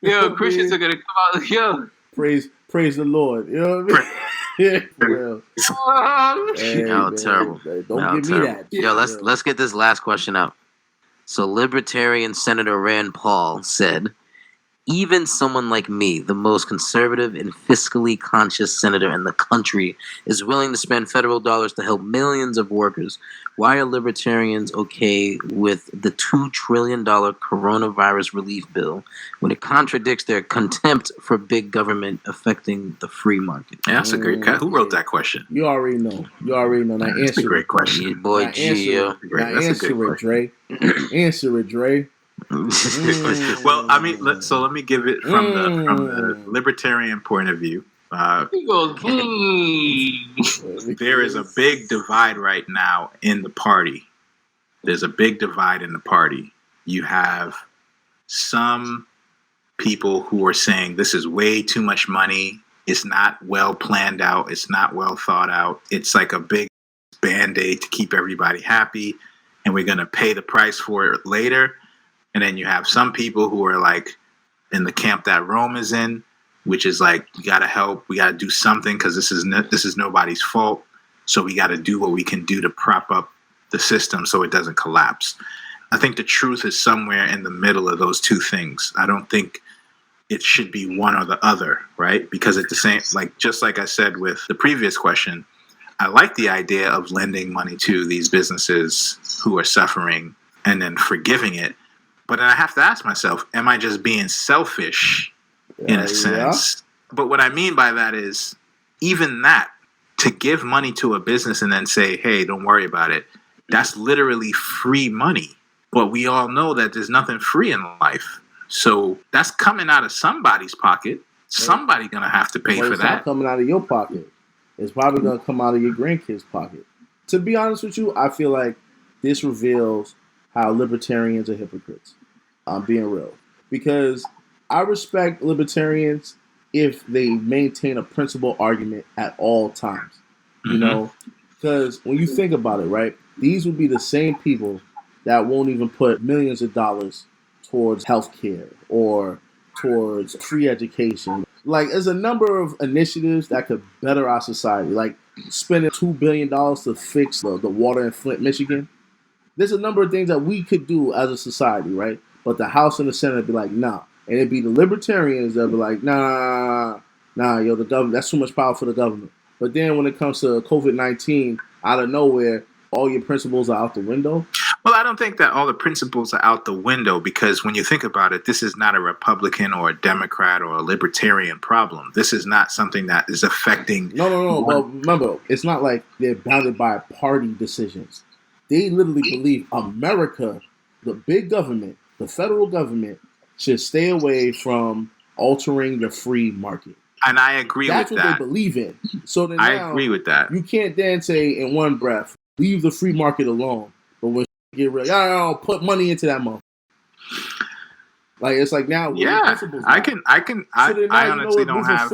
Yo, Christians are gonna come out. Yo, praise the Lord. You know what I mean? Yeah, for real. Terrible. Don't give me that. Yo, let's get this last question out. So, Libertarian Senator Rand Paul said, "Even someone like me, the most conservative and fiscally conscious senator in the country, is willing to spend federal dollars to help millions of workers. Why are libertarians okay with the $2 trillion coronavirus relief bill when it contradicts their contempt for big government affecting the free market?" Yeah, that's a great question. Who wrote that question? You already know. Now that's a great question. Yeah, boy, answer it, Dre. Answer it, Dre. Well, I mean, let me give it from the libertarian point of view. he goes, There is a big divide right now in the party. There's a big divide in the party. You have some people who are saying this is way too much money. It's not well planned out. It's not well thought out. It's like a big Band-Aid to keep everybody happy, and we're going to pay the price for it later. And then you have some people who are like in the camp that Rome is in, which is like, you got to help. We got to do something because this is nobody's fault. So we got to do what we can do to prop up the system so it doesn't collapse. I think the truth is somewhere in the middle of those two things. I don't think it should be one or the other, right? Because at the same, just like I said with the previous question, I like the idea of lending money to these businesses who are suffering and then forgiving it. But then I have to ask myself, am I just being selfish in a sense? But what I mean by that is, even that, to give money to a business and then say, hey, don't worry about it, that's literally free money. But we all know that there's nothing free in life. So that's coming out of somebody's pocket. Somebody's going to have to pay for that. It's not coming out of your pocket. It's probably going to come out of your grandkids' pocket. To be honest with you, I feel like this reveals how libertarians are hypocrites. I'm being real. Because I respect libertarians if they maintain a principled argument at all times. You know? Because when you think about it, right? These would be the same people that won't even put millions of dollars towards healthcare or towards free education. Like, there's a number of initiatives that could better our society. Like, spending $2 billion to fix the water in Flint, Michigan. There's a number of things that we could do as a society, right? But the House and the Senate would be like, nah. And it'd be the libertarians that would be like, nah, the government, that's too much power for the government. But then when it comes to COVID-19, out of nowhere, all your principles are out the window. Well, I don't think that all the principles are out the window, because when you think about it, this is not a Republican or a Democrat or a libertarian problem. This is not something that is affecting... No. Well, remember, it's not like they're bounded by party decisions. They literally believe America, the big government, the federal government, should stay away from altering the free market. And I agree with that. That's what they believe in. So then I agree with that. You can't then say in one breath, leave the free market alone. But when you get real, y'all put money into that month. Like it's like now, I honestly don't have.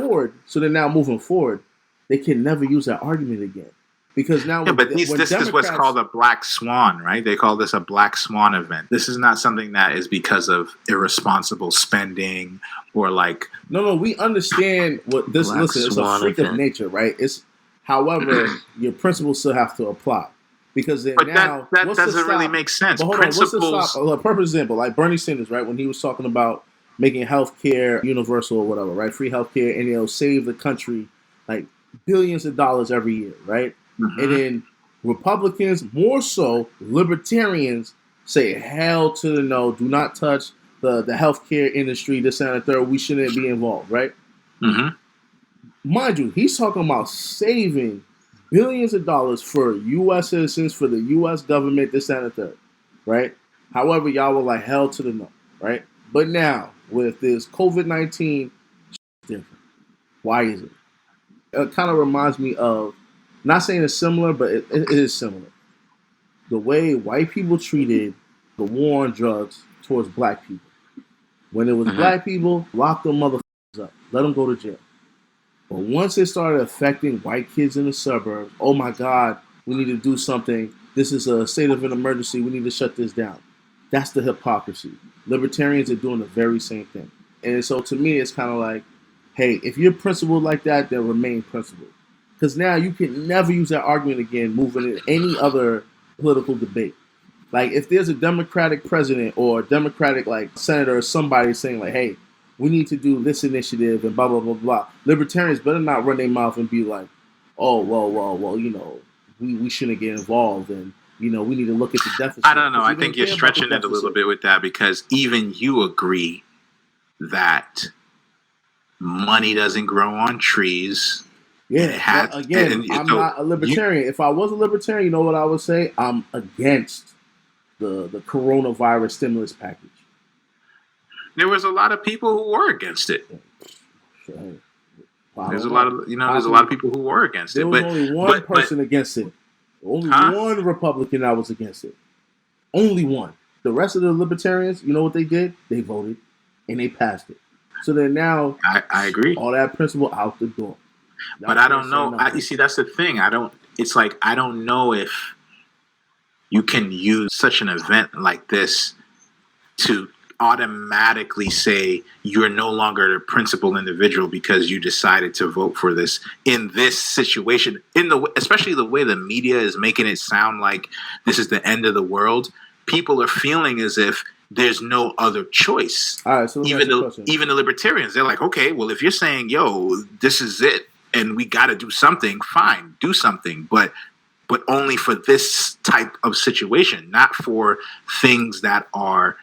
So then now moving forward, they can never use that argument again because now. Yeah, but this is what's called a black swan, right? They call this a black swan event. This is not something that is because of irresponsible spending or like. No, we understand what this. Listen, it's a freak of nature, right? It's, however, your principles still have to apply. Because then now that doesn't really make sense. But hold on, what's the stop? A perfect example, like Bernie Sanders, right? When he was talking about making healthcare universal or whatever, right? Free healthcare, and it'll save the country like billions of dollars every year, right? Mm-hmm. And then Republicans, more so libertarians, say hell to the no. Do not touch the healthcare industry. This and the third. We shouldn't be involved, right? Mm-hmm. Mind you, he's talking about saving billions of dollars for U.S. citizens, for the U.S. government, this and the third, right? However, y'all were like hell to the no, right? But now, with this COVID-19, different. Why is it? It kind of reminds me of, not saying it's similar, but it is similar. The way white people treated the war on drugs towards black people. When it was black people, lock them motherfuckers up. Let them go to jail. But once it started affecting white kids in the suburbs, oh my God, we need to do something. This is a state of an emergency. We need to shut this down. That's the hypocrisy. Libertarians are doing the very same thing. And so to me, it's kind of like, hey, if you're principled like that, then remain principled. Because now you can never use that argument again moving in any other political debate. Like if there's a Democratic president or a Democratic like senator or somebody saying like, hey, we need to do this initiative and blah, blah, blah, blah. Libertarians better not run their mouth and be like, oh, well, you know, we shouldn't get involved and, you know, we need to look at the deficit. I don't know. I think you're stretching it a little bit with that because even you agree that money doesn't grow on trees. Yeah, I'm not a libertarian. If I was a libertarian, you know what I would say? I'm against the coronavirus stimulus package. There was a lot of people who were against it. There's a lot of people who were against it. There was only one person against it. Only one Republican that was against it. Only one. The rest of the libertarians, you know what they did? They voted and they passed it. So then now, I agree. All that principle out the door. But I don't know. You see, that's the thing. It's like I don't know if you can use such an event like this to automatically say you're no longer a principled individual because you decided to vote for this in this situation, especially the way the media is making it sound like this is the end of the world. People are feeling as if there's no other choice. All right, so even the libertarians, they're like, okay, well, if you're saying, yo, this is it and we got to do something, fine, do something, but only for this type of situation, not for things that are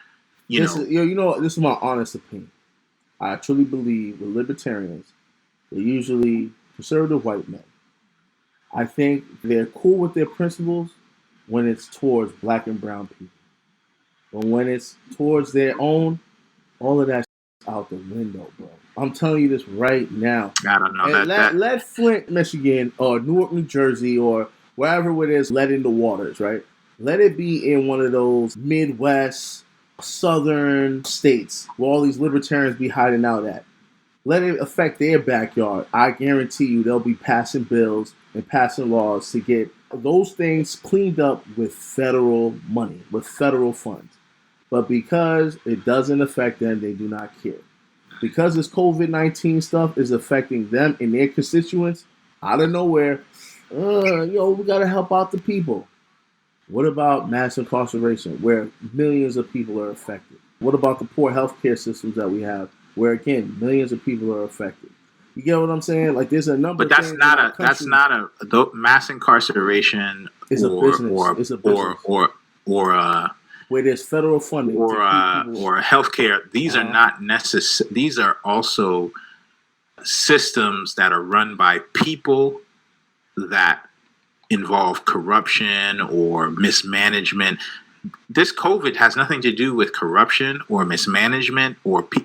This is my honest opinion. I truly believe the libertarians, they're usually conservative white men. I think they're cool with their principles when it's towards black and brown people. But when it's towards their own, all of that out the window, bro. I'm telling you this right now. I don't know. Let Flint, Michigan, or Newark, New Jersey, or wherever it is, let in the waters, right? Let it be in one of those Midwest, southern states where all these libertarians be hiding out at. Let it affect their backyard. I guarantee you they'll be passing bills and passing laws to get those things cleaned up with federal money, with federal funds. But because it doesn't affect them, they do not care. Because this COVID-19 stuff is affecting them and their constituents, out of nowhere, we gotta help out the people. What about mass incarceration, where millions of people are affected? What about the poor healthcare systems that we have, where again millions of people are affected? You get what I'm saying? Like there's a number. But that's not a mass incarceration is a business. It's a business. or where there's federal funding or healthcare. These are not necessary. These are also systems that are run by people that involve corruption or mismanagement. This COVID has nothing to do with corruption or mismanagement,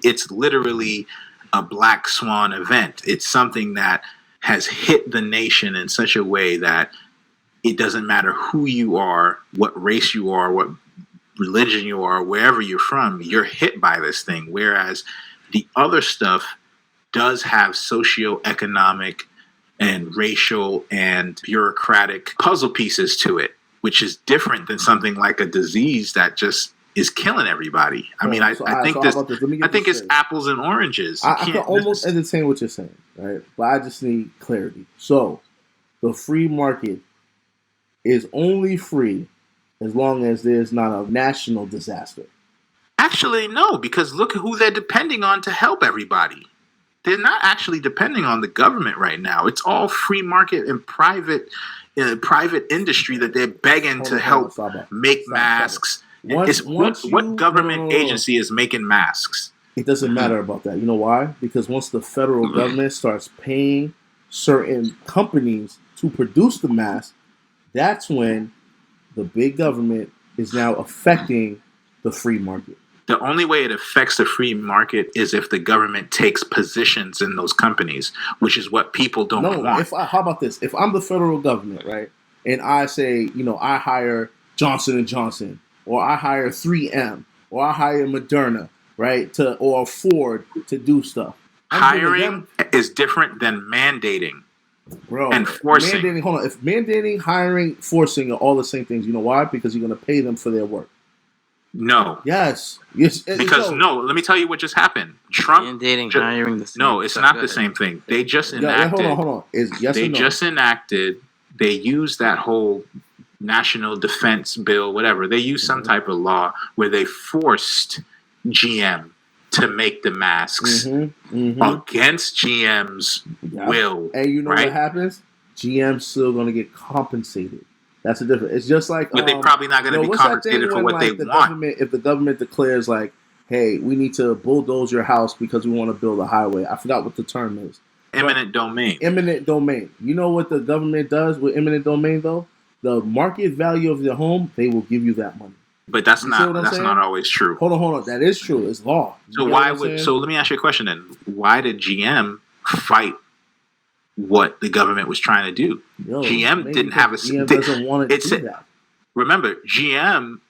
it's literally a black swan event. It's something that has hit the nation in such a way that it doesn't matter who you are, what race you are, what religion you are, wherever you're from, you're hit by this thing. Whereas the other stuff does have socioeconomic and racial and bureaucratic puzzle pieces to it, which is different than something like a disease that just is killing everybody. I mean, I think it's apples and oranges. I can almost entertain what you're saying, right? But I just need clarity. So the free market is only free as long as there's not a national disaster. Actually, no, because look at who they're depending on to help everybody. They're not actually depending on the government right now. It's all free market and private industry that they're begging to help make masks. What government agency is making masks? It doesn't matter about that. You know why? Because once the federal government starts paying certain companies to produce the mask, that's when the big government is now affecting the free market. The only way it affects the free market is if the government takes positions in those companies, which is what people don't want. How about this? If I'm the federal government, right, and I say, I hire Johnson & Johnson, or I hire 3M, or I hire Moderna, right, or Ford to do stuff. Hiring is different than mandating. Bro, and forcing. If mandating, hiring, forcing are all the same things, you know why? Because you're going to pay them for their work. No. Yes. Because let me tell you what just happened. Trump mandating, hiring. The same no, it's not the same thing. They just enacted. Hold on. Just enacted. They used that whole national defense bill, whatever. They used some type of law where they forced GM to make the masks against GM's will. And you know what happens? GM's still going to get compensated. That's the difference. It's just like, but they're probably not going to be compensated for what they want. If the government declares like, "Hey, we need to bulldoze your house because we want to build a highway," I forgot what the term is. Eminent domain. Eminent domain. You know what the government does with eminent domain, though? The market value of your home, they will give you that money. But that's not always true. Hold on. That is true. It's law. So let me ask you a question then. Why did GM fight what the government was trying to do? GM didn't have a... GM doesn't want to do that. Remember, GM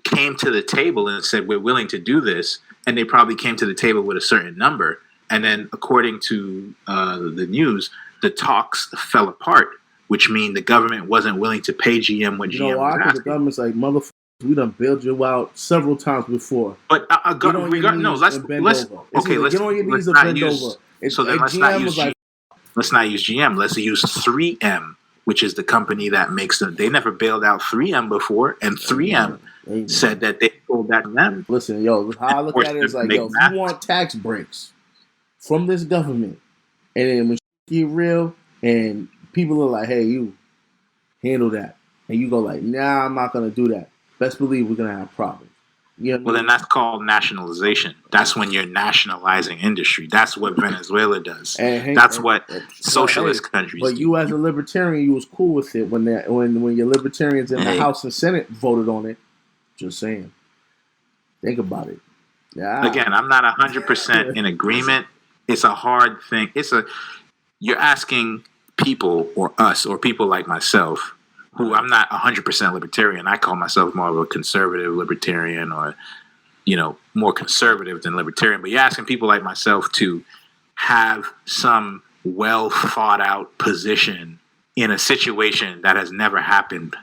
came to the table and said, we're willing to do this. And they probably came to the table with a certain number. And then according to the news, the talks fell apart, which means the government wasn't willing to pay GM what GM was asking. You know why? Because the government's like, motherfucker, we done bailed you out several times before. But let's get on your knees and bend over. So then let's not use GM. Let's not use GM. Let's use 3M, which is the company that makes them. They never bailed out 3M before, and 3M said that they told that to them. Listen, how I look at it is like, if you want tax breaks from this government, and then when you get real, and people are like, hey, you handle that, and you go like, nah, I'm not gonna do that. Best believe we're gonna have problems. Well, then that's called nationalization. That's when you're nationalizing industry. That's what Venezuela does. That's what socialist countries do. But you, as a libertarian, you was cool with it when your libertarians in the House and Senate voted on it. Just saying. Think about it. Yeah. Again, I'm not 100% in agreement. It's a hard thing. You're asking people or us or people like myself, who I'm not 100% libertarian. I call myself more of a conservative libertarian, or, more conservative than libertarian. But you're asking people like myself to have some well thought out position in a situation that has never happened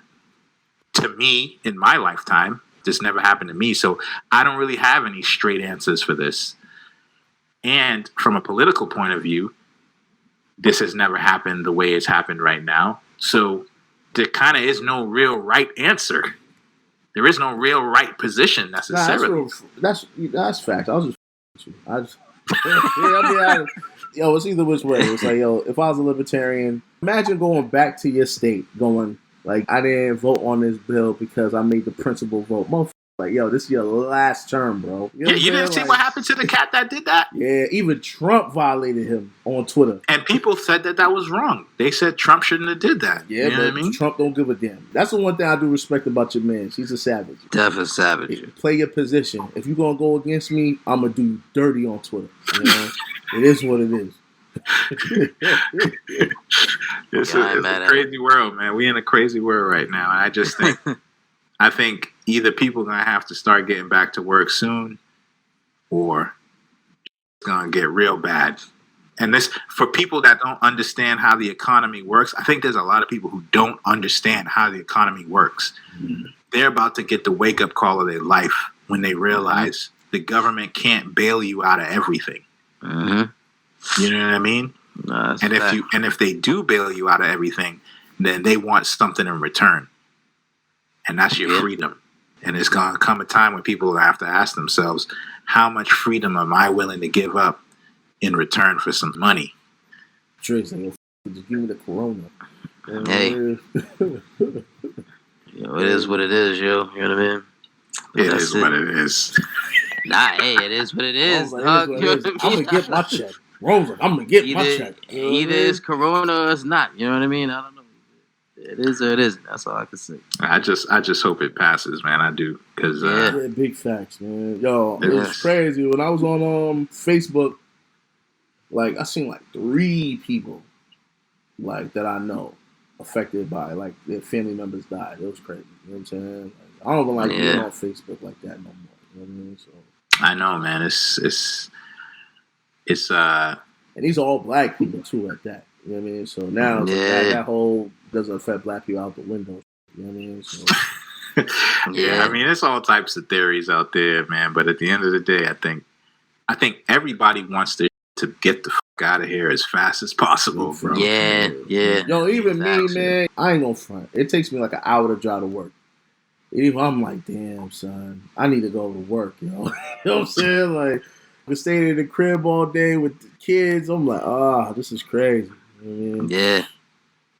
to me in my lifetime. This never happened to me. So I don't really have any straight answers for this. And from a political point of view, this has never happened the way it's happened right now. So there kind of is no real right answer. There is no real right position necessarily. That's fact. I was just it's either which way. It's like, if I was a libertarian, imagine going back to your state, going like, I didn't vote on this bill because I made the principal vote. Motherfucker, Like, yo, this is your last term, bro. You didn't see what happened to the cat that did that? Yeah, even Trump violated him on Twitter. And people said that was wrong. They said Trump shouldn't have did that. Yeah, but what I mean? Trump don't give a damn. That's the one thing I do respect about your man. He's a savage. Definitely savage. Play your position. If you're going to go against me, I'm going to do you dirty on Twitter. You know? It is what it is. It's a crazy world, man. We in a crazy world right now. And I just think, I think either people are gonna have to start getting back to work soon, or it's gonna get real bad. And this, for people that don't understand how the economy works, I think there's a lot of people who don't understand how the economy works. Mm-hmm. They're about to get the wake up call of their life when they realize the government can't bail you out of everything. Mm-hmm. You know what I mean? No, and if they do bail you out of everything, then they want something in return, and that's your freedom. And it's gonna come a time when people have to ask themselves, how much freedom am I willing to give up in return for some money? Just give me the corona. Hey, it is what it is, yo. You know what I mean? It is what it is. Nah, hey, it is what it is. I'm gonna get my check. Rosa, I'm gonna get my check. Either it's corona or it's not. You know what I mean? I don't know. It is or it isn't. That's all I can say. I just hope it passes, man. I do, because big facts, man. Yo, it was crazy when I was on Facebook. Like, I seen like 3 people like that I know affected by, like, their family members died. It was crazy. You know what I'm saying? Like, I don't even like being on Facebook like that no more. You know what I mean? So I know, man. It's and these are all black people too at that. You know what I mean? So now like that whole doesn't affect black people out the window. You know what I mean? So I mean, it's all types of theories out there, man. But at the end of the day, I think everybody wants to get the fuck out of here as fast as possible, bro. Yeah. Yo, even me, man, I ain't gonna front. It takes me like an hour to drive to work. Even I'm like, damn, son, I need to go to work, you know? You know what I'm saying? Like, we stayed in the crib all day with the kids. I'm like, this is crazy. You know what I mean? Yeah.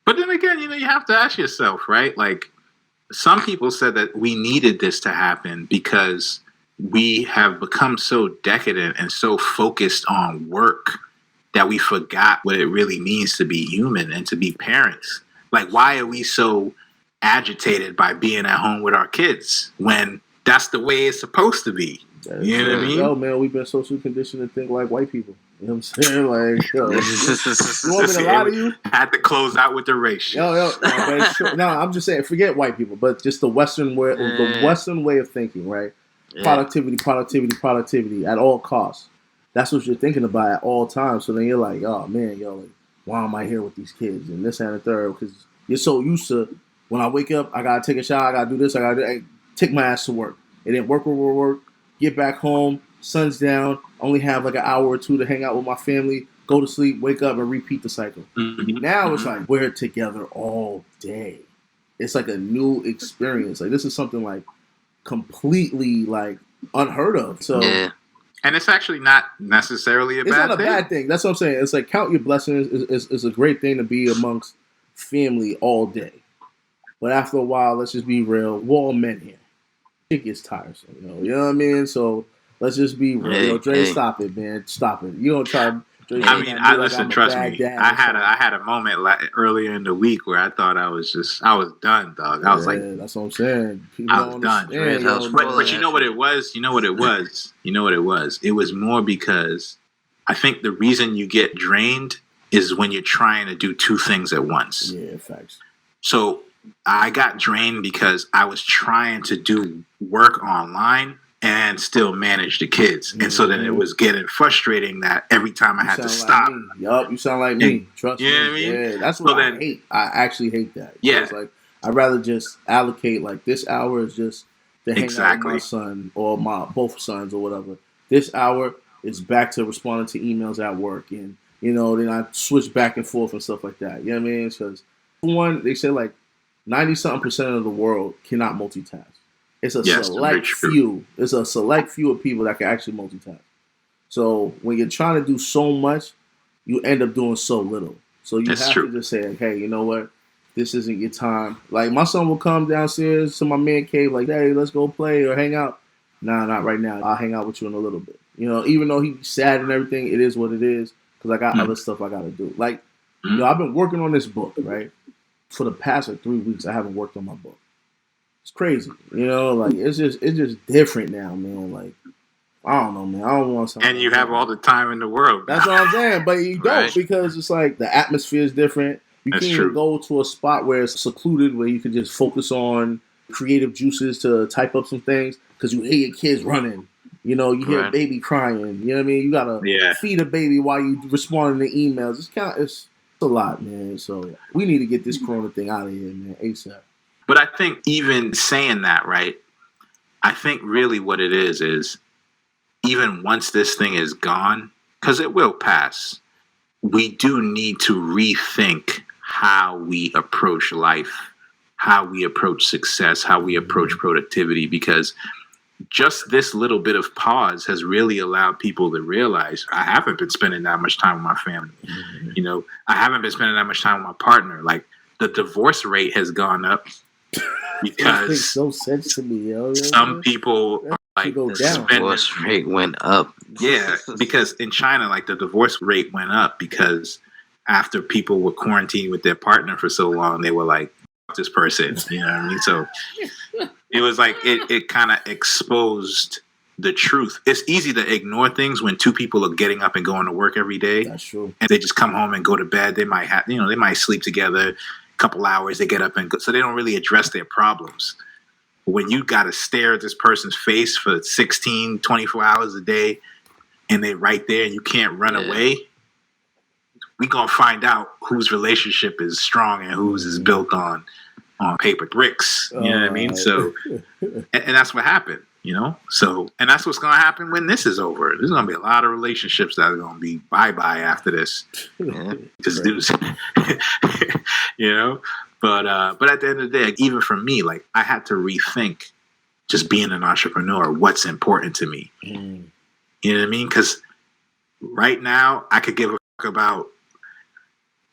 But then again, you have to ask yourself, right? Like, some people said that we needed this to happen because we have become so decadent and so focused on work that we forgot what it really means to be human and to be parents. Like, why are we so agitated by being at home with our kids when that's the way it's supposed to be? You know what I mean? Yo, man, we've been socially conditioned to think like white people. You know what I'm saying? Like, yo, you want me to lie to you? I had to close out with the race. No, I'm just saying, forget white people, but just the Western way, of thinking, right? Yeah. Productivity at all costs. That's what you're thinking about at all times. So then you're like, oh man, like, why am I here with these kids and this and the third? Because you're so used to, when I wake up, I gotta take a shower, I gotta do this, take my ass to work. It didn't work. Get back home, sun's down, only have like an hour or 2 to hang out with my family, go to sleep, wake up, and repeat the cycle. Mm-hmm. Now it's like we're together all day. It's like a new experience. Like, this is something like completely like unheard of. So, and it's actually not necessarily a bad thing. It's not a bad thing. That's what I'm saying. It's like, count your blessings is a great thing to be amongst family all day. But after a while, let's just be real. We're all men here. It gets tiresome, you know what I mean? So let's just be real. Dre, stop it, man. Stop it. You don't try to. Listen. Trust me. I had a moment earlier in the week where I thought I was done, dog. I was like, that's what I'm saying. I was done. But you know what it was? It was more because I think the reason you get drained is when you're trying to do 2 things at once. Yeah, facts. So I got drained because I was trying to do work online and still manage the kids. Mm-hmm. And so then it was getting frustrating that every time I had to stop. Yup, you sound like me. Trust me. You know what I mean? Yeah, that's what I hate. I actually hate that. Yeah. It's like, I'd rather just allocate, like, this hour is just to hang out with my son or both sons or whatever. This hour is back to responding to emails at work. And, then I switch back and forth and stuff like that. You know what I mean? Because, one, they say, like, 90-something% of the world cannot multitask. It's a select few. It's a select few of people that can actually multitask. So when you're trying to do so much, you end up doing so little. So you have to just say, like, hey, you know what? this isn't your time. Like, my son will come downstairs to my man cave, like, hey, let's go play or hang out. Nah, not right now. I'll hang out with you in a little bit. You know, even though he's sad and everything, it is what it is. Because I got other stuff I got to do. Like, you know, I've been working on this book, right? For the past 3 weeks, I haven't worked on my book. It's crazy. You know, like, it's just different now, man. Like, I don't know, man. I don't want something. And you have all the time in the world. That's what I'm saying. But you don't, because it's like the atmosphere is different. You can't even go to a spot where it's secluded, where you can just focus on creative juices to type up some things, because you hear your kids running. You know, you hear a baby crying. You know what I mean? You got to feed a baby while you responding to emails. It's a lot, man. So we need to get this corona thing out of here, man, ASAP. But I think even saying that, right, I think really what it is even once this thing is gone, because it will pass, we do need to rethink how we approach life, how we approach success, how we approach productivity, because just this little bit of pause has really allowed people to realize I haven't been spending that much time with my family. Mm-hmm. You know, I haven't been spending that much time with my partner. Like, the divorce rate has gone up because makes no sense to me, yo. Some people are like, the divorce rate went up. Yeah, because in China, like, the divorce rate went up because after people were quarantined with their partner for so long, they were like, fuck this person, you know what I mean? So it was like it kind of exposed the truth. It's easy to ignore things when two people are getting up and going to work every day. That's true. And they just come home and go to bed. They might have, they might sleep together a couple hours. They get up and go. So they don't really address their problems. But when you got to stare at this person's face for 16, 24 hours a day, and they're right there and you can't run away, we going to find out whose relationship is strong and whose is built on paper bricks. You know what I mean? So, and that's what happened, you know? So, and that's what's going to happen when this is over. There's going to be a lot of relationships that are going to be bye-bye after this. Just do, you know? But at the end of the day, like, even for me, like, I had to rethink just being an entrepreneur, what's important to me. You know what I mean? Because right now, I could give a fuck about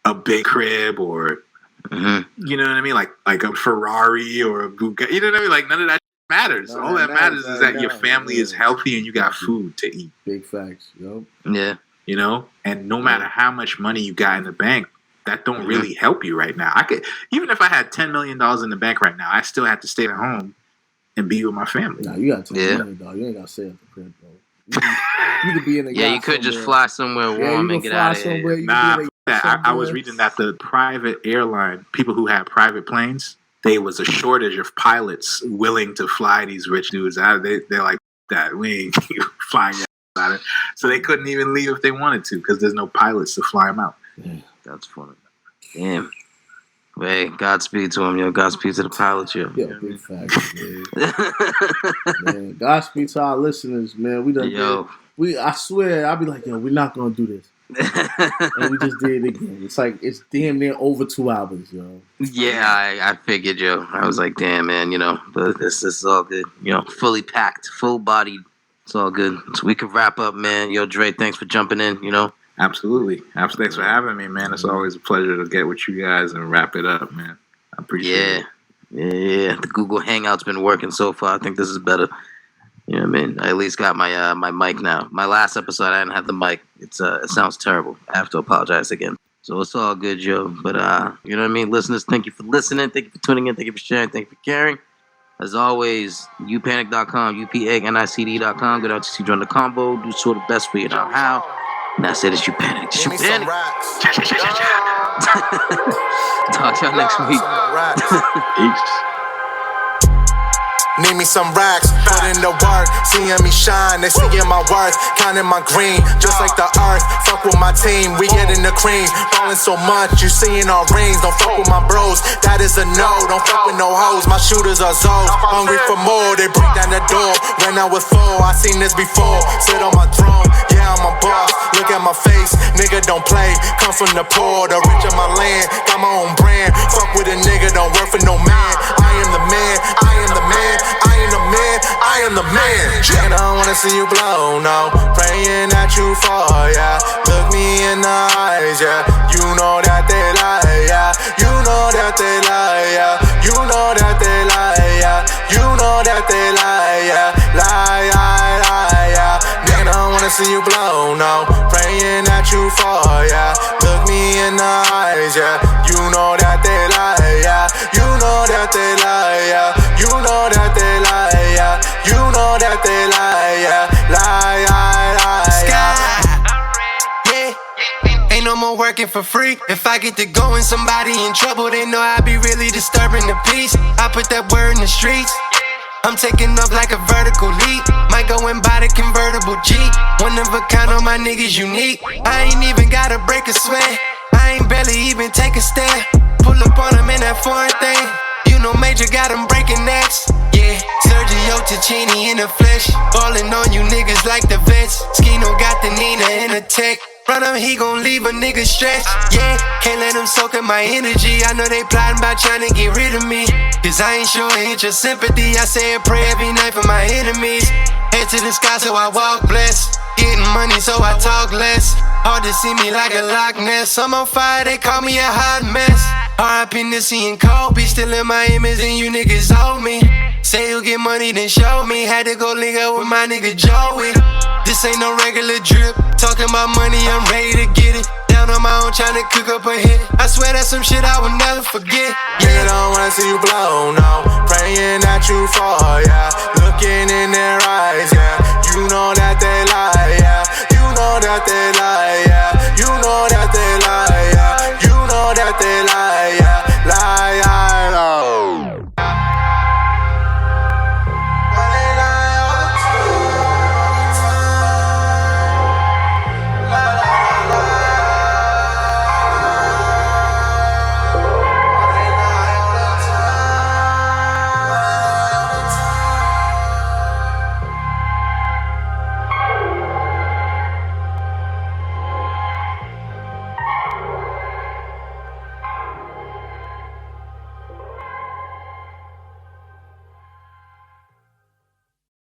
a big crib or, you know what I mean? Like a Ferrari or a Bugatti. You know what I mean? Like, none of that matters. All that matters is that your family is healthy and you got food to eat. Big facts, yo. Yeah. You know? And no matter how much money you got in the bank, that don't really help you right now. I could, even if I had $10 million in the bank right now, I still have to stay at home and be with my family. Nah, you got $10 million, dog. You ain't got to stay at the crib, bro. You could be in a you could just fly somewhere warm and get out of here. Nah, I was reading that the private airline, people who had private planes, there was a shortage of pilots willing to fly these rich dudes out. They're like, that we ain't flying out of. So they couldn't even leave if they wanted to because there's no pilots to fly them out. Yeah, that's funny. Damn. Hey, Godspeed to him, yo. Godspeed to the pilots, yo. Yeah, big facts, man. Godspeed to our listeners, man. We done I swear, I'll be like, yo, we're not gonna do this. And we just did it again. It's like, it's damn near over 2 hours, yo. Yeah, I figured, yo. I was like, damn, man, you know, but this is all good. You know, fully packed, full bodied. It's all good. So we could wrap up, man. Yo, Dre, thanks for jumping in, you know. Absolutely. Thanks for having me, man. It's always a pleasure to get with you guys and wrap it up, man. I appreciate it. Yeah. The Google Hangout's been working so far. I think this is better. You know what I mean? I at least got my my mic now. My last episode, I didn't have the mic. It sounds terrible. I have to apologize again. So it's all good, Joe. But you know what I mean? Listeners, thank you for listening. Thank you for tuning in. Thank you for sharing. Thank you for caring. As always, upanicd.com, upanicd.com. Go down to join the combo. Do sort of best for you know how. And that's it. It's You Panic. It's You Panic. Talk to y'all next week. Peace. Need me some racks, put in the work, seeing me shine, they seeing my worth, counting my green, just like the earth, fuck with my team, we getting the cream, ballin' so much, you seeing our rings, don't fuck with my bros, that is a no, don't fuck with no hoes, my shooters are Zoes, hungry for more, they break down the door, ran out with four, I seen this before, sit on my throne, yeah I'm a boss, look at my face, nigga don't play, come from the poor, the rich of my land, got my own brand, fuck with a nigga, don't work for no man, I am the man, I am the man, I am the man, I am the man. And I don't wanna see you blow, no. Praying that you fall, yeah. Look me in the eyes, yeah. You know that they lie, yeah. You know that they lie, yeah. You know that they lie, yeah. You know that they lie, yeah. Lie, lie, lie, yeah. Nigga don't wanna see you blow, no. Praying that you fall, yeah. Look me in the eyes, yeah. You know that they lie, yeah. You know that they lie, yeah. You know that they lie, yeah. You know that they lie, yeah. Lie, lie, lie, yeah. Ain't no more working for free. If I get to going, somebody in trouble, they know I be really disturbing the peace. I put that word in the streets. I'm taking off like a vertical leap. Might go and buy the convertible G. One of a kind, all my niggas unique. I ain't even gotta break a sweat. I ain't barely even take a step. Pull up on them in that foreign thing. You know Major got them breaking necks. Yeah, Sergio Ticini in the flesh. Ballin' on you niggas like the vets. Skino got the Nina in a tech. Run him, he gon' leave a nigga stressed. Yeah, can't let him soak in my energy. I know they plotting about trying to get rid of me. Cause I ain't showing your sympathy. I say a prayer every night for my enemies. Head to the sky so I walk blessed. Getting money so I talk less. Hard to see me like a Loch Ness. I'm on fire, they call me a hot mess. R.I.P. Nissy and Kobe. Still in my image and you niggas owe me. Say you get money, then show me. Had to go link up with my nigga Joey. This ain't no regular drip. Talking about money, I'm ready to get it. Down on my own, trying to cook up a hit. I swear that's some shit I will never forget. Nigga don't wanna see you blow, no. Praying that you fall, yeah. Looking in their eyes, yeah.